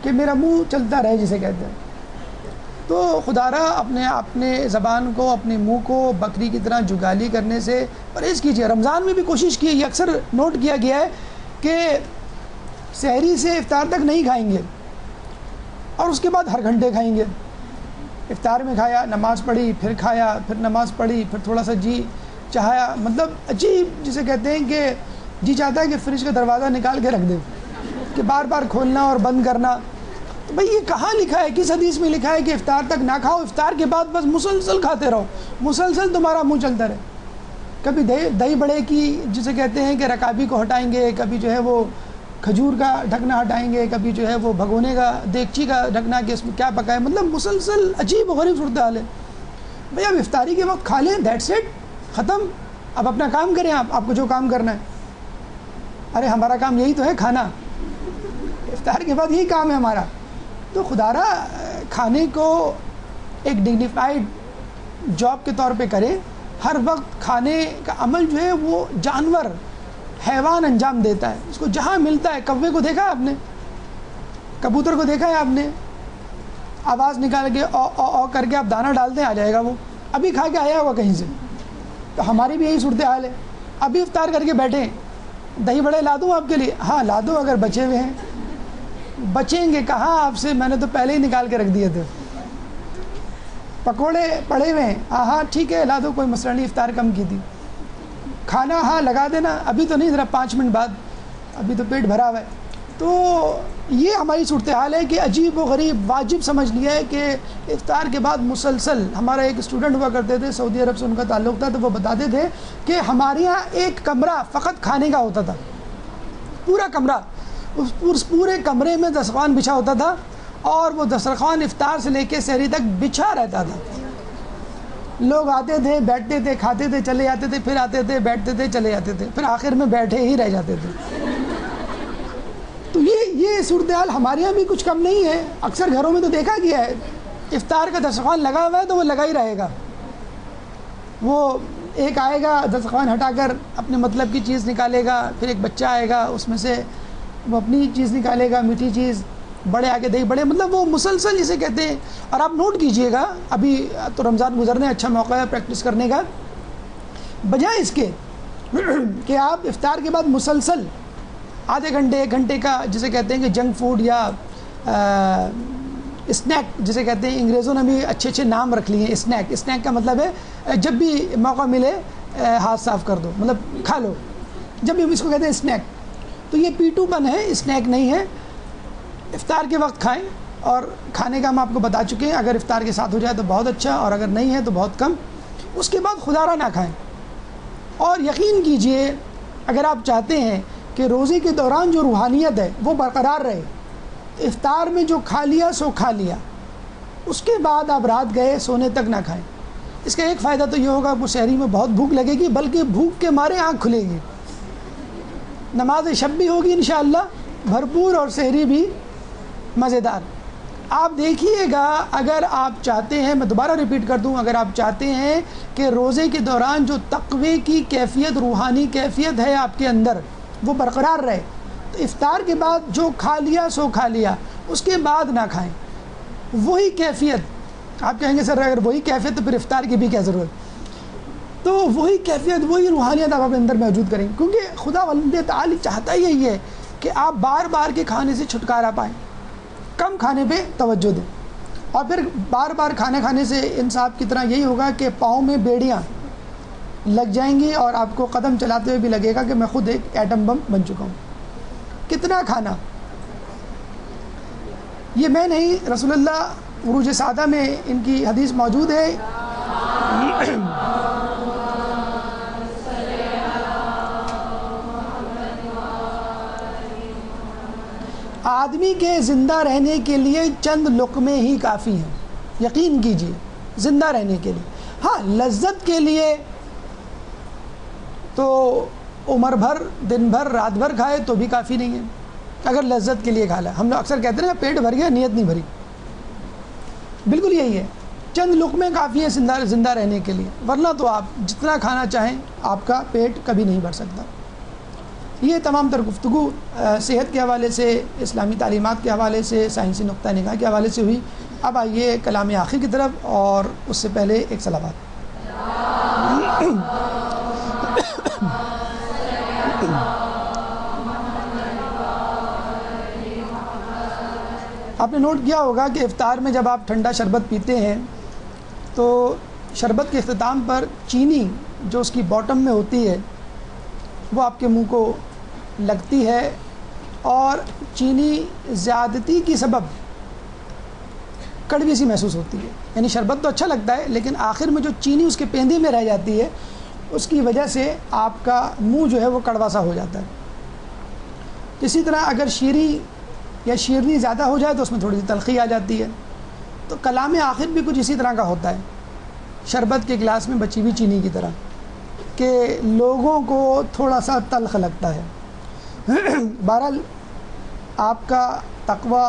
کہ میرا منہ چلتا رہے جسے کہتے ہیں. تو خدا را اپنے زبان کو، اپنے منہ کو بکری کی طرح جگالی کرنے سے پرہیز کیجیے. رمضان میں بھی کوشش کی، یہ اکثر نوٹ کیا گیا ہے کہ سحری سے افطار تک نہیں کھائیں گے اور اس کے بعد ہر گھنٹے کھائیں گے. افطار میں کھایا، نماز پڑھی، پھر کھایا، پھر نماز پڑھی، پھر تھوڑا سا جی چاہیا. مطلب عجیب جسے کہتے ہیں کہ جی چاہتا ہے کہ فریج کا دروازہ نکال کے رکھ دیں کہ بار بار کھولنا اور بند کرنا. تو بھئی یہ کہاں لکھا ہے؟ کس حدیث میں لکھا ہے کہ افطار تک نہ کھاؤ، افطار کے بعد بس مسلسل کھاتے رہو، مسلسل تمہارا منہ چلتا رہے. کبھی دہی بڑے کی جسے کہتے ہیں کہ رکابی کو ہٹائیں گے، کبھی جو ہے وہ کھجور کا ڈھکنا ہٹائیں گے، کبھی جو ہے وہ بھگونے کا دیگچی کا ڈھکنا کہ اس میں کیا پکائے. مطلب مسلسل عجیب و غریب صورتحال ہے. بھئی اب افطاری کے وقت کھا لیں، دیٹس اٹ، ختم. اب اپنا کام کریں، آپ کو جو کام کرنا ہے. ارے ہمارا کام یہی تو ہے، کھانا. افطار کے بعد یہی کام ہے ہمارا. تو خدا را کھانے کو ایک ڈگنیفائڈ جاب کے طور پہ کرے. ہر وقت کھانے کا عمل جو ہے وہ جانور، حیوان انجام دیتا ہے. اس کو جہاں ملتا ہے. کوے کو دیکھا ہے آپ نے؟ کبوتر کو دیکھا ہے آپ نے؟ آواز نکال کے او کر کے آپ دانہ ڈالتے ہیں، آ جائے گا وہ. ابھی کھا کے آیا ہوا کہیں سے. تو ہماری بھی یہی صورتحال ہے. ابھی افطار کر کے بیٹھے، دہی بڑے لا دوں آپ کے لیے؟ ہاں لا دو اگر بچے ہوئے ہیں. بچیں گے کہاں آپ سے؟ میں نے تو پہلے ہی نکال کے رکھ دیے تھے. پکوڑے پڑے ہوئے ہیں، ہاں ٹھیک ہے لا دو، کوئی مسئلہ نہیں، افطار کم کی تھی. کھانا ہاں لگا دینا، ابھی تو نہیں، ذرا 5 منٹ بعد، ابھی تو پیٹ بھرا ہوا ہے. تو یہ ہماری صورتحال ہے کہ عجیب و غریب واجب سمجھ لیا ہے کہ افطار کے بعد مسلسل. ہمارا ایک اسٹوڈنٹ ہوا کرتے تھے، سعودی عرب سے ان کا تعلق تھا، تو وہ بتاتے تھے کہ ہمارے یہاں ایک کمرہ فقط کھانے کا ہوتا تھا، پورا کمرہ. اس پورے کمرے میں دسترخوان بچھا ہوتا تھا اور وہ دسترخوان افطار سے لے کے سحری تک بچھا رہتا تھا. لوگ آتے تھے، بیٹھتے تھے، کھاتے تھے، چلے جاتے تھے، پھر آتے تھے، بیٹھتے تھے، چلے جاتے تھے، پھر آخر میں بیٹھے ہی رہ جاتے تھے. تو یہ صورتحال ہمارے یہاں بھی کچھ کم نہیں ہے. اکثر گھروں میں تو دیکھا گیا ہے افطار کا دسترخوان لگا ہوا ہے تو وہ لگا ہی رہے گا. وہ ایک آئے گا دسترخوان ہٹا کر اپنے مطلب کی چیز نکالے گا, پھر ایک بچہ آئے گا اس میں سے وہ اپنی چیز نکالے گا, میٹھی چیز, بڑے آگے دہی بڑے, مطلب وہ مسلسل جسے کہتے ہیں. اور آپ نوٹ کیجئے گا, ابھی تو رمضان گزرنے اچھا موقع ہے پریکٹس کرنے کا, بجائے اس کے کہ آپ افطار کے بعد مسلسل آدھے گھنٹے 1 گھنٹے کا جسے کہتے ہیں کہ جنک فوڈ یا اسنیک جسے کہتے ہیں, انگریزوں نے بھی اچھے نام رکھ لیے ہیں. اسنیک کا مطلب ہے جب بھی موقع ملے ہاتھ صاف کر دو, مطلب کھا لو, جب بھی اس کو کہتے ہیں اسنیک. تو یہ پیٹو پن ہے, اسنیک نہیں ہے. افطار کے وقت کھائیں, اور کھانے کا ہم آپ کو بتا چکے ہیں, اگر افطار کے ساتھ ہو جائے تو بہت اچھا, اور اگر نہیں ہے تو بہت کم. اس کے بعد خدارہ نہ کھائیں. اور یقین کیجئے اگر آپ چاہتے ہیں کہ روزے کے دوران جو روحانیت ہے وہ برقرار رہے, افطار میں جو کھا لیا سو کھا لیا, اس کے بعد آپ رات گئے سونے تک نہ کھائیں. اس کا ایک فائدہ تو یہ ہوگا آپ کو سحری میں بہت بھوک لگے گی, بلکہ بھوک کے مارے آنکھ کھلے گی. نماز شب بھی ہوگی انشاءاللہ بھرپور, اور سحری بھی مزیدار. آپ دیکھیے گا اگر آپ چاہتے ہیں, میں دوبارہ ریپیٹ کر دوں, اگر آپ چاہتے ہیں کہ روزے کے دوران جو تقوی کی کیفیت, روحانی کیفیت ہے آپ کے اندر وہ برقرار رہے, تو افطار کے بعد جو کھا لیا سو کھا لیا, اس کے بعد نہ کھائیں. وہی کیفیت, آپ کہیں گے سر اگر وہی کیفیت تو پھر افطار کی بھی کیا ضرورت. تو وہی کیفیت, وہی روحانیت آپ اپنے اندر موجود کریں, کیونکہ خدا وند تعالی چاہتا یہی ہے کہ آپ بار بار کے کھانے سے چھٹکارا پائیں, کم کھانے پہ توجہ دیں. اور پھر بار بار کھانے کھانے سے انصاف کی طرح یہی ہوگا کہ پاؤں میں بیڑیاں لگ جائیں گی, اور آپ کو قدم چلاتے ہوئے بھی لگے گا کہ میں خود ایک ایٹم بم بن چکا ہوں. کتنا کھانا, یہ میں نہیں, رسول اللہ عروج سعادہ میں ان کی حدیث موجود ہے. آدمی کے زندہ رہنے کے لیے چند لقمے ہی کافی ہیں, یقین کیجیے, زندہ رہنے کے لیے. ہاں لذت کے لیے تو عمر بھر, دن بھر, رات بھر کھائے تو بھی کافی نہیں ہے. اگر لذت کے لیے کھا لیا, ہم لوگ اکثر کہتے ہیں نا پیٹ بھر گیا نیت نہیں بھری, بالکل یہی ہے. چند لقمے کافی ہیں زندہ رہنے کے لیے, ورنہ تو آپ جتنا کھانا چاہیں آپ کا پیٹ کبھی نہیں بھر سکتا. یہ تمام تر گفتگو صحت کے حوالے سے, اسلامی تعلیمات کے حوالے سے, سائنسی نقطہ نگاہ کے حوالے سے ہوئی. اب آئیے کلام آخر کی طرف, اور اس سے پہلے ایک صلوات. آپ نے نوٹ کیا ہوگا کہ افطار میں جب آپ ٹھنڈا شربت پیتے ہیں تو شربت کے اختتام پر چینی جو اس کی باٹم میں ہوتی ہے وہ آپ کے منہ کو لگتی ہے, اور چینی زیادتی کی سبب کڑوی سی محسوس ہوتی ہے. یعنی شربت تو اچھا لگتا ہے, لیکن آخر میں جو چینی اس کے پیندے میں رہ جاتی ہے اس کی وجہ سے آپ کا منہ جو ہے وہ کڑوا سا ہو جاتا ہے. اسی طرح اگر شیریں یا شیرنی زیادہ ہو جائے تو اس میں تھوڑی سی تلخی آ جاتی ہے. تو کلام آخر بھی کچھ اسی طرح کا ہوتا ہے, شربت کے گلاس میں بچی ہوئی چینی کی طرح, کہ لوگوں کو تھوڑا سا تلخ لگتا ہے. بہرحال آپ کا تقوی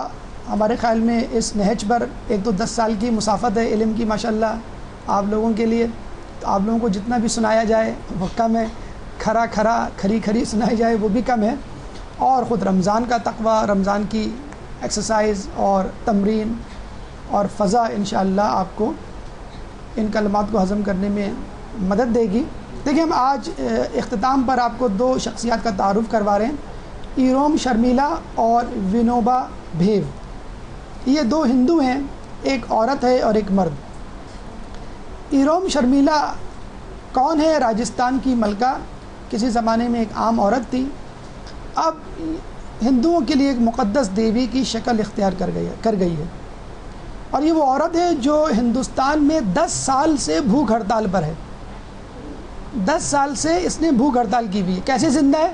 ہمارے خیال میں اس نہج پر, ایک تو 10 سال کی مسافت ہے علم کی ماشاءاللہ آپ لوگوں کے لیے, تو آپ لوگوں کو جتنا بھی سنایا جائے وہ کم ہے, کھری سنائی جائے وہ بھی کم ہے. اور خود رمضان کا تقوی, رمضان کی ایکسرسائز اور تمرین اور فضا انشاءاللہ آپ کو ان کلمات کو ہضم کرنے میں مدد دے گی. دیکھیں ہم آج اختتام پر آپ کو 2 شخصیات کا تعارف کروا رہے ہیں, ایروم شرمیلا اور ونوبا بھیو. یہ 2 ہندو ہیں, ایک عورت ہے اور ایک مرد. ایروم شرمیلا کون ہے؟ راجستھان کی ملکہ, کسی زمانے میں ایک عام عورت تھی, اب ہندوؤں کے لیے ایک مقدس دیوی کی شکل اختیار کر گئی ہے. اور یہ وہ عورت ہے جو ہندوستان میں 10 سال سے بھوک ہڑتال پر ہے. 10 سال سے اس نے بھوک ہڑتال کی ہوئی ہے. کیسے زندہ ہے؟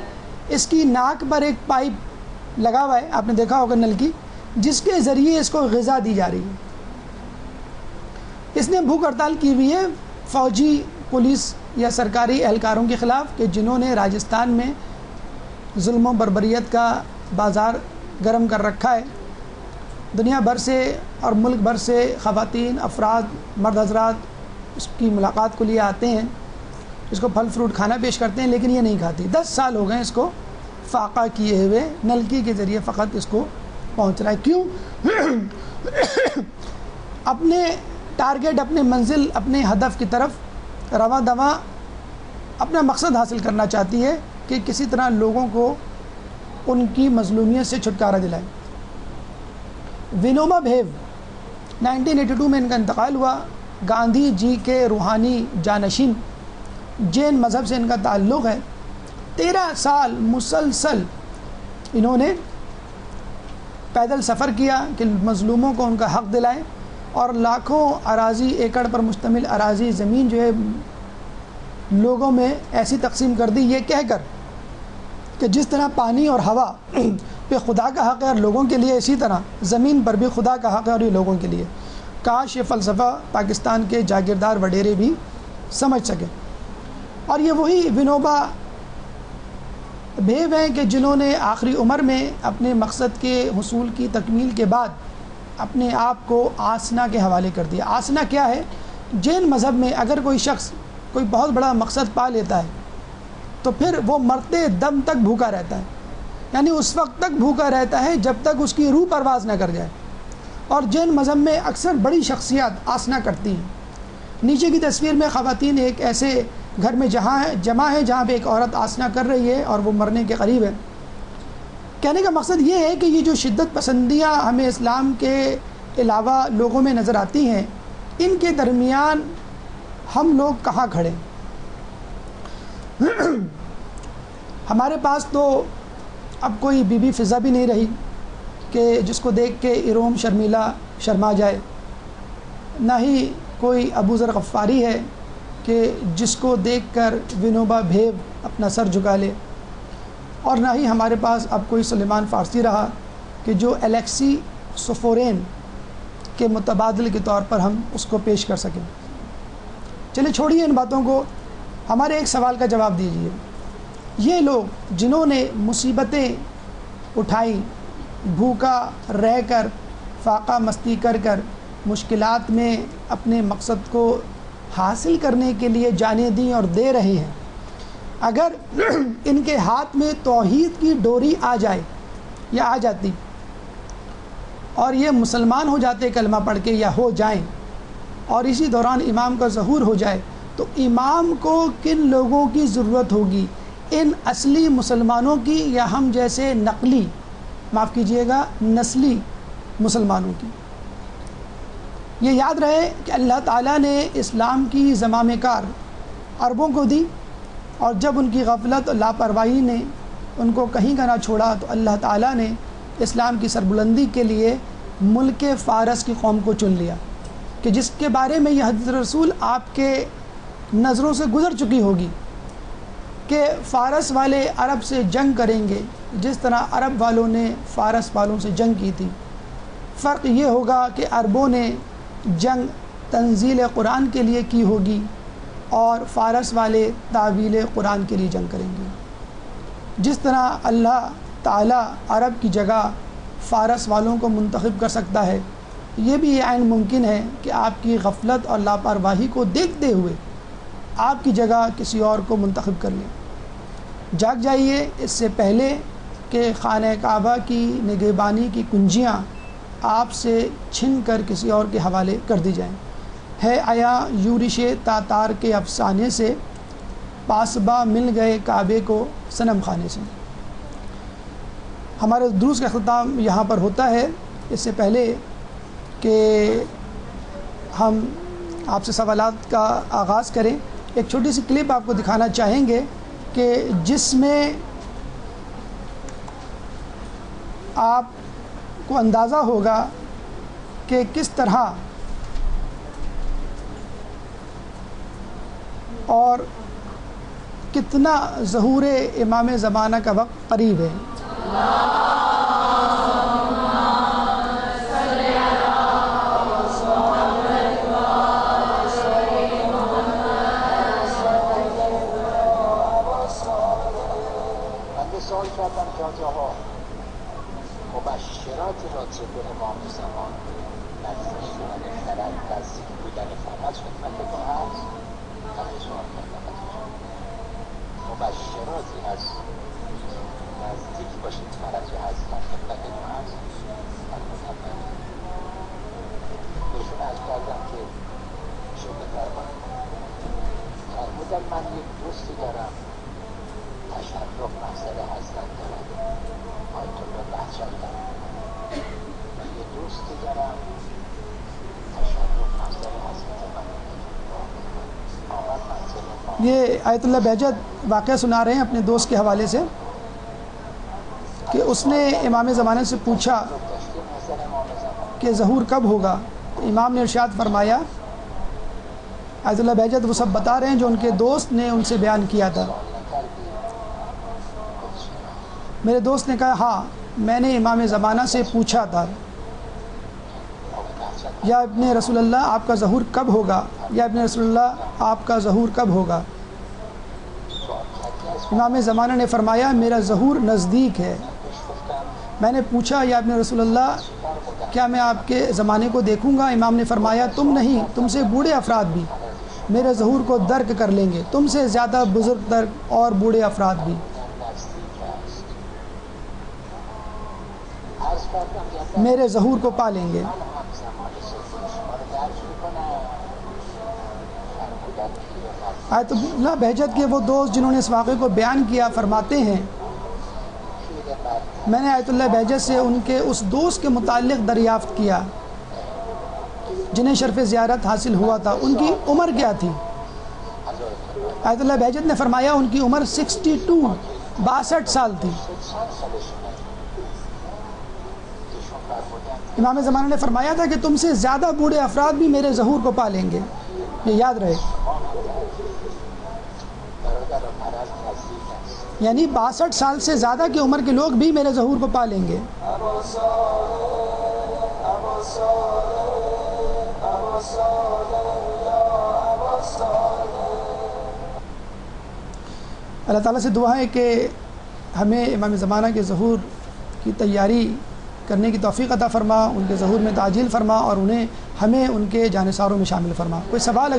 اس کی ناک پر ایک پائپ لگا ہوا ہے, آپ نے دیکھا ہوگا نل کی, جس کے ذریعے اس کو غذا دی جا رہی ہے. اس نے بھوک ہڑتال کی ہوئی ہے فوجی, پولیس یا سرکاری اہلکاروں کے خلاف, کہ جنہوں نے راجستھان میں ظلم و بربریت کا بازار گرم کر رکھا ہے. دنیا بھر سے اور ملک بھر سے خواتین، افراد، مرد حضرات اس کی ملاقات کے لیے آتے ہیں، اس کو پھل فروٹ کھانا پیش کرتے ہیں، لیکن یہ نہیں کھاتی. 10 سال ہو گئے اس کو فاقہ کیے ہوئے، نلکی کے ذریعے فقط اس کو پہنچ رہا ہے. کیوں؟ اپنے ٹارگیٹ، اپنے منزل، اپنے ہدف کی طرف رواں دواں اپنا مقصد حاصل کرنا چاہتی ہے کہ کسی طرح لوگوں کو ان کی مظلومیت سے چھٹکارا دلائے. ونوبا بھیو 1982 میں ان کا انتقال ہوا. گاندھی جی کے روحانی جانشین، جین مذہب سے ان کا تعلق ہے. 13 سال مسلسل انہوں نے پیدل سفر کیا کہ مظلوموں کو ان کا حق دلائیں، اور لاکھوں اراضی، ایکڑ پر مشتمل اراضی زمین جو ہے لوگوں میں ایسی تقسیم کر دی، یہ کہہ کر کہ جس طرح پانی اور ہوا پہ خدا کا حق ہے اور لوگوں کے لیے، اسی طرح زمین پر بھی خدا کا حق ہے اور یہ لوگوں کے لیے. کاش یہ فلسفہ پاکستان کے جاگیردار وڈیرے بھی سمجھ سکے. اور یہ وہی ونوبا بھیو ہیں کہ جنہوں نے آخری عمر میں اپنے مقصد کے حصول کی تکمیل کے بعد اپنے آپ کو آسنا کے حوالے کر دیا. آسنا کیا ہے؟ جین مذہب میں اگر کوئی شخص کوئی بہت بڑا مقصد پا لیتا ہے تو پھر وہ مرتے دم تک بھوکا رہتا ہے، یعنی اس وقت تک بھوکا رہتا ہے جب تک اس کی روح پرواز نہ کر جائے. اور جین مذہب میں اکثر بڑی شخصیات آسنا کرتی ہیں. نیچے کی تصویر میں خواتین ایک ایسے گھر میں جمع ہے جہاں پہ ایک عورت آسنا کر رہی ہے اور وہ مرنے کے قریب ہے. کہنے کا مقصد یہ ہے کہ یہ جو شدت پسندیاں ہمیں اسلام کے علاوہ لوگوں میں نظر آتی ہیں، ان کے درمیان ہم لوگ کہاں کھڑے؟ ہمارے پاس تو اب کوئی بی بی فضا بھی نہیں رہی کہ جس کو دیکھ کے اروم شرمیلا شرما جائے، نہ ہی کوئی ابو ذر غفاری ہے کہ جس کو دیکھ کر ونوبا بھیو اپنا سر جھکا لے، اور نہ ہی ہمارے پاس اب کوئی سلیمان فارسی رہا کہ جو الیکسی سوفورین کے متبادل کے طور پر ہم اس کو پیش کر سکیں. چلے چھوڑیے ان باتوں کو، ہمارے ایک سوال کا جواب دیجیے. یہ لوگ جنہوں نے مصیبتیں اٹھائیں، بھوکا رہ کر، فاقہ مستی کر کر، مشکلات میں اپنے مقصد کو حاصل کرنے کے لیے جانیں دیں اور دے رہے ہیں، اگر ان کے ہاتھ میں توحید کی ڈوری آ جائے یا آ جاتی اور یہ مسلمان ہو جاتے کلمہ پڑھ کے یا ہو جائیں، اور اسی دوران امام کا ظہور ہو جائے، تو امام کو کن لوگوں کی ضرورت ہوگی؟ ان اصلی مسلمانوں کی یا ہم جیسے نقلی، معاف کیجئے گا نسلی مسلمانوں کی؟ یہ یاد رہے کہ اللہ تعالیٰ نے اسلام کی زمام کار عربوں کو دی، اور جب ان کی غفلت اور لاپرواہی نے ان کو کہیں کا نہ چھوڑا تو اللہ تعالیٰ نے اسلام کی سربلندی کے لیے ملک فارس کی قوم کو چن لیا، کہ جس کے بارے میں یہ حدیث رسول آپ کے نظروں سے گزر چکی ہوگی کہ فارس والے عرب سے جنگ کریں گے جس طرح عرب والوں نے فارس والوں سے جنگ کی تھی. فرق یہ ہوگا کہ عربوں نے جنگ تنزیل قرآن کے لیے کی ہوگی اور فارس والے تعویل قرآن کے لیے جنگ کریں گے. جس طرح اللہ تعالیٰ عرب کی جگہ فارس والوں کو منتخب کر سکتا ہے، یہ بھی یہ عین ممکن ہے کہ آپ کی غفلت اور لاپرواہی کو دیکھتے ہوئے آپ کی جگہ کسی اور کو منتخب کر لیں. جاگ جائیے اس سے پہلے کہ خانہ کعبہ کی نگہبانی کی کنجیاں آپ سے چھن کر کسی اور کے حوالے کر دی جائیں. ہے آیا یورش تاتار کے افسانے سے، پاسباں مل گئے کعبے کو صنم خانے سے. ہمارے دروس کا اختتام یہاں پر ہوتا ہے. اس سے پہلے کہ ہم آپ سے سوالات کا آغاز کریں، ایک چھوٹی سی کلپ آپ کو دکھانا چاہیں گے کہ جس میں آپ کو اندازہ ہوگا کہ کس طرح اور کتنا ظہور امام زمانہ کا وقت قریب ہے.
سال کردن که حاجی آقا با اشارات راجع به امام زمان نزدیکیان خرد نزدیک بودن فرج خدمتتون هست. همین سوال خدمتتون مبشراتی هست نزدیک باشید فرج هستن خدمتتون هست. بهشون عرض کردم که ایشون بفرمایید فرمودن من یک دوستی دارم تشرف مسئله هستن دارم آیت الله بهجت من یک دوستی دارم تشرف مسئله هستن من آمد منزل ما.
یہ آیت اللہ بہجت واقعہ سنا رہے ہیں اپنے دوست کے حوالے سے کہ اس نے امام زمانے سے پوچھا کہ ظہور کب ہوگا. امام نے ارشاد فرمایا، آیت اللہ بہجت وہ سب بتا رہے ہیں جو ان کے دوست نے ان سے بیان کیا تھا. میرے دوست نے کہا ہاں میں نے امام زمانہ سے پوچھا تھا یا ابن رسول اللہ آپ کا ظہور کب ہوگا، یا ابن رسول اللہ آپ کا ظہور کب ہوگا. امام زمانہ نے فرمایا میرا ظہور نزدیک ہے. میں نے پوچھا یا ابن رسول اللہ کیا میں آپ کے زمانے کو دیکھوں گا. امام نے فرمایا تم نہیں، تم سے بوڑھے افراد بھی میرے ظہور کو درک کر لیں گے، تم سے زیادہ بزرگ درک اور بوڑھے افراد بھی میرے ظہور کو پا لیں گے. آیت اللہ بہجت کے وہ دوست جنہوں نے اس واقعے کو بیان کیا فرماتے ہیں میں نے آیت اللہ بہجت سے ان کے اس دوست کے متعلق دریافت کیا جنہیں شرف زیارت حاصل ہوا تھا. ان کی عمر کیا تھی؟ آیت اللہ بہجت نے فرمایا ان کی عمر 62 سال تھی. امام زمانہ نے فرمایا تھا کہ تم سے زیادہ بوڑھے افراد بھی میرے ظہور کو پا لیں گے. یہ یاد رہے، یعنی 62 سال سے زیادہ کی عمر کے لوگ بھی میرے ظہور کو پا لیں گے. اللہ تعالیٰ سے دعا ہے کہ ہمیں امام زمانہ کے ظہور کی تیاری کرنے کی توفیق عطا فرما، ان کے ظہور میں تعجیل فرما اور ہمیں ان کے جانثاروں میں شامل فرما. کوئی سوال